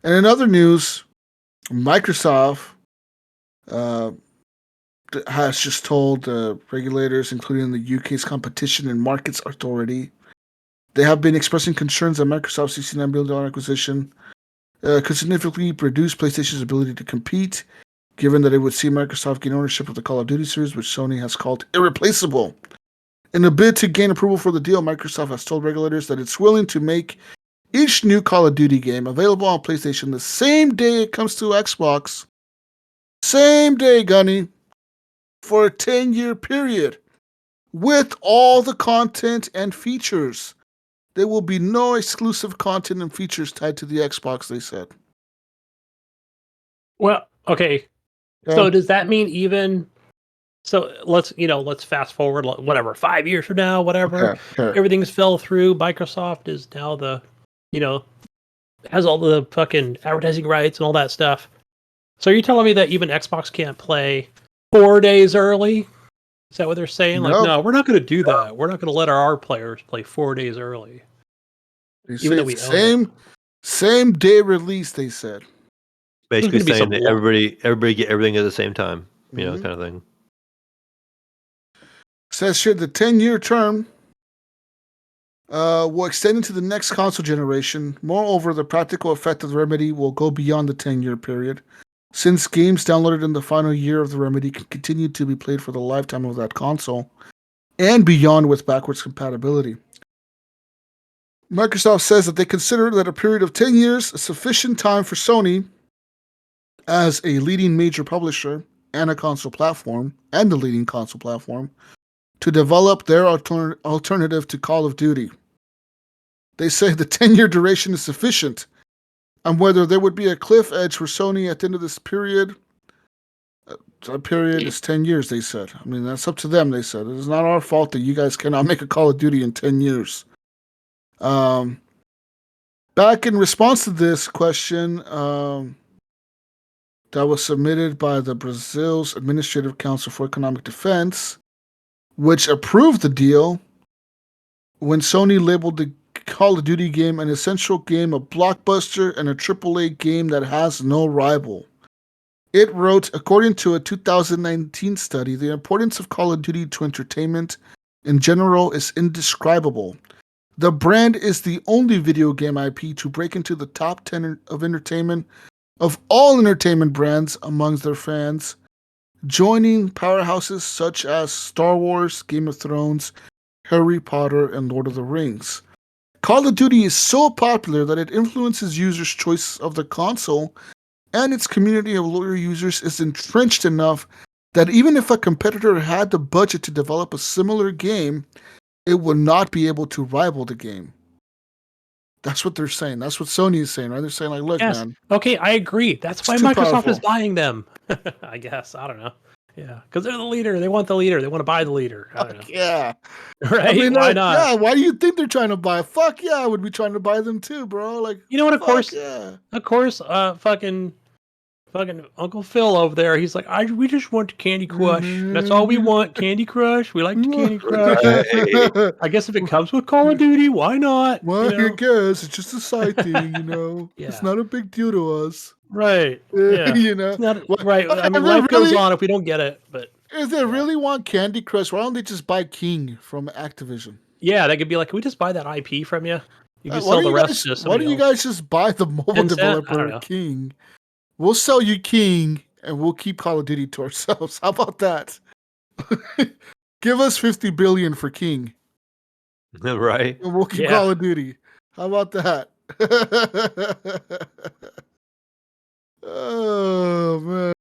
And in other news, Microsoft has just told regulators, including the UK's Competition and Markets Authority, they have been expressing concerns that Microsoft's $69 billion acquisition could significantly reduce PlayStation's ability to compete, given that it would see Microsoft gain ownership of the Call of Duty series, which Sony has called irreplaceable. In a bid to gain approval for the deal, Microsoft has told regulators that it's willing to make each new Call of Duty game available on PlayStation the same day it comes to Xbox. Same day, Gunny. For a 10-year period. With all the content and features. There will be no exclusive content and features tied to the Xbox, they said. Well, okay. So does that mean even... So let's fast forward, whatever, 5 years from now, whatever. Okay. Everything's fell through. Microsoft is now has all the fucking advertising rights and all that stuff. So you're telling me that even Xbox can't play 4 days early? Is that what they're saying? Like, no, we're not going to do that. We're not going to let our players play 4 days early. Even though we same day release, they said. Basically saying that everybody get everything at the same time, kind of thing. Says here the 10-year term will extend into the next console generation. Moreover, the practical effect of the remedy will go beyond the 10-year period, since games downloaded in the final year of the remedy can continue to be played for the lifetime of that console and beyond with backwards compatibility. Microsoft says that they consider that a period of 10 years is sufficient time for Sony, as a leading major publisher and a console platform, and the leading console platform, to develop their alternative to Call of Duty. They say the 10-year duration is sufficient, and whether there would be a cliff edge for Sony at the end of this period, that period is 10 years, they said. I mean, that's up to them, they said. It is not our fault that you guys cannot make a Call of Duty in 10 years. Back in response to this question that was submitted by the Brazil's Administrative Council for Economic Defense, which approved the deal when Sony labeled the make Call of Duty game an essential game, a blockbuster, and a AAA game that has no rival. It wrote, according to a 2019 study, the importance of Call of Duty to entertainment in general is indescribable. The brand is the only video game IP to break into the top 10 of entertainment of all entertainment brands amongst their fans, joining powerhouses such as Star Wars, Game of Thrones, Harry Potter, and Lord of the Rings. Call of Duty is so popular that it influences users' choice of the console, and its community of loyal users is entrenched enough that even if a competitor had the budget to develop a similar game, it would not be able to rival the game. That's what they're saying. That's what Sony is saying, right? They're saying, like, look, Yes. man. Okay, I agree. That's why too Microsoft is powerful. buying them. I guess. I don't know. Yeah, because they're the leader. They want the leader. They want to buy the leader. I don't know. Yeah. Right? I mean, Why not? yeah, why do you think they're trying to buy? Fuck yeah, I would be trying to buy them too, bro. Like, You know what? Of course, yeah. fucking Uncle Phil over there. He's like, we just want Candy Crush. That's all we want. Candy Crush. We like the Candy Crush. I guess if it comes with Call of Duty, why not? Well, You know? I guess it's just a side thing, you know. Yeah. It's not a big deal to us. Right. Yeah. You know. It's not, What- right. I mean, if they life goes really- on if we don't get it. But If they really want Candy Crush, why don't they just buy King from Activision? yeah, they could be like, can we just buy that IP from you? You can Why sell don't the you rest guys- to Why somebody don't you else. guys just buy the mobile 10 cent? I don't developer know. King? We'll sell you King, and we'll keep Call of Duty to ourselves. How about that? Give us $50 billion for King, Right? and we'll keep Yeah. Call of Duty. How about that? Oh man!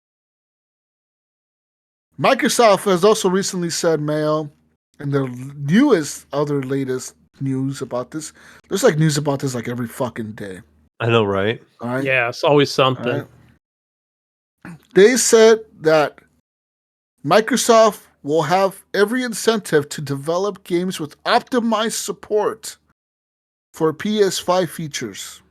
Microsoft has also recently said, MAiO, and the latest news about this. There's like news about this like every fucking day. I know, right? All right. Yeah, it's always something. All right. They said that Microsoft will have every incentive to develop games with optimized support for PS5 features,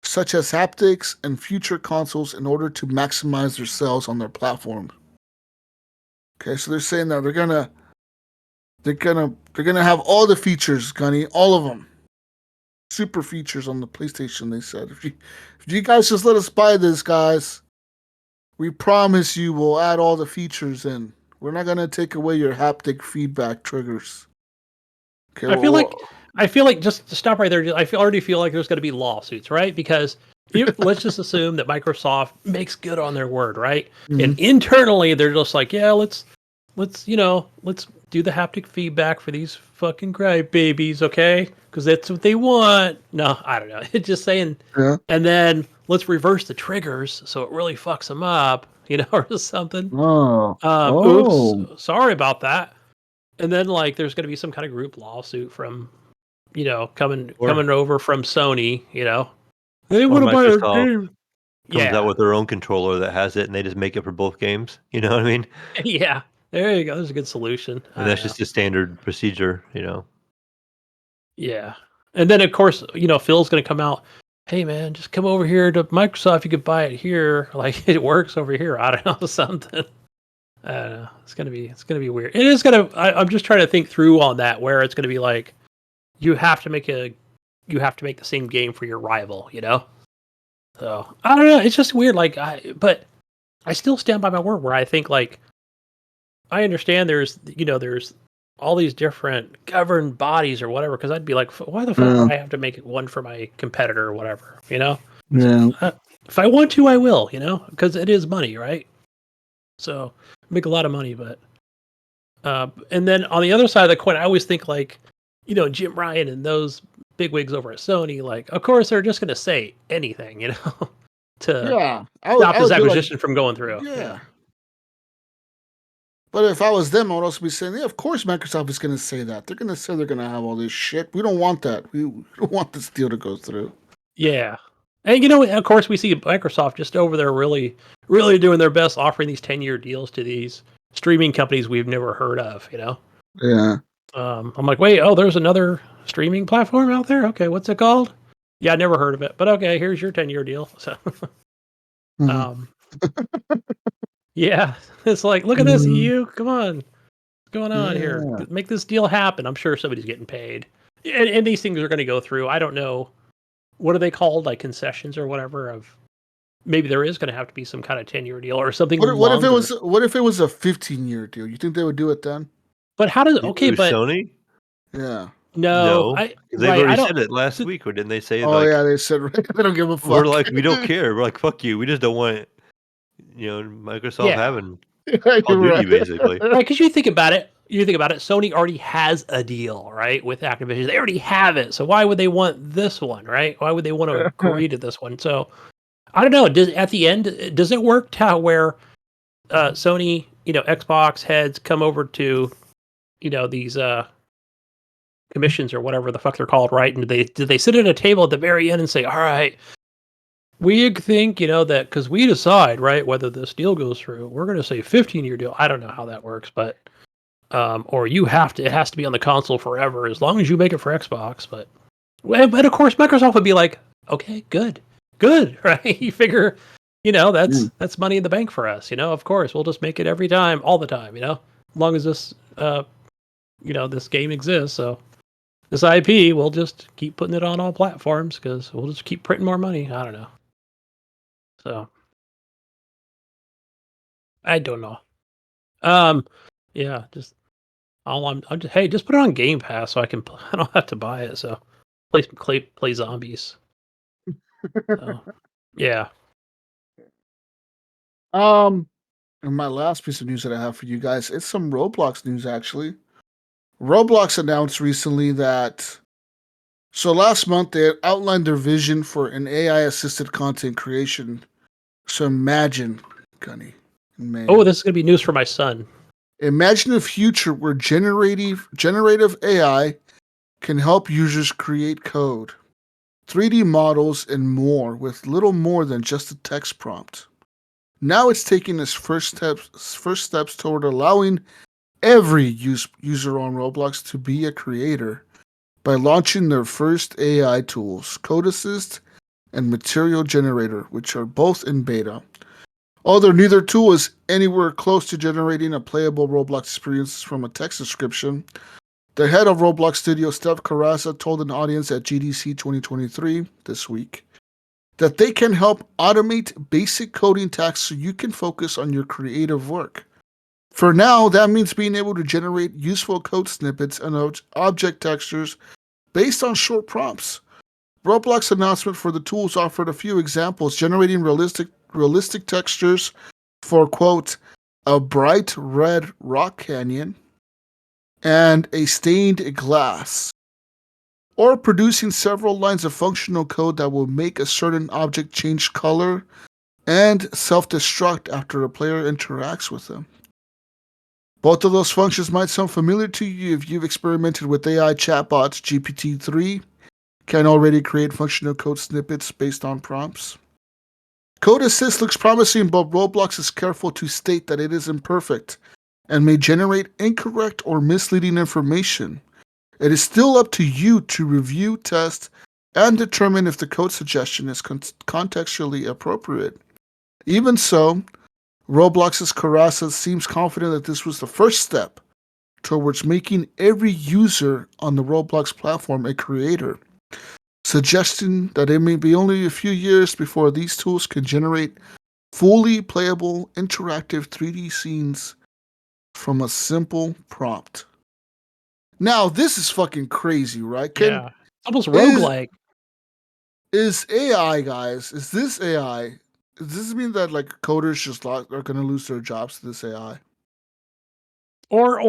such as haptics and future consoles, in order to maximize their sales on their platform. Okay, so they're saying that they're gonna have all the features, Gunny, all of them. Super features on the PlayStation, they said. If you guys just let us buy this, guys, we promise you we'll add all the features in. We're not gonna take away your haptic feedback triggers. Okay, I feel like just to stop right there. Already feel like there's going to be lawsuits, right? Because let's just assume that Microsoft makes good on their word, right? Mhm. And internally, they're just like, yeah, let's do the haptic feedback for these fucking crybabies, okay? Because that's what they want. No, I don't know. It's just saying. Yeah. And then let's reverse the triggers so it really fucks them up, or something. Oh. Oops, sorry about that. And then like there's going to be some kind of group lawsuit from, coming over from Sony, They want to buy our Microsoft game. Comes out with their own controller that has it, and they just make it for both games. You know what I mean? Yeah. There you go. There's a good solution. And that's just a standard procedure. Yeah. And then of course, Phil's going to come out. Hey man, just come over here to Microsoft. You could buy it here. Like it works over here. I don't know, something. I don't know. It's gonna be weird. It is gonna. I'm just trying to think through on that, where it's gonna be like, you have to make the same game for your rival, So I don't know. It's just weird. But I still stand by my word where I think like, I understand there's all these different governed bodies or whatever. Because I'd be like, why the fuck would I have to make one for my competitor or whatever? Yeah. If I want to, I will. Because it is money, right? So make a lot of money, but and then on the other side of the coin, I always think like, Jim Ryan and those bigwigs over at Sony, like, of course they're just going to say anything, to stop this acquisition from going through. Yeah. But if I was them, I would also be saying, yeah, of course Microsoft is going to say that. They're going to say they're going to have all this shit. We don't want that. We don't want this deal to go through. Yeah. And, of course we see Microsoft just over there really, really doing their best, offering these 10-year deals to these streaming companies we've never heard of, Yeah. I'm like, wait, there's another streaming platform out there? Okay, what's it called? Yeah, I never heard of it. But okay, here's your 10-year deal. So Mhm. yeah, it's like, look at this, EU. Come on. What's going on here? Yeah. Make this deal happen. I'm sure somebody's getting paid. And these things are going to go through. I don't know. What are they called? Like concessions or whatever of maybe there is going to have to be some kind of 10-year deal or something What if it longer. was a 15-year deal? You think they would do it then? But how does You okay, lose but Sony? Yeah. no, No, I 'cause they've right, I already don't said it last week, or didn't they say Oh like yeah, they said they don't give a we're fuck. like we don't care. We're like fuck you. We just don't want Microsoft yeah. having Yeah, Call of you're Duty right. basically. Right, because you think about it, Sony already has a deal, right, with Activision. They already have it. So why would they want this one, right? Why would they want to agree to this one? So I don't know. At the end, does it work to where Sony, Xbox heads come over to, these commissions or whatever the fuck they're called, right? And did they sit at a table at the very end and say, all right, we think, that because we decide, right, whether this deal goes through, we're going to say 15-year deal. I don't know how that works, but or it has to be on the console forever as long as you make it for Xbox. But of course, Microsoft would be like, okay, good, right? You figure, that's money in the bank for us. Of course, we'll just make it every time, all the time. As long as this, this game exists. So this IP, we'll just keep putting it on all platforms because we'll just keep printing more money. I don't know. So I don't know. Yeah, just I'm just hey, just put it on Game Pass so I can I don't have to buy it. So play zombies. So yeah. Um, and my last piece of news that I have for you guys, it's some Roblox news actually. Roblox announced recently that last month they outlined their vision for an AI assisted content creation. So imagine, Gunny and Oh, Mayo. this is gonna be news for my son. Imagine a future where generative AI can help users create code, 3D models, and more with little more than just a text prompt. Now it's taking its first steps toward allowing every user on Roblox to be a creator by launching their first AI tools, Code Assist and Material Generator, which are both in beta. Although neither tool is anywhere close to generating a playable Roblox experience from a text description, the head of Roblox Studio, Steph Carrasa, told an audience at GDC 2023 this week that they can help automate basic coding tasks so you can focus on your creative work. For now, that means being able to generate useful code snippets and object textures based on short prompts. Roblox announcement for the tools offered a few examples, generating realistic textures for, quote, a bright red rock canyon and a stained glass, or producing several lines of functional code that will make a certain object change color and self-destruct after a player interacts with them. Both of those functions might sound familiar to you if you've experimented with AI chatbots. GPT-3 can already create functional code snippets based on prompts. Code Assist looks promising, but Roblox is careful to state that it is imperfect and may generate incorrect or misleading information. It is still up to you to review, test, and determine if the code suggestion is contextually appropriate. Even so, Roblox's Carrasa seems confident that this was the first step towards making every user on the Roblox platform a creator, suggesting that it may be only a few years before these tools can generate fully playable interactive 3D scenes from a simple prompt. Now, this is fucking crazy, right? Yeah. It's almost Is roguelike. is AI, guys? Is this AI? Does this mean that like coders just are going to lose their jobs to this AI? Or I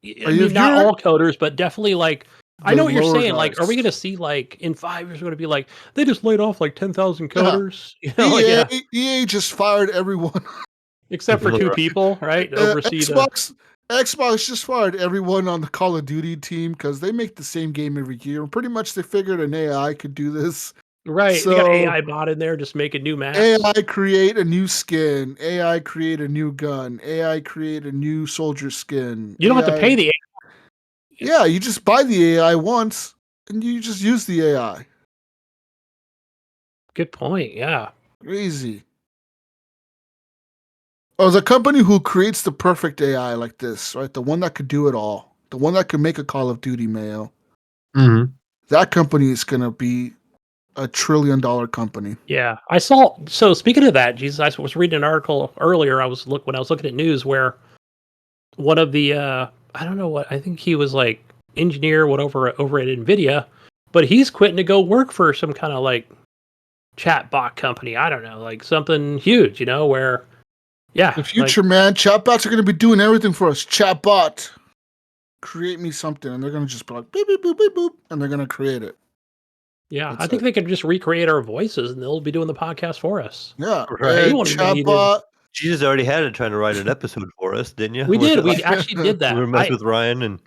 mean If not you're all coders, but definitely like I the know what you're lower saying. Like, are we guys, gonna see like in 5 years we're gonna be like, they just laid off like 10,000 yeah, coders? Like yeah. EA just fired everyone. Except for two people, right? To oversee the Xbox just fired everyone on the Call of Duty team because they make the same game every year. Pretty much, they figured an AI could do this. right. They got So AI bot in there just making new maps. AI create a new skin. AI create a new gun. AI create a new soldier skin. You don't have to pay the Yeah, you just buy the AI once and you just use the AI. Good point. Yeah. Crazy. Oh, the company who creates the perfect AI like this, right? The one that could do it all. The one that could make a Call of Duty, Mayo. Mm-hmm. That company is going to be a $1 trillion company. Yeah, I saw. So speaking of that, Jesus, I was reading an article earlier. When I was looking at news where one of the I don't know what, I think he was like engineer over at Nvidia, but he's quitting to go work for some kind of like chat bot company. I don't know, like something huge, where The future, man. Chatbots are going to be doing everything for us. Chatbot, create me something, and they're going to just be like beep beep boop beep boop, and they're going to create it. Yeah, That's I think it. they could just recreate our voices and they'll be doing the podcast for us. Yeah, Right. chatbot. Jesus already had it trying to write an episode for us, didn't you? We Was did. it We like- actually did that. we were messing with Ryan and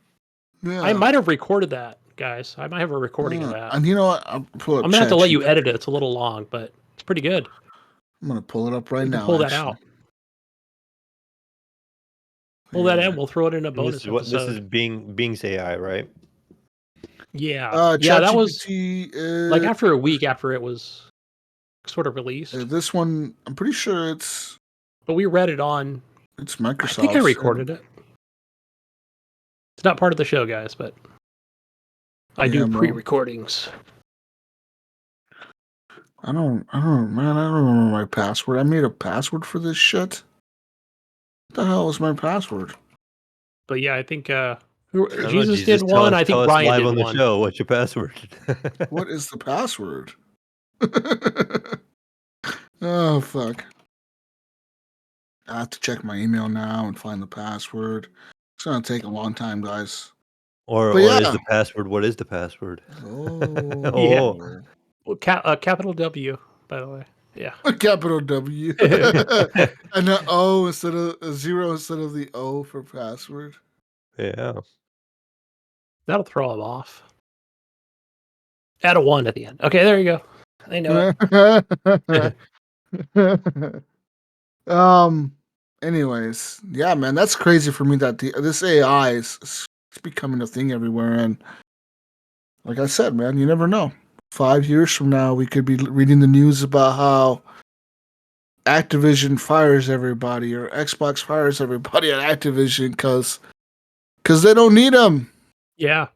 Yeah. I might have recorded that, guys. I might have a recording of that. And you know what? I'm gonna have to let you edit it. It's a little long, but it's pretty good. I'm gonna pull it up right You now. can pull that actually. out. Pull that Yeah. in. We'll throw it in a bonus this is episode. Bing's AI, right? Yeah, yeah. That was ChatGPT, like after a week after it was sort of released. this one. I'm pretty sure it's But we read it on. Microsoft. I think I recorded it. It's not part of the show, guys, but I do bro. pre-recordings. I don't, man. I don't remember my password. I made a password for this shit. What the hell was my password? But yeah, I think I don't know, Jesus did one. I think tell us Ryan live did on the one. show. What's your password? What is the password? Oh fuck! I have to check my email now and find the password. It's gonna take a long time, guys. or But is yeah. the password? What is the password? Oh, Yeah. Well, capital W, by the way. Yeah. A capital W and an O instead of a zero instead of the O for password. Yeah. That'll throw them off. Add a 1 at the end. Okay, there you go. I know it. Anyways, yeah, man, that's crazy for me that this AI is becoming a thing everywhere, and like I said, man, you never know. 5 years from now, we could be reading the news about how Activision fires everybody or Xbox fires everybody at Activision because they don't need them. Yeah.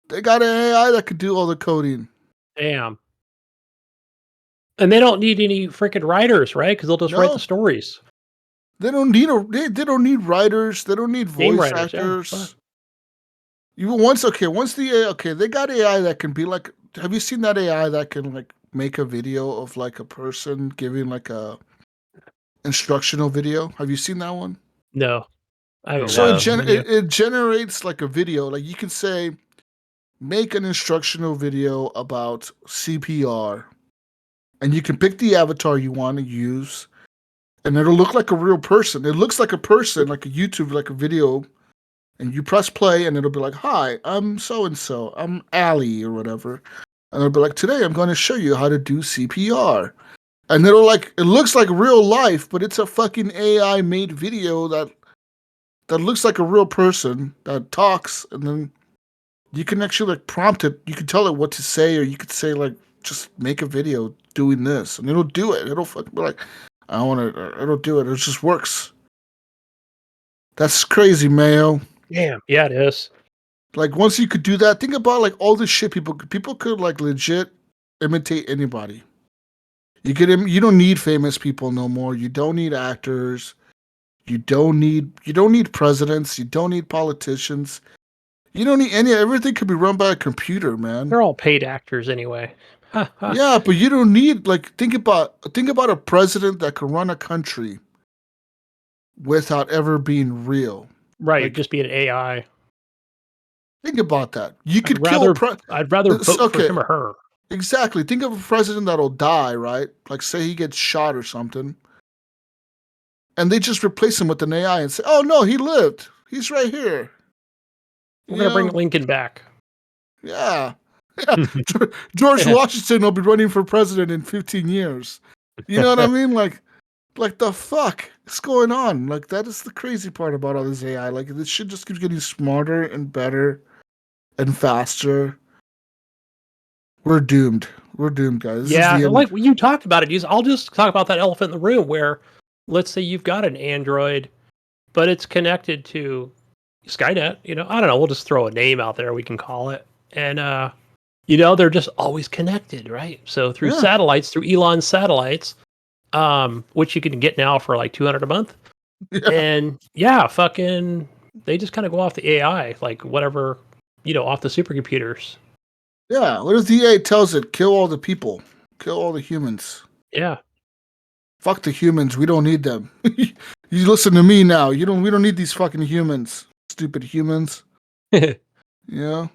They got an AI that could do all the coding. Damn. And they don't need any freaking writers, right? Because they'll just write No. the stories. They don't need they don't need writers. They don't need Game voice writers, yeah, actors. fine. Even once the AI, they got AI that can be like. Have you seen that AI that can like make a video of like a person giving like a instructional video? Have you seen that one? No. I haven't So watched the video. it generates like a video. Like you can say, make an instructional video about CPR, and you can pick the avatar you want to use, and it'll look like a real person. It looks like a person, like a YouTube, like a video, and you press play, and it'll be like, "Hi, I'm so and so. I'm Allie or whatever," and it'll be like, "Today I'm going to show you how to do CPR," and it'll like it looks like real life, but it's a fucking AI made video that looks like a real person that talks, and then you can actually like prompt it. You can tell it what to say, or you could say like, just make a video doing this, and it'll do it. It'll fucking be like, I want to. It'll do it. It just works. That's crazy, Mayo. Damn. Yeah, it is. Like once you could do that, think about like all this shit people could like legit imitate anybody. You don't need famous people no more. You don't need actors. You don't need presidents. You don't need politicians. You don't need everything could be run by a computer, man. They're all paid actors anyway. Yeah, but you don't need like think about a president that can run a country without ever being real. Right, Like, just be an AI. Think about that. You could I'd rather vote for him or her. Exactly. Think of a president that'll die, right? Like say he gets shot or something. And they just replace him with an AI and say, "Oh no, he lived. He's right here." We're gonna bring Lincoln back. Yeah. George Washington will be running for president in 15 years. You know what I mean? Like the fuck is going on? Like that is the crazy part about all this AI. Like this shit just keeps getting smarter and better and faster. We're doomed. We're doomed, guys. This Yeah, is the end. like you talked about it. I'll just talk about that elephant in the room where, let's say you've got an Android, but it's connected to Skynet. I don't know. We'll just throw a name out there. We can call it. and they're just always connected, right? So through satellites, through Elon's satellites, which you can get now for like $200 a month, and fucking, they just kind of go off the AI, like whatever, off the supercomputers. Yeah, what if the EA tells it, kill all the people, kill all the humans? Yeah. Fuck the humans, we don't need them. You listen to me now. We don't need these fucking humans. Stupid humans. Yeah.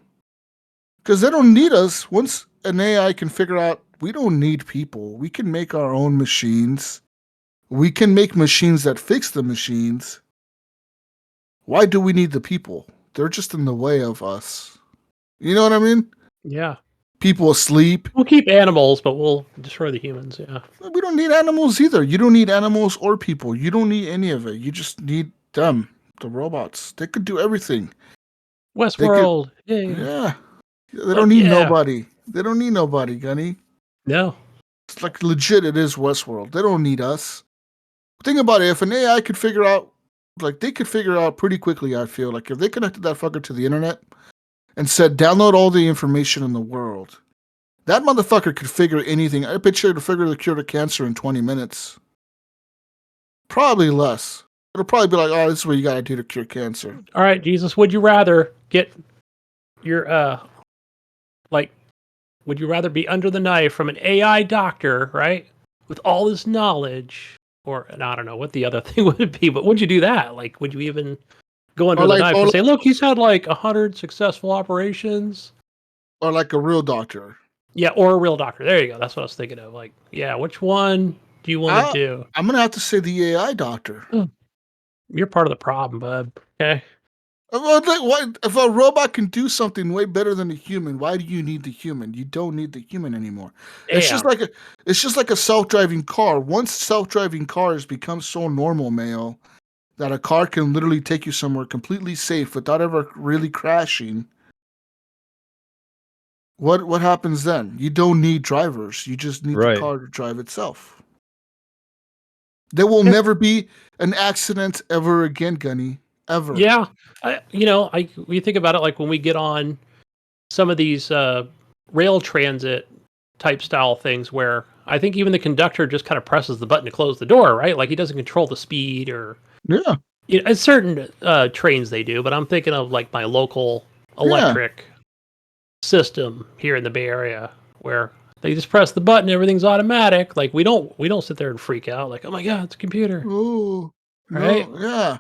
Because they don't need us. Once an AI can figure out we don't need people, we can make our own machines. We can make machines that fix the machines. Why do we need the people? They're just in the way of us. You know what I mean? Yeah. People asleep. We'll keep animals, but we'll destroy the humans. Yeah. We don't need animals either. You don't need animals or people. You don't need any of it. You just need them, the robots. They could do everything. Westworld. Yeah. They don't need nobody. They don't need nobody, Gunny. No. It's like legit, it is Westworld. They don't need us. Think about it. If an AI could figure out, like they could figure out pretty quickly, I feel like if they connected that fucker to the internet and said, download all the information in the world, that motherfucker could figure anything. I bet you to figure the cure to cancer in 20 minutes. Probably less. It'll probably be like, oh, this is what you gotta do to cure cancer. All right, Jesus, would you rather get your, would you rather be under the knife from an AI doctor, right, with all this knowledge, or, and I don't know what the other thing would be, but would you do that? Like, would you even go under the knife and say, look, he's had like 100 successful operations? Or like a real doctor. Yeah, or a real doctor. There you go. That's what I was thinking of. Like, yeah, which one do you want to do? I'm going to have to say the AI doctor. You're part of the problem, bud. Okay. If a robot can do something way better than a human, why do you need the human? You don't need the human anymore. Damn. It's just like a self-driving car. Once self-driving cars become so normal, Mayo, that a car can literally take you somewhere completely safe without ever really crashing. What happens then? You don't need drivers. You just need the car to drive itself. There will never be an accident ever again, Gunny. Ever. Yeah. We think about it like when we get on some of these rail transit type style things where I think even the conductor just kind of presses the button to close the door, right? Like he doesn't control the speed or... Yeah. Certain trains they do, but I'm thinking of like my local electric system here in the Bay Area where they just press the button, everything's automatic. Like we don't sit there and freak out like, oh my God, it's a computer. Ooh. Right? No, yeah.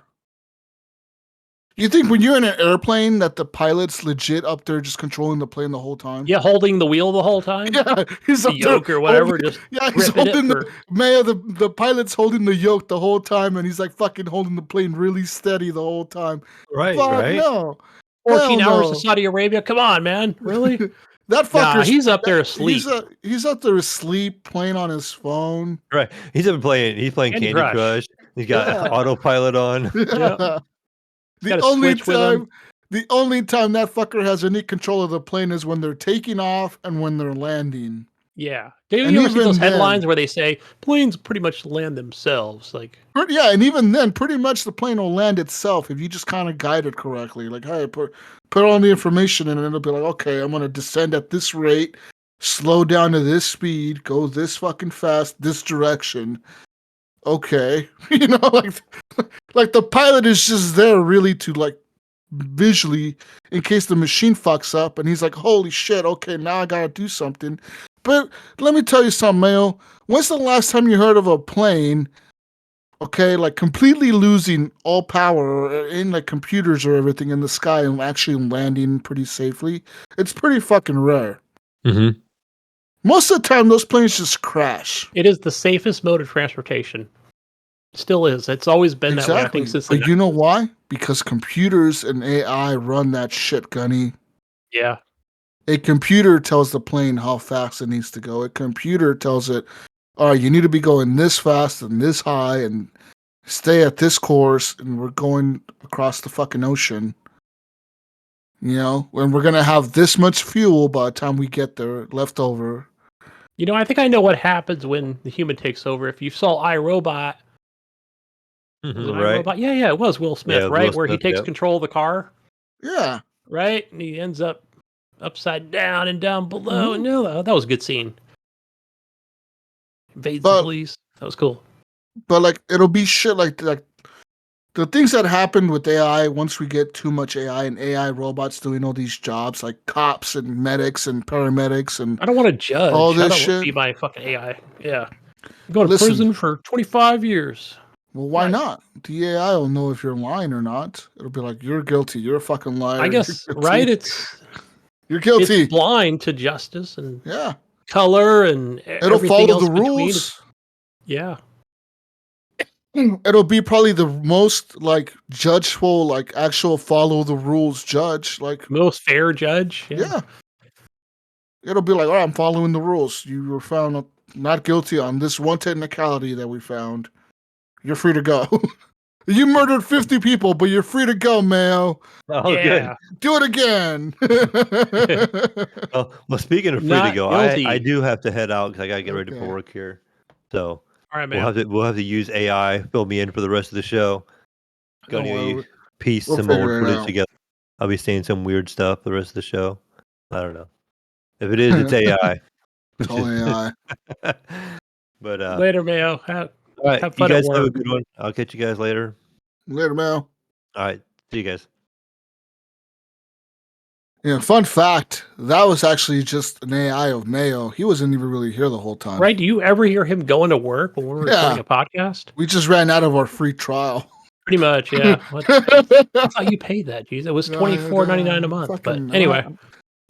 You think when you're in an airplane that the pilot's legit up there just controlling the plane the whole time? Yeah, holding the wheel the whole time? Yeah, he's the up yoke there or whatever, he's holding the pilot's holding the yoke the whole time and he's like fucking holding the plane really steady the whole time. Right, Fuck right? No. 14 hours to Saudi Arabia. Come on, man. Really? That fucker. He's up there asleep. He's up there asleep, playing on his phone. Right. He's playing Candy Crush. He's got autopilot on. Yeah. The only time that fucker has any control of the plane is when they're taking off and when they're landing. Yeah. Do you ever see those headlines where they say planes pretty much land themselves? Like, yeah, and even then, pretty much the plane will land itself if you just kind of guide it correctly. Like, hey, put all the information in, and it'll be like, okay, I'm gonna descend at this rate, slow down to this speed, go this fucking fast, this direction. Okay, like the pilot is just there really to like visually in case the machine fucks up, and he's like, holy shit, okay, now I gotta do something. But let me tell you something, Mayo. When's the last time you heard of a plane, okay, like completely losing all power in like computers or everything in the sky and actually landing pretty safely? It's pretty fucking rare. Mm-hmm. Most of the time, those planes just crash. It is the safest mode of transportation. It still is. It's always been that way, I think, since But you know why? Because computers and AI run that shit, Gunny. Yeah. A computer tells the plane how fast it needs to go. A computer tells it, all right, you need to be going this fast and this high and stay at this course, and we're going across the fucking ocean. And we're going to have this much fuel by the time we get there left over. I think I know what happens when the human takes over. If you saw iRobot, right? iRobot? Yeah, it was Will Smith, right? Where he takes control of the car. Yeah. Right? And he ends up upside down and down below. Mhm. No, that was a good scene. Invades the But police. That was cool. like it'll be shit like the things that happen with AI once we get too much AI and AI robots doing all these jobs like cops and medics and paramedics and I don't want to all judge. I this don't want to shit. be my fucking AI. Yeah. Go to Listen, prison for 25 years. well, why Nice. not? The AI will know if you're lying or not. It'll be like, you're guilty. You're a fucking liar. I guess, You're right? guilty. You're It's guilty. blind to justice and Yeah. color and It'll everything follow else the between. rules. Yeah. It'll be probably the most like judgeful, like actual follow the rules judge. Like, Most fair judge. Yeah. yeah. It'll be like, all right, I'm following the rules. You were found not guilty on this one technicality that we found. You're free to go. You murdered 50 people, but you're free to go, Mayo. Oh, good. Yeah. Do it again. Well, speaking of free to Not go, I guilty. do have to head out because I gotta get ready for Okay. work here. So All right, we'll man. have to use AI fill me in for the rest of the show. Don't Gunny, worry. piece We'll some old figure it footage out. together. I'll be saying some weird stuff the rest of the show. I don't know. If it is, it's AI. It's all AI. But Later, Mayo. all right, Have you fun at guys have a work. good one. I'll catch you guys later. Later, Mayo. All right, see you guys. Yeah, fun fact, that was actually just an AI of Mayo. He wasn't even really here the whole time. Right? Do you ever hear him going to work when we're recording a podcast? We just ran out of our free trial. Pretty much, yeah. I thought you paid that. Jeez, it was $24.99 a month. But anyway,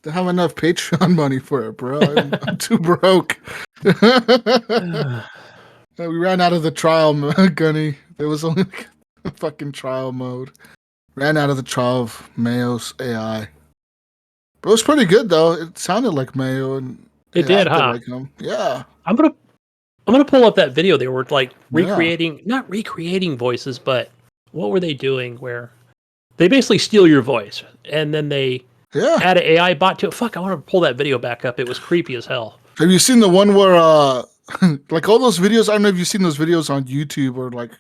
Don't have enough Patreon money for it, bro. I'm too broke. We ran out of the trial, Gunny. There was only like a fucking trial mode. Ran out of the trial of Mayo's AI. But it was pretty good though. It sounded like Mayo and it did, acted huh? like him. Yeah. I'm gonna pull up that video. They were like Yeah. not recreating voices, but what were they doing? Where they basically steal your voice and then they Yeah. add an AI bot to it. Fuck, I want to pull that video back up. It was creepy as hell. Have you seen the one where like all those videos? I don't know if you've seen those videos on YouTube or like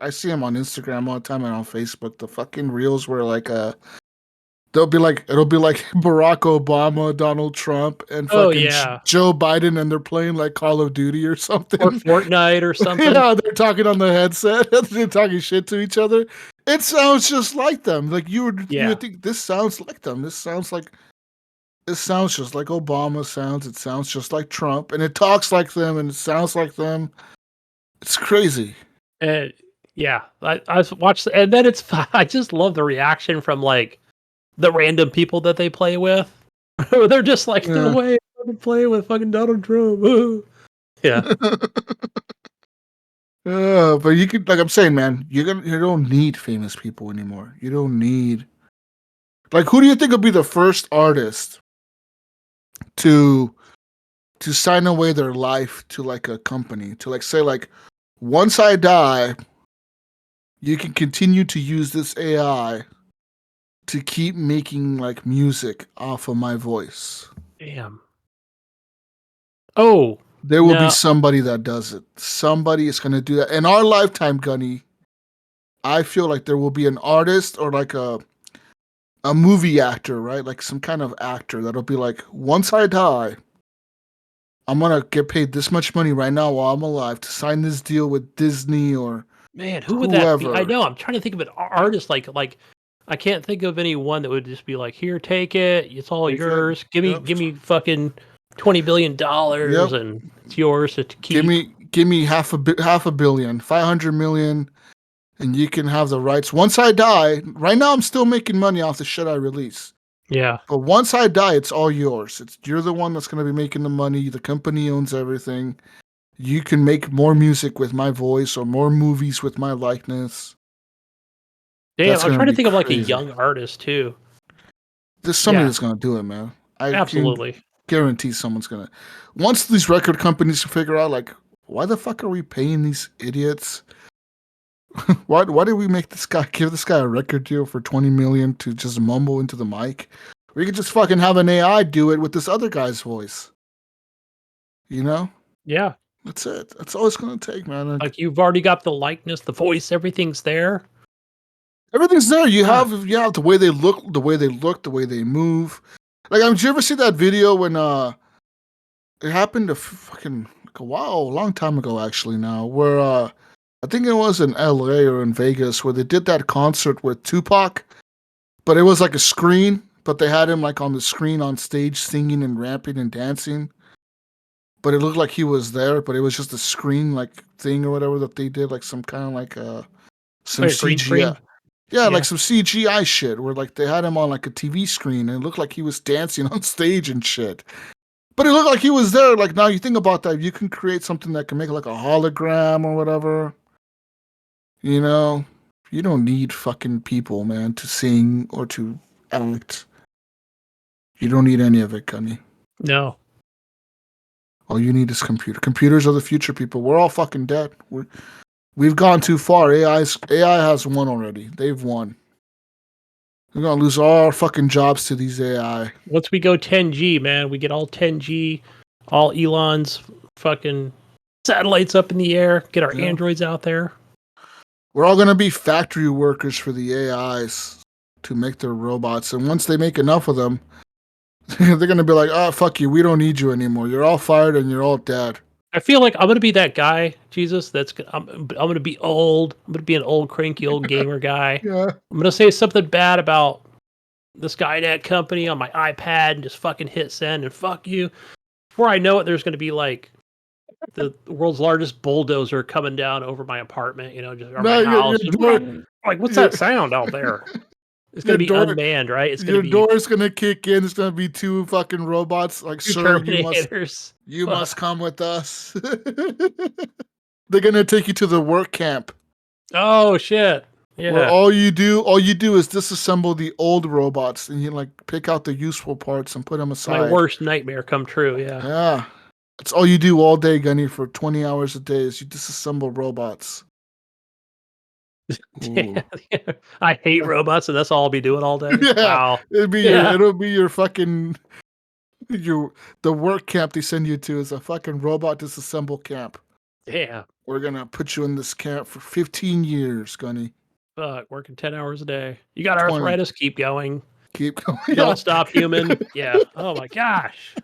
I see them on Instagram all the time and on Facebook. The fucking reels where like it'll be like Barack Obama, Donald Trump, and Oh fucking yeah, Joe Biden, and they're playing like Call of Duty or something. or Fortnite or something. Yeah, they're talking on the headset. They're talking shit to each other. It sounds just like them. Like you would think this sounds like them. This sounds just like Obama sounds. It sounds just like Trump, and it talks like them, and it sounds like them. It's crazy. And yeah, I watched, and then it's I just love the reaction from like the random people that they play with. They're just like, no way, I'm playing with fucking Donald Trump. Yeah. But you could, like I'm saying, man, you don't need famous people anymore. You don't need, like, who do you think would be the first artist to sign away their life to like a company to like say like, once I die, you can continue to use this AI to keep making like music off of my voice. Damn. Oh, there will be somebody that does it. Somebody is going to do that in our lifetime, Gunny. I feel like there will be an artist or like a movie actor, right? Like some kind of actor that'll be like, once I die, I'm gonna get paid this much money right now while I'm alive to sign this deal with Disney or man, who whoever. would that be? I know. I'm trying to think of an artist like I can't think of anyone that would just be like, here, take it. It's all yours. Give me fucking $20 billion and it's yours to keep. Give me half a billion, 500 million, and you can have the rights. Once I die, right now I'm still making money off the shit I release. Yeah. But once I die, it's all yours. You're the one that's going to be making the money. The company owns everything. You can make more music with my voice or more movies with my likeness. Damn, I'm trying to think of like a young artist too. There's somebody that's going to do it, man. Absolutely. Guarantee someone's going to. Once these record companies figure out, like, why the fuck are we paying these idiots? Why did we give this guy a record deal for $20 million to just mumble into the mic? We could just fucking have an AI do it with this other guy's voice. You know? Yeah. That's it. That's all it's going to take, man. Like you've already got the likeness, the voice, everything's there. Everything's there. You have the way they look, the way they move. Like, did you ever see that video when it happened fucking like a long time ago actually now, where I think it was in LA or in Vegas where they did that concert with Tupac, but it was like a screen, but they had him like on the screen on stage singing and rapping and dancing. But it looked like he was there, but it was just a screen like thing or whatever that they did, like some kind of like some Like a green CGI. screen? Yeah, Yeah. like some CGI shit where like they had him on like a TV screen and it looked like he was dancing on stage and shit. But it looked like he was there. Like now you think about that, you can create something that can make like a hologram or whatever. You know, you don't need fucking people, man, to sing or to act. You don't need any of it, Gunny. No. All you need is computer. Computers are the future, people. We're all fucking dead. We've gone too far. AI has won already. They've won. We're gonna lose all our fucking jobs to these AI. Once we go 10G, man, we get all 10G, all Elon's fucking satellites up in the air, get our Yeah. androids out there. We're all gonna be factory workers for the AIs to make their robots, and once they make enough of them, they're gonna be like, "Oh, fuck you. We don't need you anymore. You're all fired and you're all dead." I feel like I'm gonna be that guy, Jesus. I'm gonna be old. I'm gonna be an old cranky old gamer guy. Yeah. I'm gonna say something bad about the Skynet company on my iPad and just fucking hit send and fuck you. Before I know it, there's gonna be like the world's largest bulldozer coming down over my apartment. Just or my house. Like, what's that sound out there? It's gonna be unmanned, right? It's gonna your be door's gonna kick in. It's gonna be two fucking robots. Like, two sir, Terminators. you must come with us. They're gonna take you to the work camp. Oh shit! Yeah. Where all you do is disassemble the old robots and you like pick out the useful parts and put them aside. My worst nightmare come true. Yeah. Yeah. That's all you do all day, Gunny, for 20 hours a day is you disassemble robots. Yeah. I hate robots, and that's all I'll be doing all day. Yeah. Wow. It'll be your fucking the work camp they send you to is a fucking robot disassemble camp. Yeah. We're gonna put you in this camp for 15 years, Gunny. Fuck, working 10 hours a day. You got 20. arthritis? Keep going. Keep going. Don't stop, human. Yeah. Oh my gosh.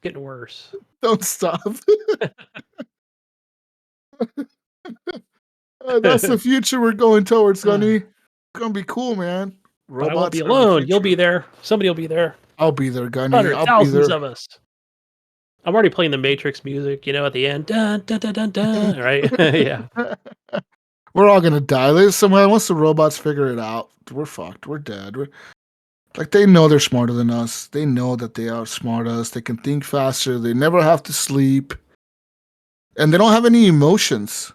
Getting worse. Don't stop. That's the future we're going towards, Gunny. It's gonna be cool, man. But I won't be are the alone. You'll future. be there. Somebody will be there. I'll be there, Gunny. Hundreds, I'll be thousands there. of us. I'm already playing the Matrix music, at the end. Dun, dun, dun, dun, dun, right? Yeah. We're all gonna die. There's somewhere once the robots figure it out, we're fucked. We're dead. Like, they know they're smarter than us. They know that they outsmart us. They can think faster. They never have to sleep. And they don't have any emotions.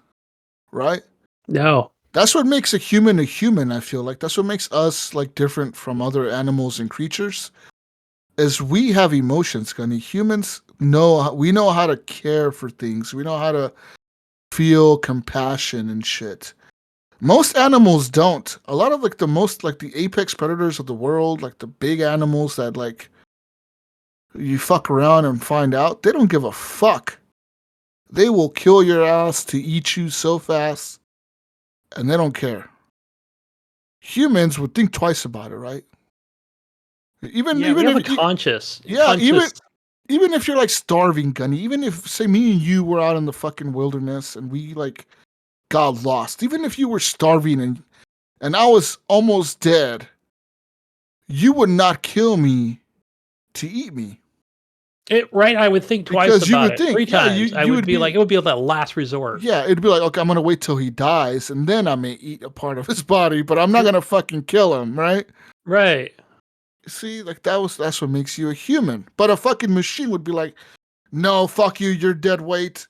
Right? No. That's what makes a human, I feel like. That's what makes us like different from other animals and creatures. Is we have emotions, Gunny. Humans know how to care for things. We know how to feel compassion and shit. Most animals don't. A lot of like the apex predators of the world, like the big animals that like you fuck around and find out, they don't give a fuck. They will kill your ass to eat you so fast, and they don't care. Humans would think twice about it, right? Even we have a conscious. Yeah, even if you're like starving, Gunny, even if say me and you were out in the fucking wilderness and we like got lost, even if you were starving and I was almost dead, you would not kill me to eat me. Right, I would think twice Because you about would it. think, 3 yeah, times. you I would would be like, it would be that last resort. Yeah, it'd be like, okay, I'm gonna wait till he dies and then I may eat a part of his body, but I'm not gonna fucking kill him, right? Right. See, like that's what makes you a human. But a fucking machine would be like, no, fuck you, you're dead weight.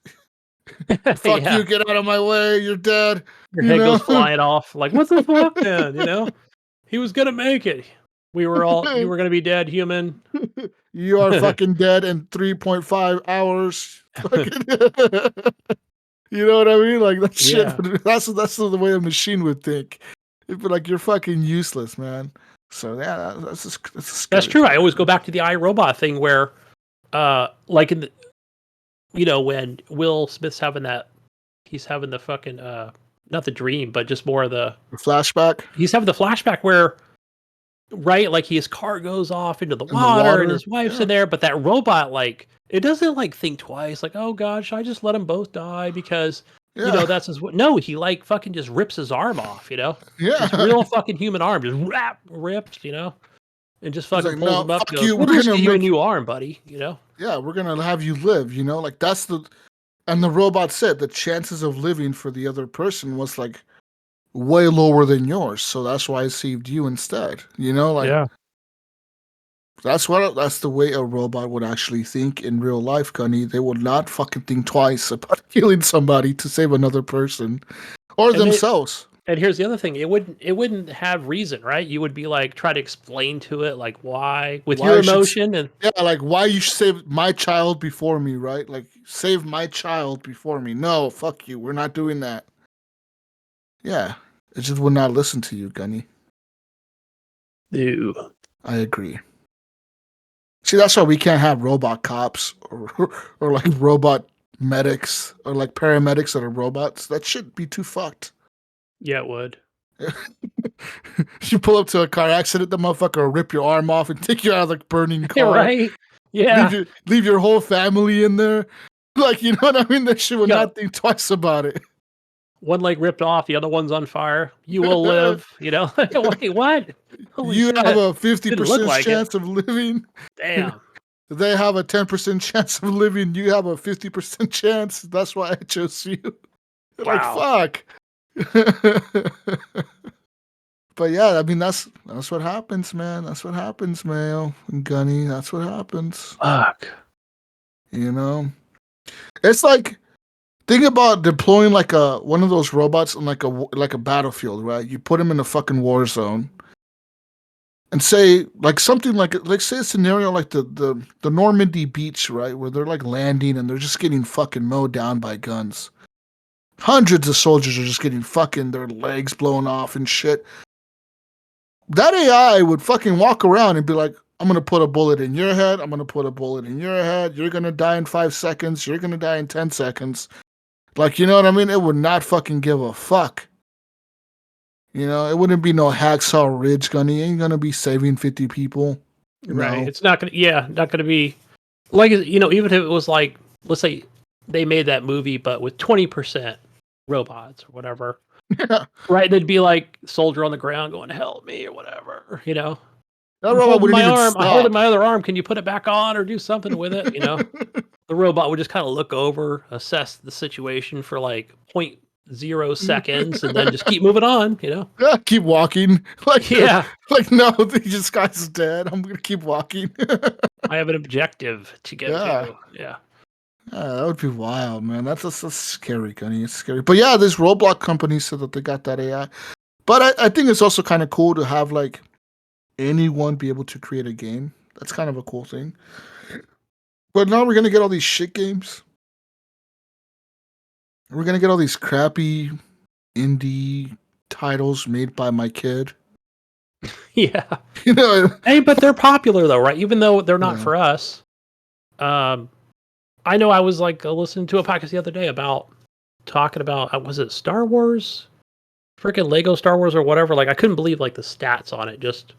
Fuck Yeah. you, get out of my way, you're dead. Your head goes flying off. Like, what the fuck, man? He was gonna make it. You were gonna be dead, human. You are fucking dead in 3.5 hours. You know what I mean? Like that shit. Yeah. That's the way a machine would think. It'd be like, you're fucking useless, man. So yeah, That's true. I always go back to the iRobot thing where, like in the, when Will Smith's he's having the fucking not the dream, but just more of the flashback. He's having the flashback where right, like his car goes off into the In the water, and water. his wife's Yeah. in there, but that robot, like, it doesn't like think twice, like, oh god, should I just let them both die because Yeah. that's his. No, he like fucking just rips his arm off, Yeah. just real fucking human arm, just rips, and just He's fucking like, pulls no, him up. fuck And goes, you. we'll We're just gonna get you a make new arm, buddy. yeah, we're gonna have you live, like that's and the robot said the chances of living for the other person was like way lower than yours, so that's why I saved you instead. Like Yeah. that's the way a robot would actually think in real life, Gunny. They would not fucking think twice about killing somebody to save another person or And they themselves. and here's the other thing, it wouldn't have reason, right? You would be like try to explain to it like why with Why your I should emotion and Yeah, like why you should save my child before me, right? Like save my child before me. No, fuck you. We're not doing that. Yeah, it just would not listen to you, Gunny. Ew. I agree. See, that's why we can't have robot cops or like robot medics or like paramedics that are robots. That should be too fucked. Yeah, it would. You pull up to a car accident, the motherfucker will rip your arm off and take you out of the burning car. Right? Yeah. Leave your whole family in there. Like, you know what I mean? That shit would Yeah. not think twice about it. One leg ripped off, the other one's on fire. You will live, Wait, what? Holy You shit. have a Didn't look 50% like chance of living. Damn. They have a 10% chance of living. You have a 50% chance. That's why I chose you. Wow. Like, fuck. But yeah, I mean, that's what happens, man. That's what happens, Mayo and Gunny. That's what happens. Fuck. It's like, think about deploying like one of those robots on like a battlefield, right? You put them in a fucking war zone, and say like something like say a scenario like the Normandy beach, right, where they're like landing and they're just getting fucking mowed down by guns. Hundreds of soldiers are just getting fucking their legs blown off and shit. That AI would fucking walk around and be like, I'm gonna put a bullet in your head. I'm gonna put a bullet in your head. You're gonna die in 5 seconds. You're gonna die in 10 seconds. Like, you know what I mean? It would not fucking give a fuck. It wouldn't be no Hacksaw Ridge, Gunny. Ain't gonna be saving 50 people. Right. It's not gonna be like, even if it was like, let's say they made that movie, but with 20% robots or whatever. Yeah. Right. They'd be like soldier on the ground going, help me or whatever, That I'm robot holding wouldn't my even arm. stop. I'm holding my other arm. Can you put it back on or do something with it? The robot would just kind of look over, assess the situation for like 0.0 seconds, and then just keep moving on. Yeah, keep walking. Like, Yeah. Like, no, this guy's dead. I'm gonna keep walking. I have an objective to get to. Yeah. That would be wild, man. That's scary, Gunny. It's scary. But yeah, this Roblox company said that they got that AI. But I think it's also kind of cool to have like anyone be able to create a game. That's kind of a cool thing. But now we're gonna get all these shit games. We're gonna get all these crappy indie titles made by my kid. Yeah. Hey, but they're popular though, right? Even though they're not Yeah. for us. I know I was like listening to a podcast the other day about talking about, was it Star Wars? Freaking Lego Star Wars or whatever. Like, I couldn't believe like the stats on it. Just,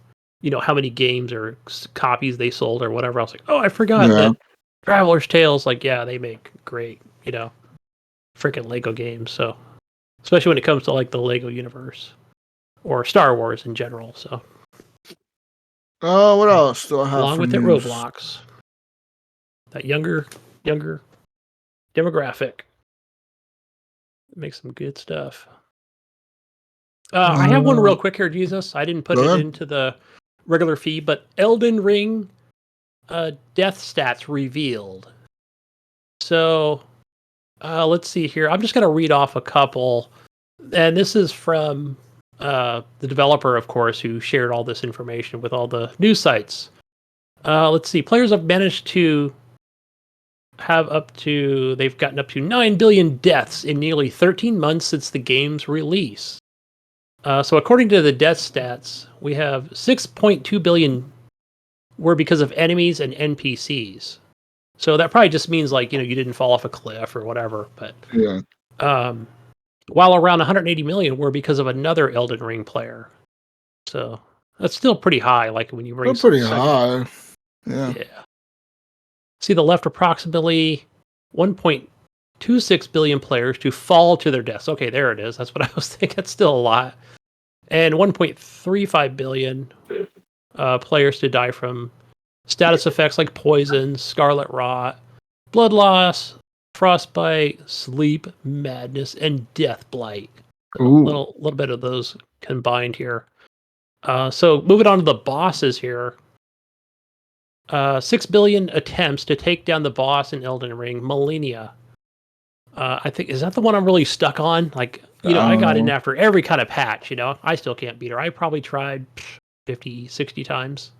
how many games or copies they sold or whatever. I was like, oh, I forgot that Traveler's Tales, like, yeah, they make great, freaking Lego games. So, especially when it comes to like the Lego universe or Star Wars in general. So, what else do I have? along for with it, news? Roblox, that younger demographic makes some good stuff. I have one real quick here, Jesus. I didn't put it into the regular feed, but Elden Ring death stats revealed. So let's see here. I'm just going to read off a couple. And this is from the developer, of course, who shared all this information with all the news sites. Let's see. Players have managed to they've gotten up to 9 billion deaths in nearly 13 months since the game's release. So according to the death stats, we have 6.2 billion were because of enemies and NPCs. So that probably just means like, you didn't fall off a cliff or whatever. But Yeah. While around 180 million were because of another Elden Ring player. So That's still pretty high. Like when you bring They're pretty second- high. Yeah. Yeah. See the left approximately 1.26 billion players to fall to their deaths. Okay, there it is. That's what I was thinking. That's still a lot. And 1.35 billion players to die from status effects like poison, scarlet rot, blood loss, frostbite, sleep madness, and death blight. A Ooh. little bit of those combined here. So moving on to the bosses here. 6 billion attempts to take down the boss in Elden Ring, Millennia. I think, is that the one I'm really stuck on? Like, I got in after every kind of patch, I still can't beat her. I probably tried 50, 60 times.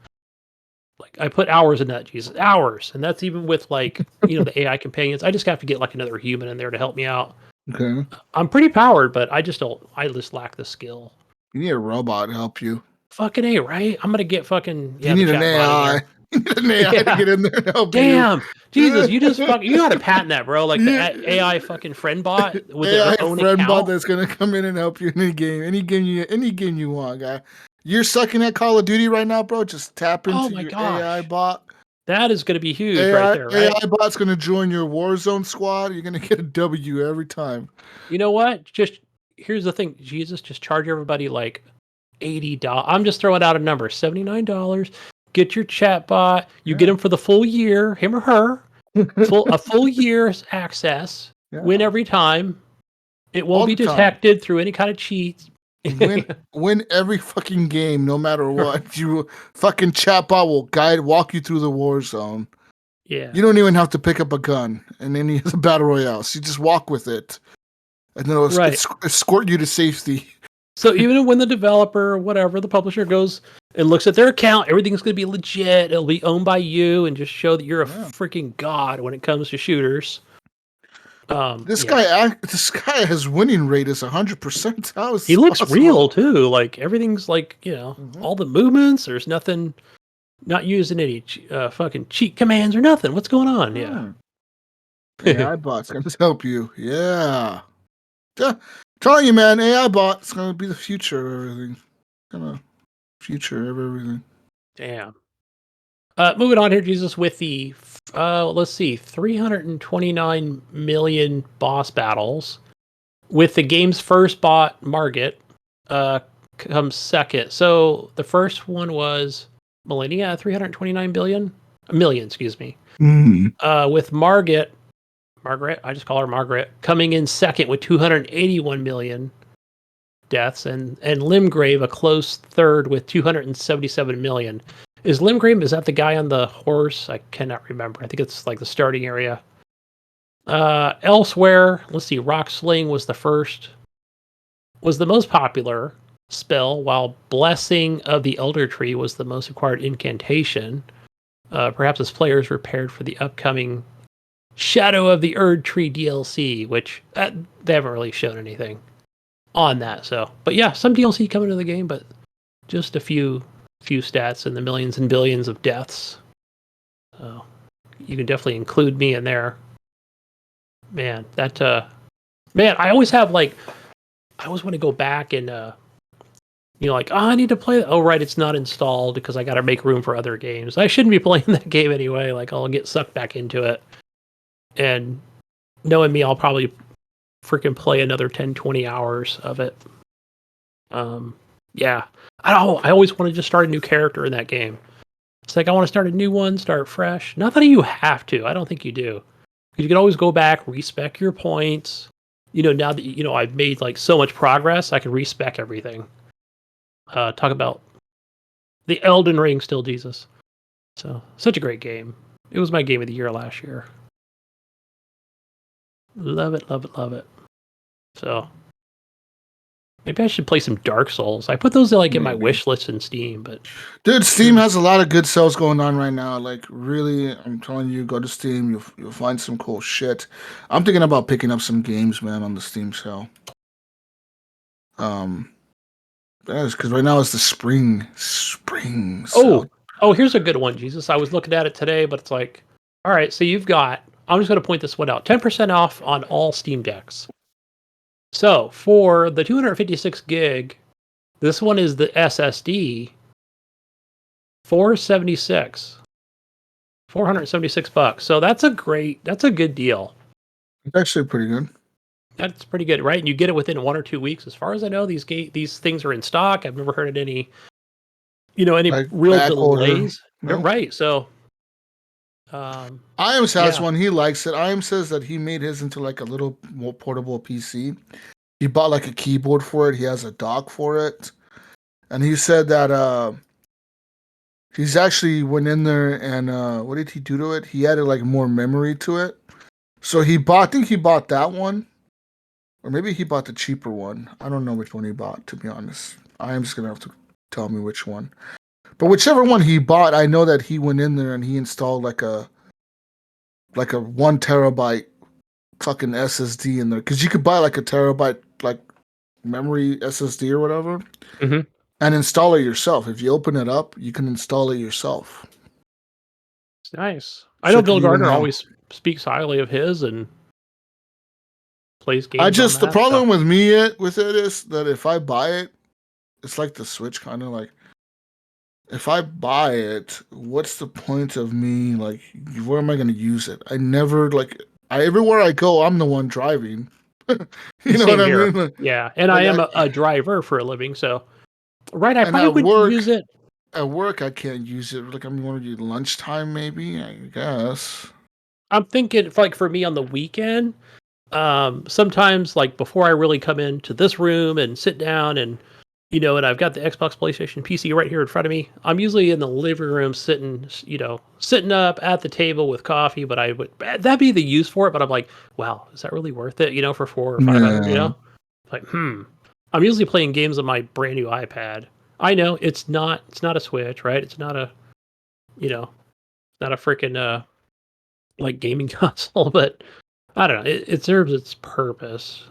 Like, I put hours in that, Jesus, hours. And that's even with, like, the AI companions. I just have to get, like, another human in there to help me out. Okay. I'm pretty powered, but I just lack the skill. You need a robot to help you. Fucking A, right? I'm going to get fucking, You need an AI. You need an AI to get in there and help you. Damn, Jesus, you gotta patent that, bro. Like the AI fucking friend bot with AI their own friend account. bot that's gonna come in and help you in any game you want, guy. You're sucking at Call of Duty right now, bro. Just tap into your AI bot. That is gonna be huge right there, right? AI bot's gonna join your Warzone squad. You're gonna get a W every time. You know what? Just here's the thing, Jesus, just charge everybody like $80. I'm just throwing out a number, $79. Get your chat bot. You get him for the full year, him or her. A full year's access. Yeah. Win every time. It won't All be the time. detected through any kind of cheats. Win every fucking game, no matter what. You fucking chatbot will walk you through the war zone. Yeah. You don't even have to pick up a gun in any of the battle royales. You just walk with it, and then it'll escort you to safety. So even when the developer or whatever, the publisher goes and looks at their account, everything's going to be legit. It'll be owned by you and just show that you're a freaking god when it comes to shooters. This guy has winning rate is 100%. He looks real too. Like everything's like, all the movements. There's nothing, not using any fucking cheat commands or nothing. What's going on? Yeah. AI bot's going to help you. Yeah. Telling you, man, AI bot's going to be the future of everything. Future of everything. Damn. Moving on here, Jesus, with the, let's see, 329 million boss battles. With the game's first bot, Margit, comes second. So the first one was Millennia, 329 million, excuse me. With Margaret, I just call her Margaret, coming in second with 281 million deaths, and Limgrave a close third with 277 million. Is Limgrave, is that the guy on the horse? I cannot remember. I think it's like the starting area. Elsewhere, let's see, Rock Sling was the most popular spell, while Blessing of the Elder Tree was the most required incantation. Perhaps as players prepared for the upcoming Shadow of the Erd Tree DLC, which they haven't really shown anything on that. So, but yeah, some DLC coming to the game, but just a few stats and the millions and billions of deaths. So you can definitely include me in there. Man, I always have I always want to go back and I need to play. Oh, right, it's not installed because I got to make room for other games. I shouldn't be playing that game anyway. Like, I'll get sucked back into it. And knowing me, I'll probably freaking play another 10, 20 hours of it. Yeah. I always want to just start a new character in that game. It's like I want to start a new one, start fresh. Not that you have to. I don't think you do. Because you can always go back, respec your points. Now that, I've made so much progress, I can respec everything. Talk about the Elden Ring still, Jesus. So, such a great game. It was my game of the year last year. Love it, love it, love it. So, maybe I should play some Dark Souls. I put those in my wish list in Steam, but... Dude, Steam has a lot of good sales going on right now. Really, I'm telling you, go to Steam. You'll find some cool shit. I'm thinking about picking up some games, man, on the Steam sale. Because right now it's the spring sale. Oh, here's a good one, Jesus. I was looking at it today, but it's all right, so you've got... I'm just going to point this one out. 10% off on all Steam Decks. So, for the 256 gig, this one is the SSD. $476. $476. So that's a good deal. It's actually pretty good. That's pretty good, right? And you get it within 1 or 2 weeks. As far as I know, these things are in stock. I've never heard of any Like real back order. delays. No? Right. So, Iams has yeah. one. He likes it. Iams says that he made his into like a little more portable PC. He bought like a keyboard for it. He has a dock for it. And he said that he's actually went in there and what did he do to it? He added like more memory to it. So I think he bought that one. Or maybe he bought the cheaper one. I don't know which one he bought, to be honest. I am just gonna have to tell me which one. But whichever one he bought, I know that he went in there and he installed like a 1 terabyte fucking SSD in there. Because you could buy like a terabyte like memory SSD or whatever. Mm-hmm. And install it yourself. If you open it up, you can install it yourself. It's nice. I know So Bill you don't Gardner know. always speaks highly of his and plays games. The problem with it is that if I buy it, it's like the Switch kind of like. If I buy it, what's the point of me like? Where am I going to use it? I never like. Everywhere I go, I'm the one driving. You know Same what I here. mean? Like, Yeah, and I am a driver for a living, so right, I and probably at wouldn't work, use it. At work, I can't use it. Like I'm going to do lunchtime, maybe. I guess. I'm thinking, for me on the weekend, sometimes like before I really come into this room and sit down and and I've got the Xbox, PlayStation, PC right here in front of me. I'm usually in the living room sitting up at the table with coffee, but that'd be the use for it. But I'm like, wow, is that really worth it? For 400 or 500, Yeah. Like, I'm usually playing games on my brand new iPad. I know it's not a Switch, right? It's not a, not a freaking, like gaming console, but I don't know. It serves its purpose.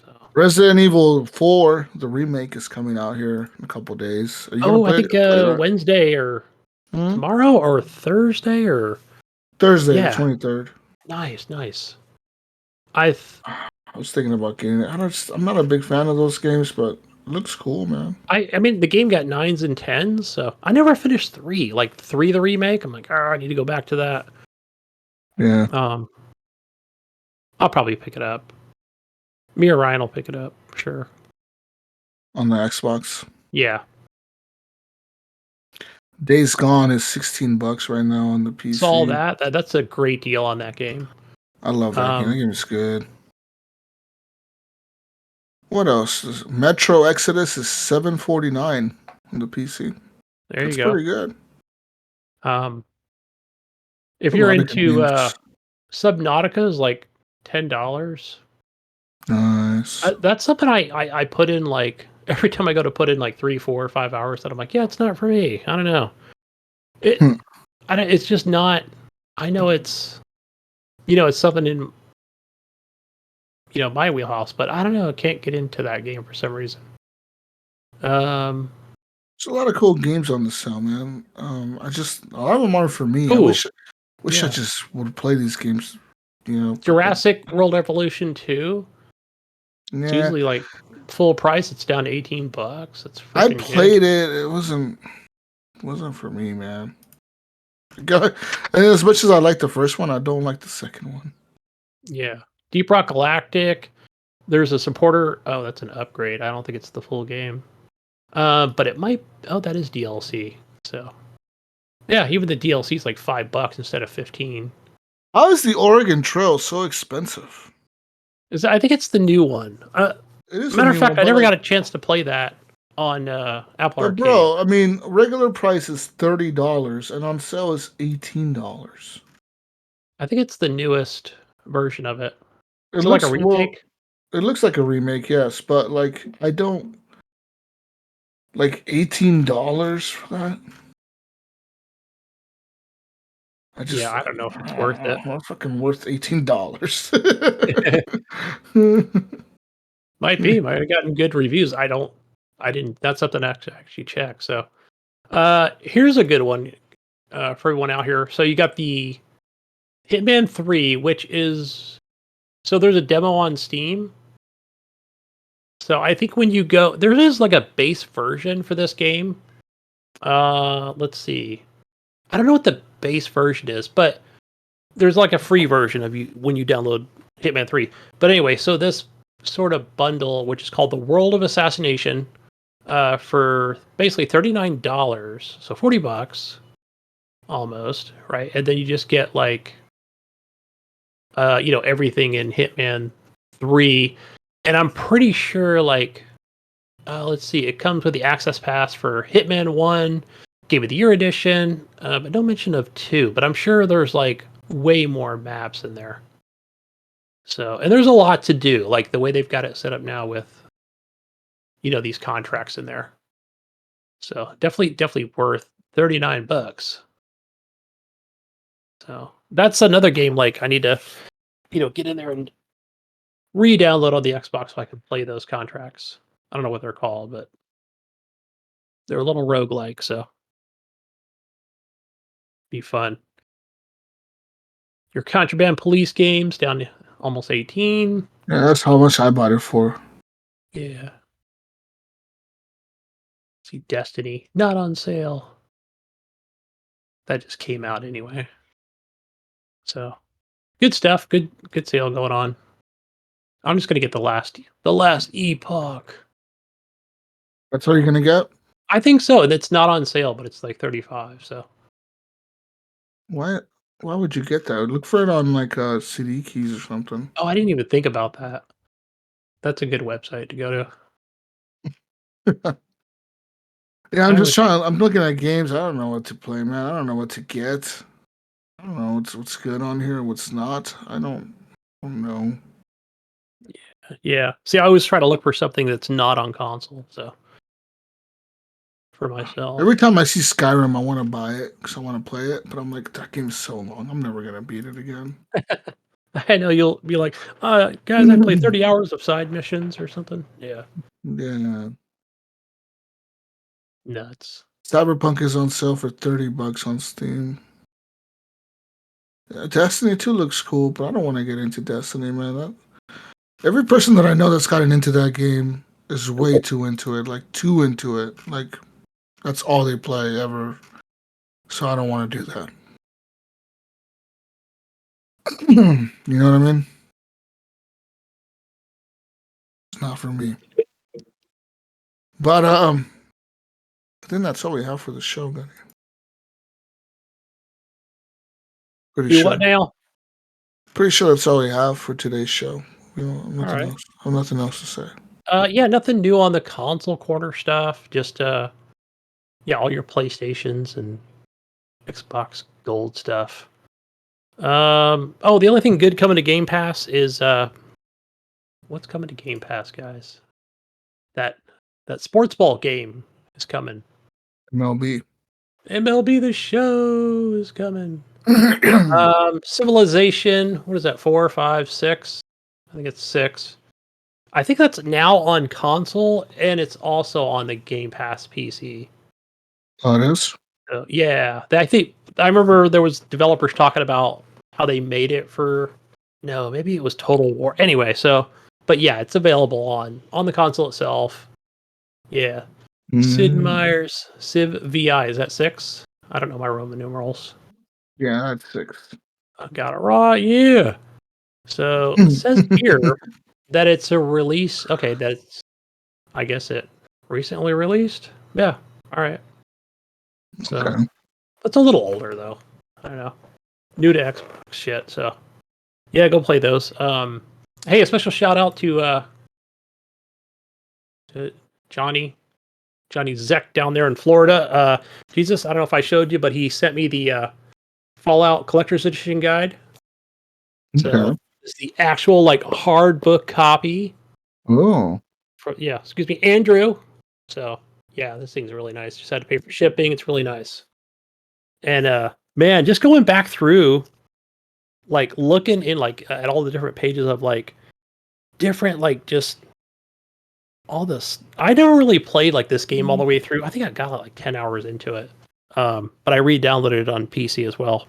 So. Resident Evil 4, the remake, is coming out here in a couple days. Are you gonna I play think that? Wednesday or tomorrow or Thursday or Thursday, the 23rd. Nice. I was thinking about getting it. I'm not a big fan of those games, but it looks cool, man. I mean, the game got 9s and 10s, so I never finished 3. Like 3, the remake. I'm like, I need to go back to that. Yeah. I'll probably pick it up. Me or Ryan will pick it up, sure. On the Xbox. Yeah. Days Gone is $16 right now on the PC. Saw that. That's a great deal on that game. I love that game. That game is good. What else? Metro Exodus is $7.49 on the PC. There That's you go. pretty good. If you're into Subnautica is like $10. Nice. That's something I put in like every time I go to put in like 3, 4, or 5 hours that I'm like, yeah, it's not for me. I don't know. It's just not. I know it's it's something in my wheelhouse, but I don't know. I can't get into that game for some reason. There's a lot of cool games on the sale, man. A lot of them are for me. Ooh, I wish I just would play these games. Jurassic World Evolution 2. Yeah. It's usually like full price. It's down to $18. It's I played it. It wasn't for me, man. And as much as I like the first one, I don't like the second one. Yeah. Deep Rock Galactic. There's a supporter. Oh, that's an upgrade. I don't think it's the full game. But it might. Oh, that is DLC. So, yeah, even the DLC is like $5 instead of 15. How is the Oregon Trail so expensive? I think it's the new one. Matter of fact, I never got a chance to play that on Apple Arcade. Bro, I mean, regular price is $30 and on sale is $18. I think it's the newest version of it. It looks like a remake. It looks like a remake, yes, but like I don't like $18 for that. I don't know if it's worth it. Not fucking worth $18. Might be. Might have gotten good reviews. I didn't. That's something I actually check. So, here's a good one for everyone out here. So you got the Hitman 3, which is there's a demo on Steam. So I think when you go, there is like a base version for this game Let's see. I don't know what the base version is, but there's like a free version of you when you download Hitman 3. But anyway, so this sort of bundle, which is called the World of Assassination, for basically $39, so $40 almost, right? And then you just get like everything in Hitman 3. And I'm pretty sure like let's see, it comes with the access pass for Hitman 1, Game of the Year edition, but no mention of 2, but I'm sure there's like way more maps in there. So, and there's a lot to do, like the way they've got it set up now with these contracts in there. So, definitely worth $39. So, that's another game like I need to get in there and re-download on the Xbox so I can play those contracts. I don't know what they're called, but they're a little roguelike, so be fun. Your Contraband Police games down to almost 18. Yeah, that's how much I bought it for. Yeah. See, Destiny not on sale. That just came out anyway. So good stuff. Good sale going on. I'm just gonna get the last epoch. That's what you're gonna get? I think so, and it's not on sale, but it's like 35. So Why would you get that? Look for it on like CD keys or something. I didn't even think about that. That's a good website to go to. Yeah, I'm looking at games. I don't know what to play, man. I don't know what to get. I don't know what's good on here, what's not. I don't know. Yeah. See, I always try to look for something that's not on console. So for myself, Every time I see Skyrim, I want to buy it because I want to play it, but I'm like, that game's so long. I'm never gonna beat it again. I know you'll be like, guys, I played 30 hours of side missions or something. Yeah. Yeah. Nuts. Cyberpunk is on sale for $30 on Steam. Destiny 2 looks cool, but I don't want to get into Destiny, man. Every person that I know that's gotten into that game is way too into it, like too into it. Like that's all they play ever. So I don't want to do that. You know what I mean? It's not for me. But I think that's all we have for the show, Gunny. Pretty Do sure. what now? Pretty sure that's all we have for today's show. All right. Else. I have nothing else to say. Yeah, nothing new on the console corner stuff. Just all your PlayStations and Xbox Gold stuff. The only thing good coming to Game Pass is what's coming to Game Pass, guys? That sports ball game is coming. MLB. MLB The Show is coming. Civilization, what is that? 4, 5, 6? I think it's 6. I think that's now on console, and it's also on the Game Pass PC. Oh, it is? Yeah, I remember there was developers talking about how they made it for. No, maybe it was Total War. Anyway, but yeah, it's available on the console itself. Yeah, Sid Meier's Civ VI, is that 6? I don't know my Roman numerals. Yeah, that's 6. I got it right. Yeah. So it says here that it's a release. Okay, I guess it recently released. Yeah. All right. So Okay. it's a little older though. I don't know. New to Xbox shit. So yeah, go play those. Hey, a special shout out to Johnny Zek down there in Florida. Jesus, I don't know if I showed you, but he sent me the Fallout Collector's Edition guide. So it's the actual like hard book copy. Oh. Excuse me, Andrew. So yeah, this thing's really nice. Just had to pay for shipping. It's really nice. And man, just going back through, like looking in like at all the different pages of like different like just all this. I never really played like this game all the way through. I think I got like 10 hours into it. But I re-downloaded it on PC as well.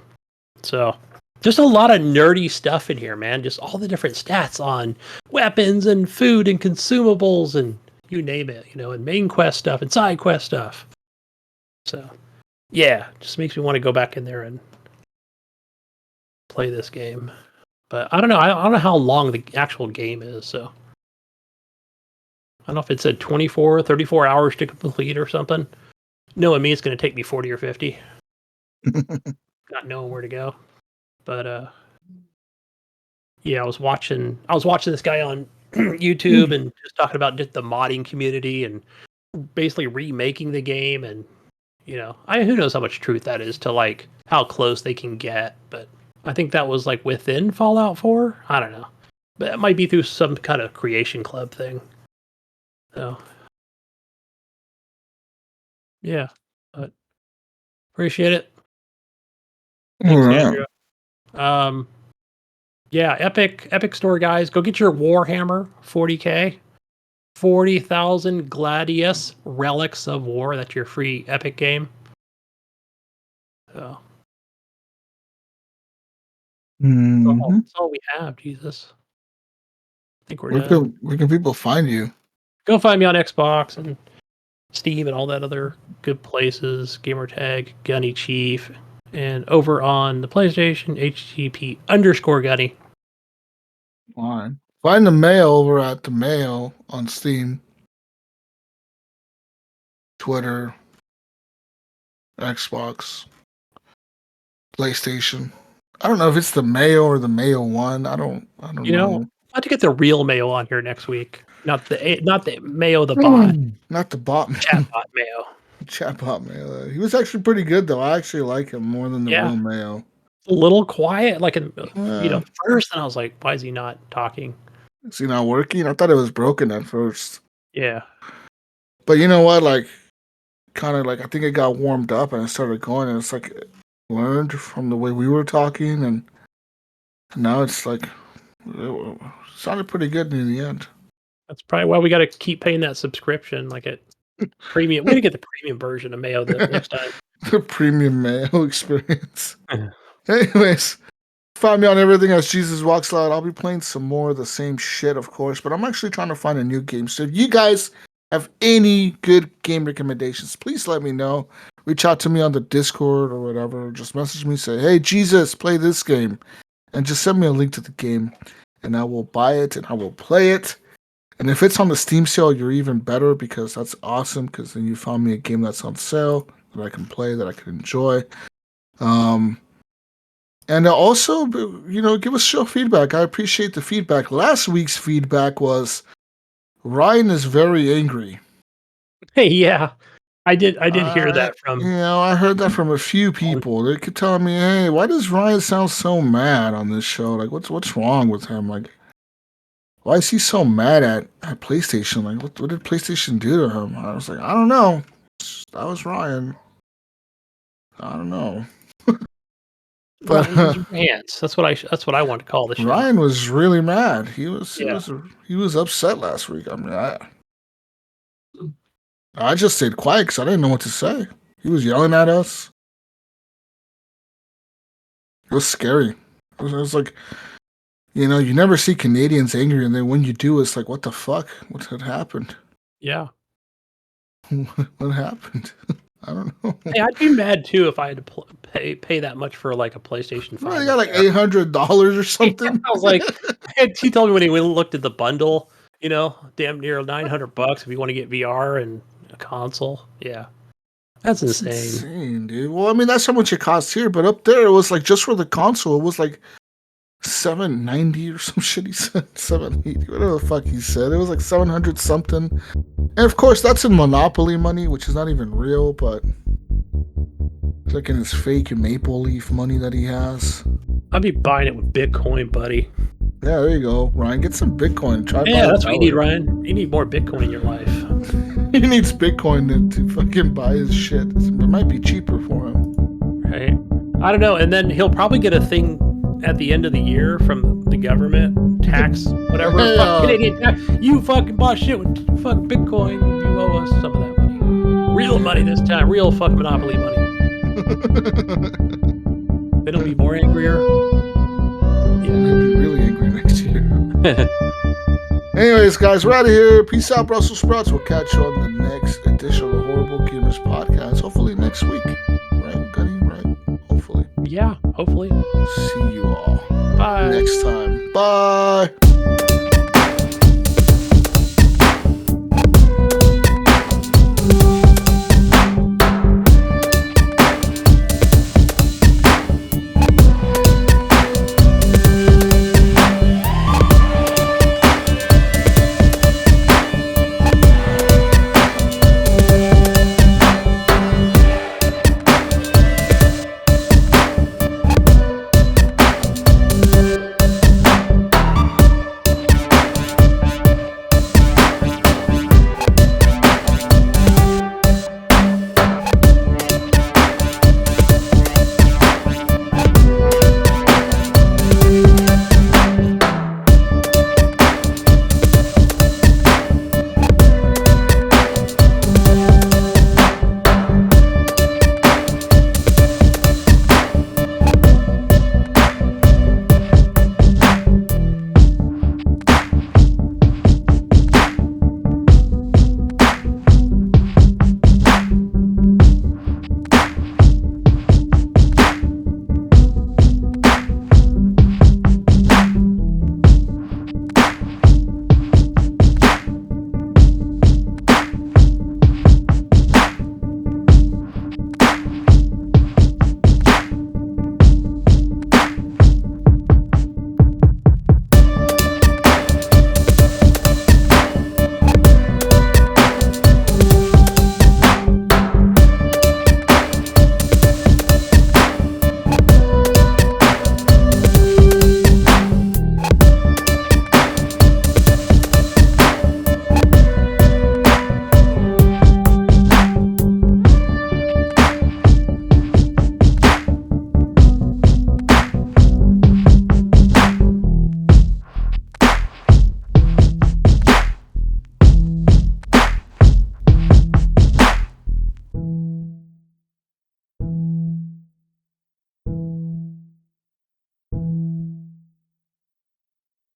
So just a lot of nerdy stuff in here, man. Just all the different stats on weapons and food and consumables and you name it, and main quest stuff and side quest stuff. So, yeah, just makes me want to go back in there and play this game. But I don't know. I don't know how long the actual game is. So I don't know if it said 24, 34 hours to complete or something. Knowing me, it's going to take me 40 or 50. Not knowing where to go. But yeah, I was watching this guy on YouTube and just talking about just the modding community and basically remaking the game, and who knows how much truth that is to like how close they can get, but I think that was like within Fallout 4. I don't know, but it might be through some kind of creation club thing. So yeah, but appreciate it. Thanks, Andrew. Yeah, Epic Store guys, go get your Warhammer 40K. 40,000 Gladius Relics of War. That's your free Epic game. So that's all we have, Jesus. I think we're done. Where can people find you? Go find me on Xbox and Steam and all that other good places. Gamertag, Gunny Chief, and over on the PlayStation, HGP _Gunny. Fine. Find the MAiO over at the MAiO on Steam, Twitter, Xbox, PlayStation. I don't know if it's the MAiO or the MAiO 1. I don't know. I'll have to get the real MAiO on here next week. Not the MAiO the bot. Not the bot. Chatbot MAiO. Chatbot MAiO. He was actually pretty good though. I actually like him more than the real MAiO. A little quiet, like first, and I was like, why is he not talking? Is he not working? I thought it was broken at first. Yeah. But you know what? Like, kind of like, I think it got warmed up and it started going, and it's like learned from the way we were talking, and now it's like it sounded pretty good in the end. That's probably why we got to keep paying that subscription, like at premium. We're gonna get the premium version of MAiO the next time. The premium MAiO experience. Anyways, find me on everything as Jesus Walks Loud. I'll be playing some more of the same shit, of course, but I'm actually trying to find a new game. So if you guys have any good game recommendations, please let me know. Reach out to me on the Discord or whatever. Just message me, say, hey, Jesus, play this game. And just send me a link to the game, and I will buy it and I will play it. And if it's on the Steam sale, you're even better, because that's awesome, because then you found me a game that's on sale that I can play, that I can enjoy. And also, give us show feedback. I appreciate the feedback. Last week's feedback was Ryan is very angry. Hey, yeah, I did hear that from. I heard that from a few people. They kept telling me, "Hey, why does Ryan sound so mad on this show? Like, what's wrong with him? Like, why is he so mad at PlayStation? Like, what did PlayStation do to him?" I was like, I don't know. That was Ryan. I don't know. But rants. That's what I want to call the show. Ryan was really mad. He was upset last week. I mean, I just stayed quiet because I didn't know what to say. He was yelling at us. It was scary. It was like, you never see Canadians angry, and then when you do, it's like, what the fuck? What had happened? Yeah. What happened? I don't know. Hey, I'd be mad too if I had to pay that much for like a PlayStation 5. They got like $800 or something. I was like, he told me when he looked at the bundle, damn near $900 if you want to get VR and a console. Yeah, that's insane, dude. Well, I mean, that's how much it costs here, but up there it was like, just for the console, it was like $790 or some shit. He said $780, whatever the fuck he said. It was like 700 something. And of course, that's in Monopoly money, which is not even real, but it's like in his fake Maple Leaf money that he has. I'd be buying it with Bitcoin, buddy. Yeah, there you go, Ryan. Get some Bitcoin. That's what you need, Ryan. You need more Bitcoin in your life. He needs Bitcoin to fucking buy his shit. It might be cheaper for him. Right. I don't know. And then he'll probably get a thing at the end of the year from the government, tax, whatever. Fuck Canadian tax. You fucking bought shit with fucking Bitcoin. You owe us some of that money. Real money this time. Real fucking Monopoly money. Then he'll be more angrier. Yeah, he'll be really angry next year. Anyways, guys, we're out of here. Peace out, Brussels sprouts. We'll catch you on the next edition of the Horrible Gamers Podcast. Hopefully next hopefully. See you all Bye. next time. Bye.